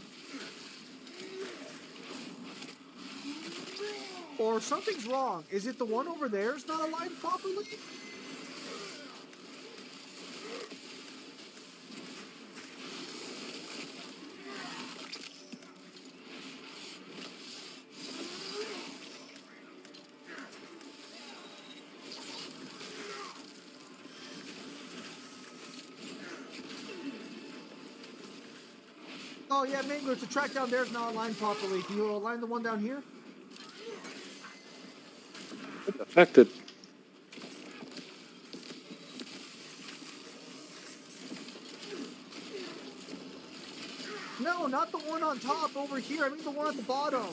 Or something's wrong. Is it the one over there is not aligned properly? Oh yeah, Mangler, the track down there is not aligned properly. Can you align the one down here? It's affected. No, not the one on top over here. I mean the one at the bottom.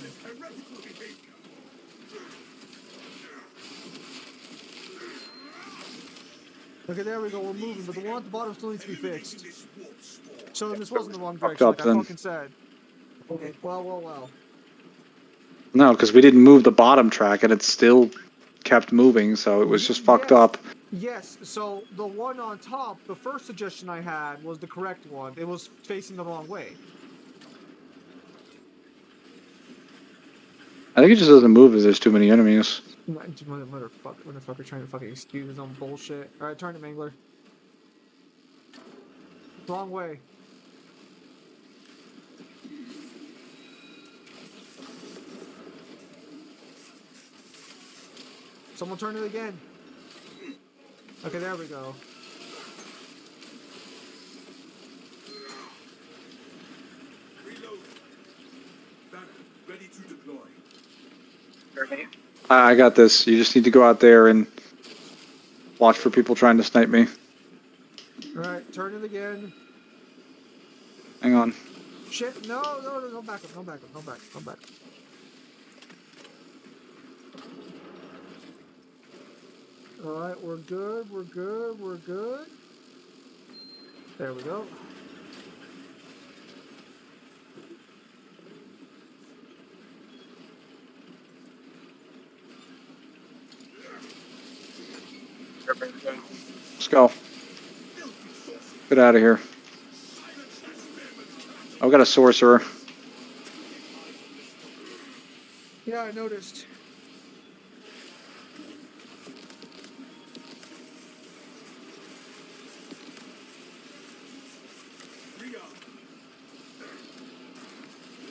Okay, there we go. We're moving, but the one at the bottom still needs to be fixed. So this wasn't the wrong Fucked direction, up like I then. fucking said. Okay, well. No, because we didn't move the bottom track and it still kept moving, so it was just fucked Yes. up. Yes, so the one on top, the first suggestion I had was the correct one. It was facing the wrong way. I think it just doesn't move as there's too many enemies. Motherfucker trying to fucking excuse his own bullshit. Alright, turn it, Mangler. Wrong way. Someone turn it again. Okay, there we go. Reload. Banner, ready to deploy. I got this. You just need to go out there and watch for people trying to snipe me. Alright, turn it again. Hang on. Shit, no back up. Alright, we're good. There we go. Let's go. Get out of here. I've got a sorcerer. Yeah, I noticed.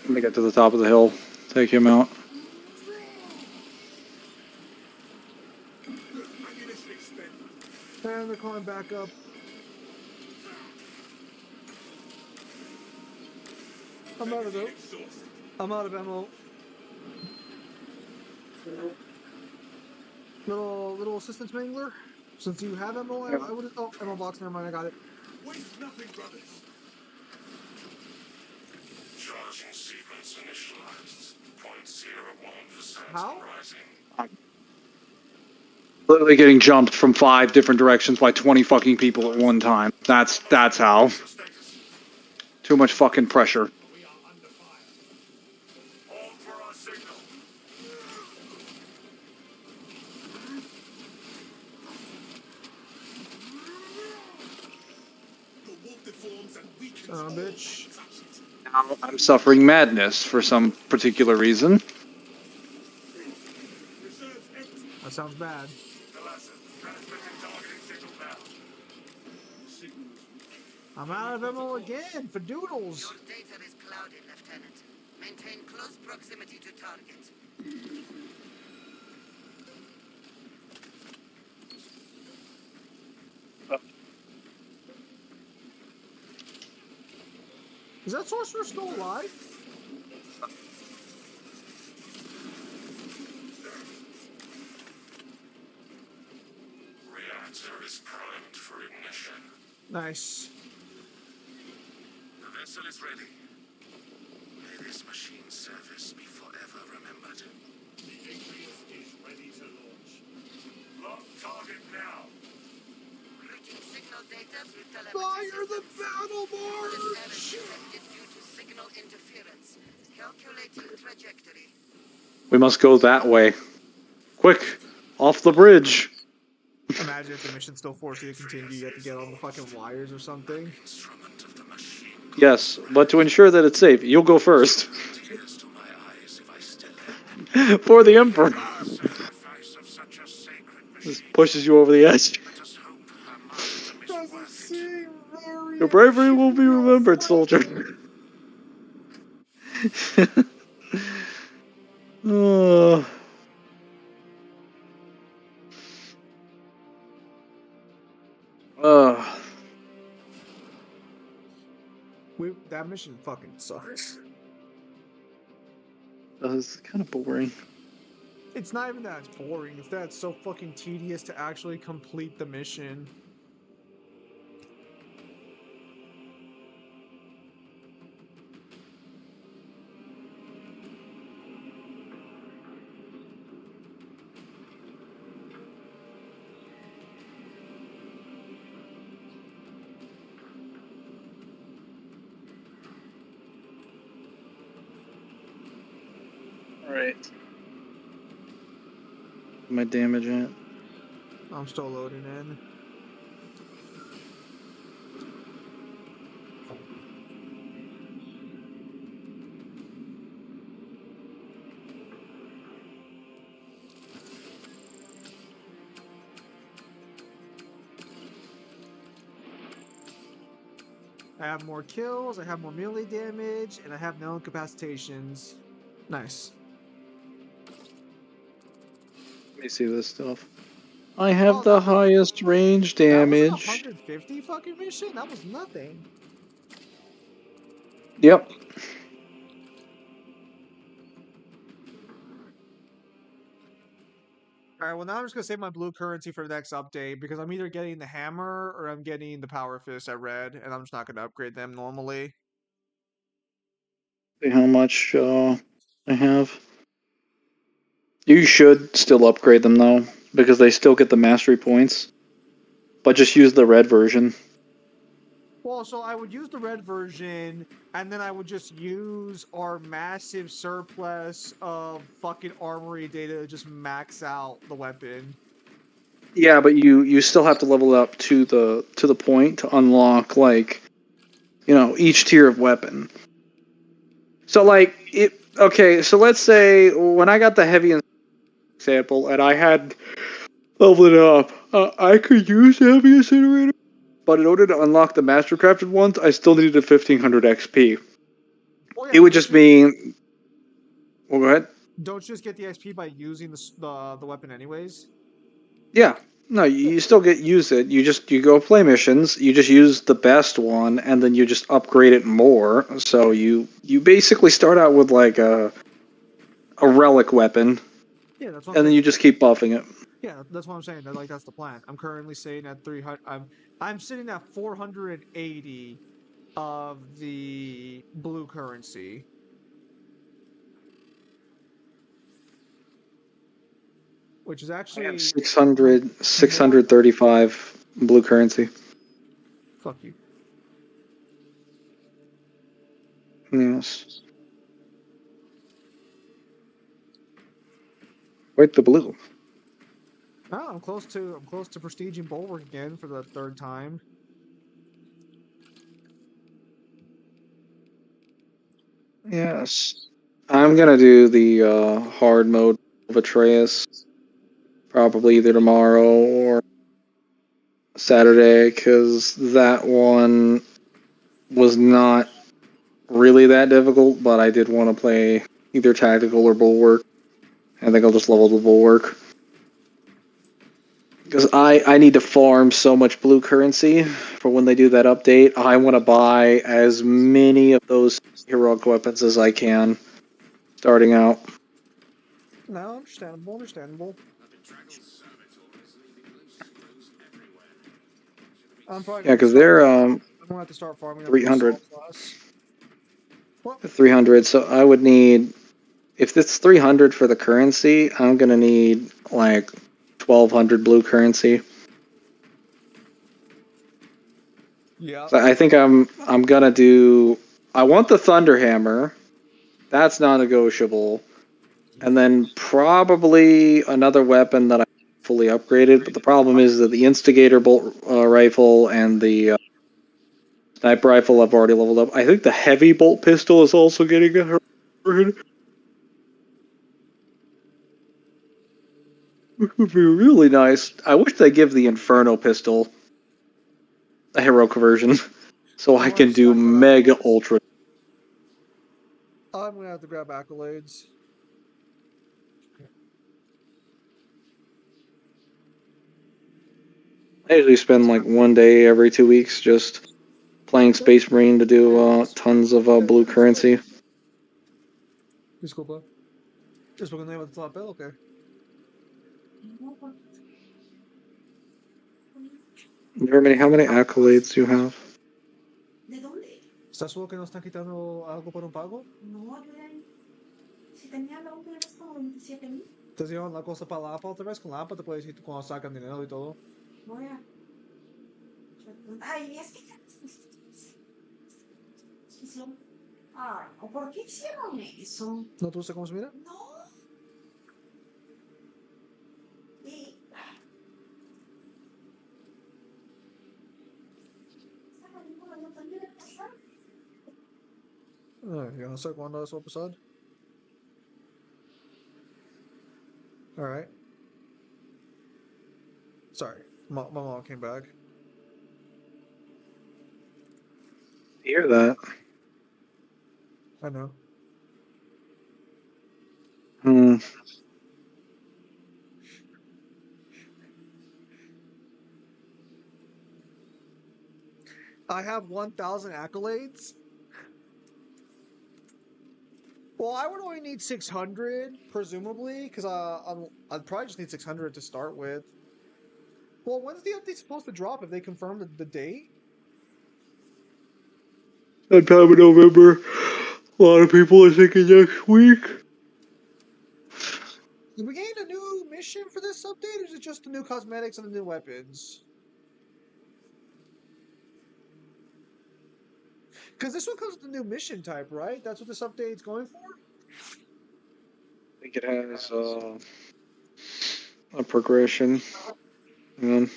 Let me get to the top of the hill. Take him out. And they're calling back up. I'm out of it. I'm out of ammo. Little assistance mangler. Since you have ammo, I would. Oh, ammo box. Never mind. I got it. Waste nothing, brothers. Charging sequence initialized. 0.01% How? rising. Literally getting jumped from 5 different directions by 20 fucking people at one time. That's how. Too much fucking pressure. We are under fire. All for our signal. The wolf deforms and weakens all Bitch. that touch it. Now I'm suffering madness for some particular reason. Reserves empty. That sounds bad. Talassa, transmitting targeting signal now. Signal is weak. I'm out of ammo again for doodles. Your data is clouded, Lieutenant. Maintain close proximity to target. Is that sorcerer still alive? Reactor is primed for ignition. Nice. The vessel is ready. May this machine's service be forever remembered. The Aqueous is ready to launch. Lock target now. Routing signal data through telemetry Fire the systems. battle This error march! detected due to signal interference. Calculating trajectory. We must go that way. Quick! Off the bridge! Imagine if the mission still forced you to continue, you have to get on the fucking wires or something. Instrument of the machine. Yes, but to ensure that it's safe, you'll go first. Tears to my eyes if I still have For the Emperor. sacrifice of such a sacred This machine. pushes you over the edge. Let us hope our martyrdom is Doesn't worth it. seem very Your bravery will be appreciative. remembered, soldier. Oh. That mission fucking sucks. That was kind of boring. It's not even that it's boring, it's that it's so fucking tedious to actually complete the mission. Alright. My damage at? I'm still loading in. I have more kills, I have more melee damage, and I have no incapacitations. Nice. Let me see this stuff. I have Oh, the that was- highest range That was a damage. 150 fucking mission? That was nothing. Yep. Alright, well now I'm just gonna save my blue currency for the next update because I'm either getting the hammer or I'm getting the power fist at red, and I'm just not gonna upgrade them normally. See how much I have. You should still upgrade them though, because they still get the mastery points. But just use the red version. Well, so I would use the red version, and then I would just use our massive surplus of fucking armory data to just max out the weapon. Yeah, but you still have to level it up to the point to unlock like, each tier of weapon. So like it. Okay, so let's say when I got the heavy example and I had leveled it up, I could use the heavy incinerator, but in order to unlock the master crafted ones, I still needed 1500 XP. Well, yeah, It would but just mean. Well, go ahead. don't you just get the XP by using the weapon anyways? Yeah. No, you still use it. You go play missions. You just use the best one, and then you just upgrade it more. So you basically start out with like a relic weapon, Yeah, that's what I'm and then saying. you just keep buffing it. Yeah, that's what I'm saying. Like that's the plan. I'm currently sitting at 300. I'm sitting at 480 of the blue currency. Which is I have actually 635 blue currency. fuck you. Yes. Wait, the blue. Oh, I'm close to prestiging Bulwark again for the third time. Yes. I'm gonna do the hard mode of Atreus probably either tomorrow or Saturday, because that one was not really that difficult, but I did want to play either tactical or bulwark. I think I'll just level the bulwark. Because I need to farm so much blue currency for when they do that update. I want to buy as many of those heroic weapons as I can, starting out. No, understandable. I'm probably Yeah, gonna have to because start. they're I'm gonna have to start farming up the 300. assault class. What? 300, so I would need, if it's 300 for the currency, I'm gonna need like 1200 blue currency. Yeah. So I think I'm gonna do. I want the Thunder Hammer. That's non-negotiable, and then probably another weapon that I fully upgraded. But the problem is that the Instigator bolt rifle and the sniper rifle I've already leveled up. I think the heavy bolt pistol is also getting a upgrade. Which would be really nice. I wish they give the Inferno pistol a heroic version, so I can do mega ultra. I'm gonna have to grab accolades. I usually spend like one day every 2 weeks just playing Space Marine to do tons of blue currency. Desculpa. Just porque não ia falar pelo, ok. How many accolades do you have? ¿De dónde? ¿Estás seguro que no están quitando algo por un pago? No, si tenía la última vez como 27,000. Entonces llevan la cosa para la otra vez con la te puedes ir cuando sacan dinero y todo. Voy a. Ay, es que. Ay, ¿por qué hicieron eso? ¿No te gusta cómo se mira? No. Y. Estaba viendo la nota de pasar. Yo no sé cuándo eso va a pasar. Alright. Sorry, my mom came back. Hear that? I know. I have 1,000 accolades. Well, I would only need 600, presumably, because I'd probably just need 600 to start with. Well, when's the update supposed to drop if they confirm the date? Sometime in November. A lot of people are thinking next week. Did we gain a new mission for this update, or is it just the new cosmetics and the new weapons? Because this one comes with the new mission type, right? That's what this update's going for? I think it has a progression. Um,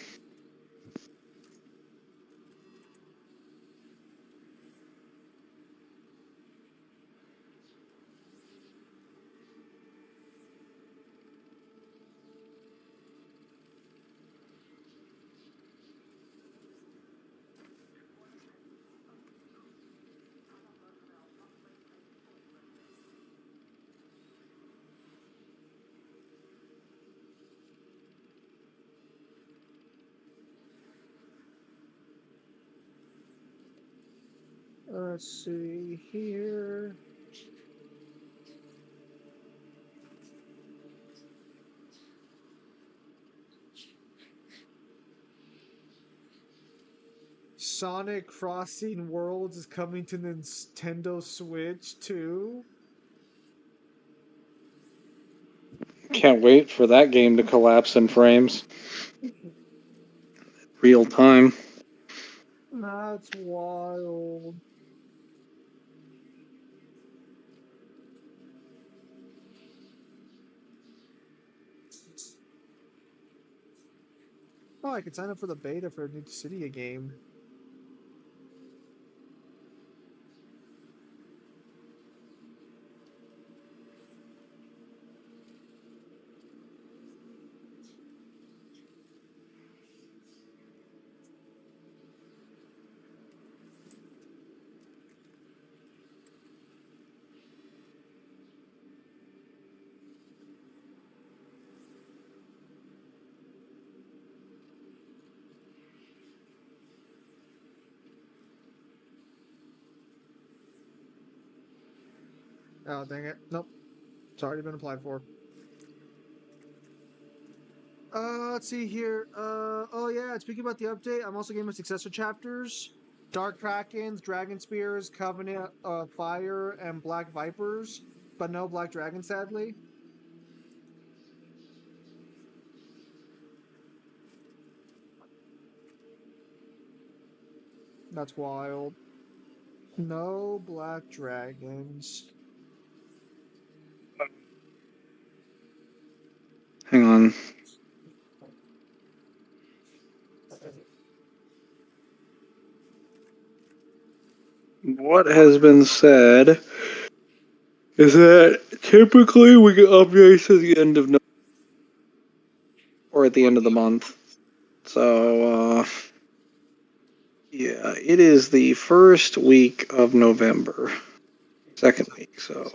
Let's see here. Sonic Crossing Worlds is coming to Nintendo Switch too. can't wait for that game to collapse in frames. Real time. That's wild. Oh, I could sign up for the beta for a new Cydia game. Oh, dang it. Nope. It's already been applied for. Let's see here. Oh yeah, speaking about the update, I'm also getting my successor chapters. Dark Krakens, Dragon Spears, Covenant Fire, and Black Vipers. But no Black Dragon, sadly. That's wild. No Black Dragons. Hang on. What has been said is that typically we get updates at the end of November or at the end of the month. So, yeah, it is the first week of November. Second week, so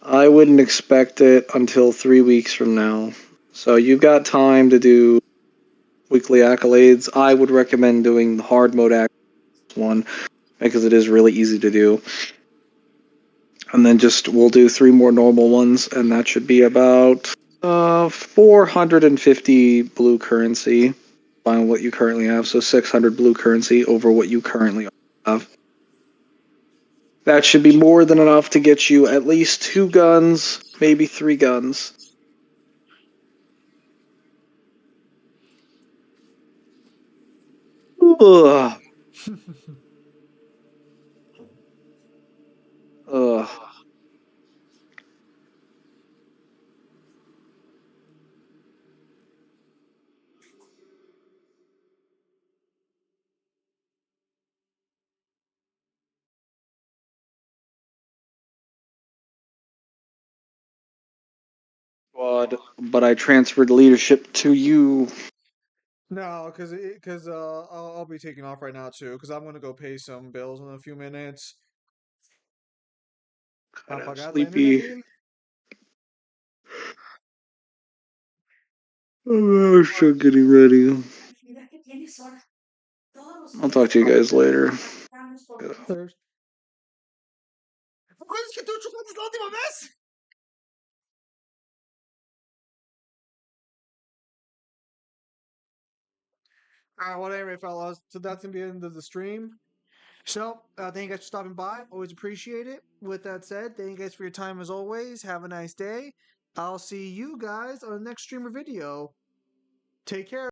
I wouldn't expect it until 3 weeks from now. So you've got time to do weekly accolades. I would recommend doing the hard mode accolades one because it is really easy to do. And then we'll do 3 more normal ones, and that should be about 450 blue currency on what you currently have. So 600 blue currency over what you currently have. That should be more than enough to get you at least 2 guns, maybe 3 guns. Ugh. Ugh. But I transferred leadership to you. No, because I'll be taking off right now too, because I'm gonna go pay some bills in a few minutes. Apagad Sleepy. Nadine? I'm still getting ready. I'll talk to you guys later. ¿Puedes que tú chocolate la última vez? Alright, well, anyway, fellas, so that's gonna be the end of the stream. So, thank you guys for stopping by. Always appreciate it. With that said, thank you guys for your time as always. Have a nice day. I'll see you guys on the next stream or video. Take care.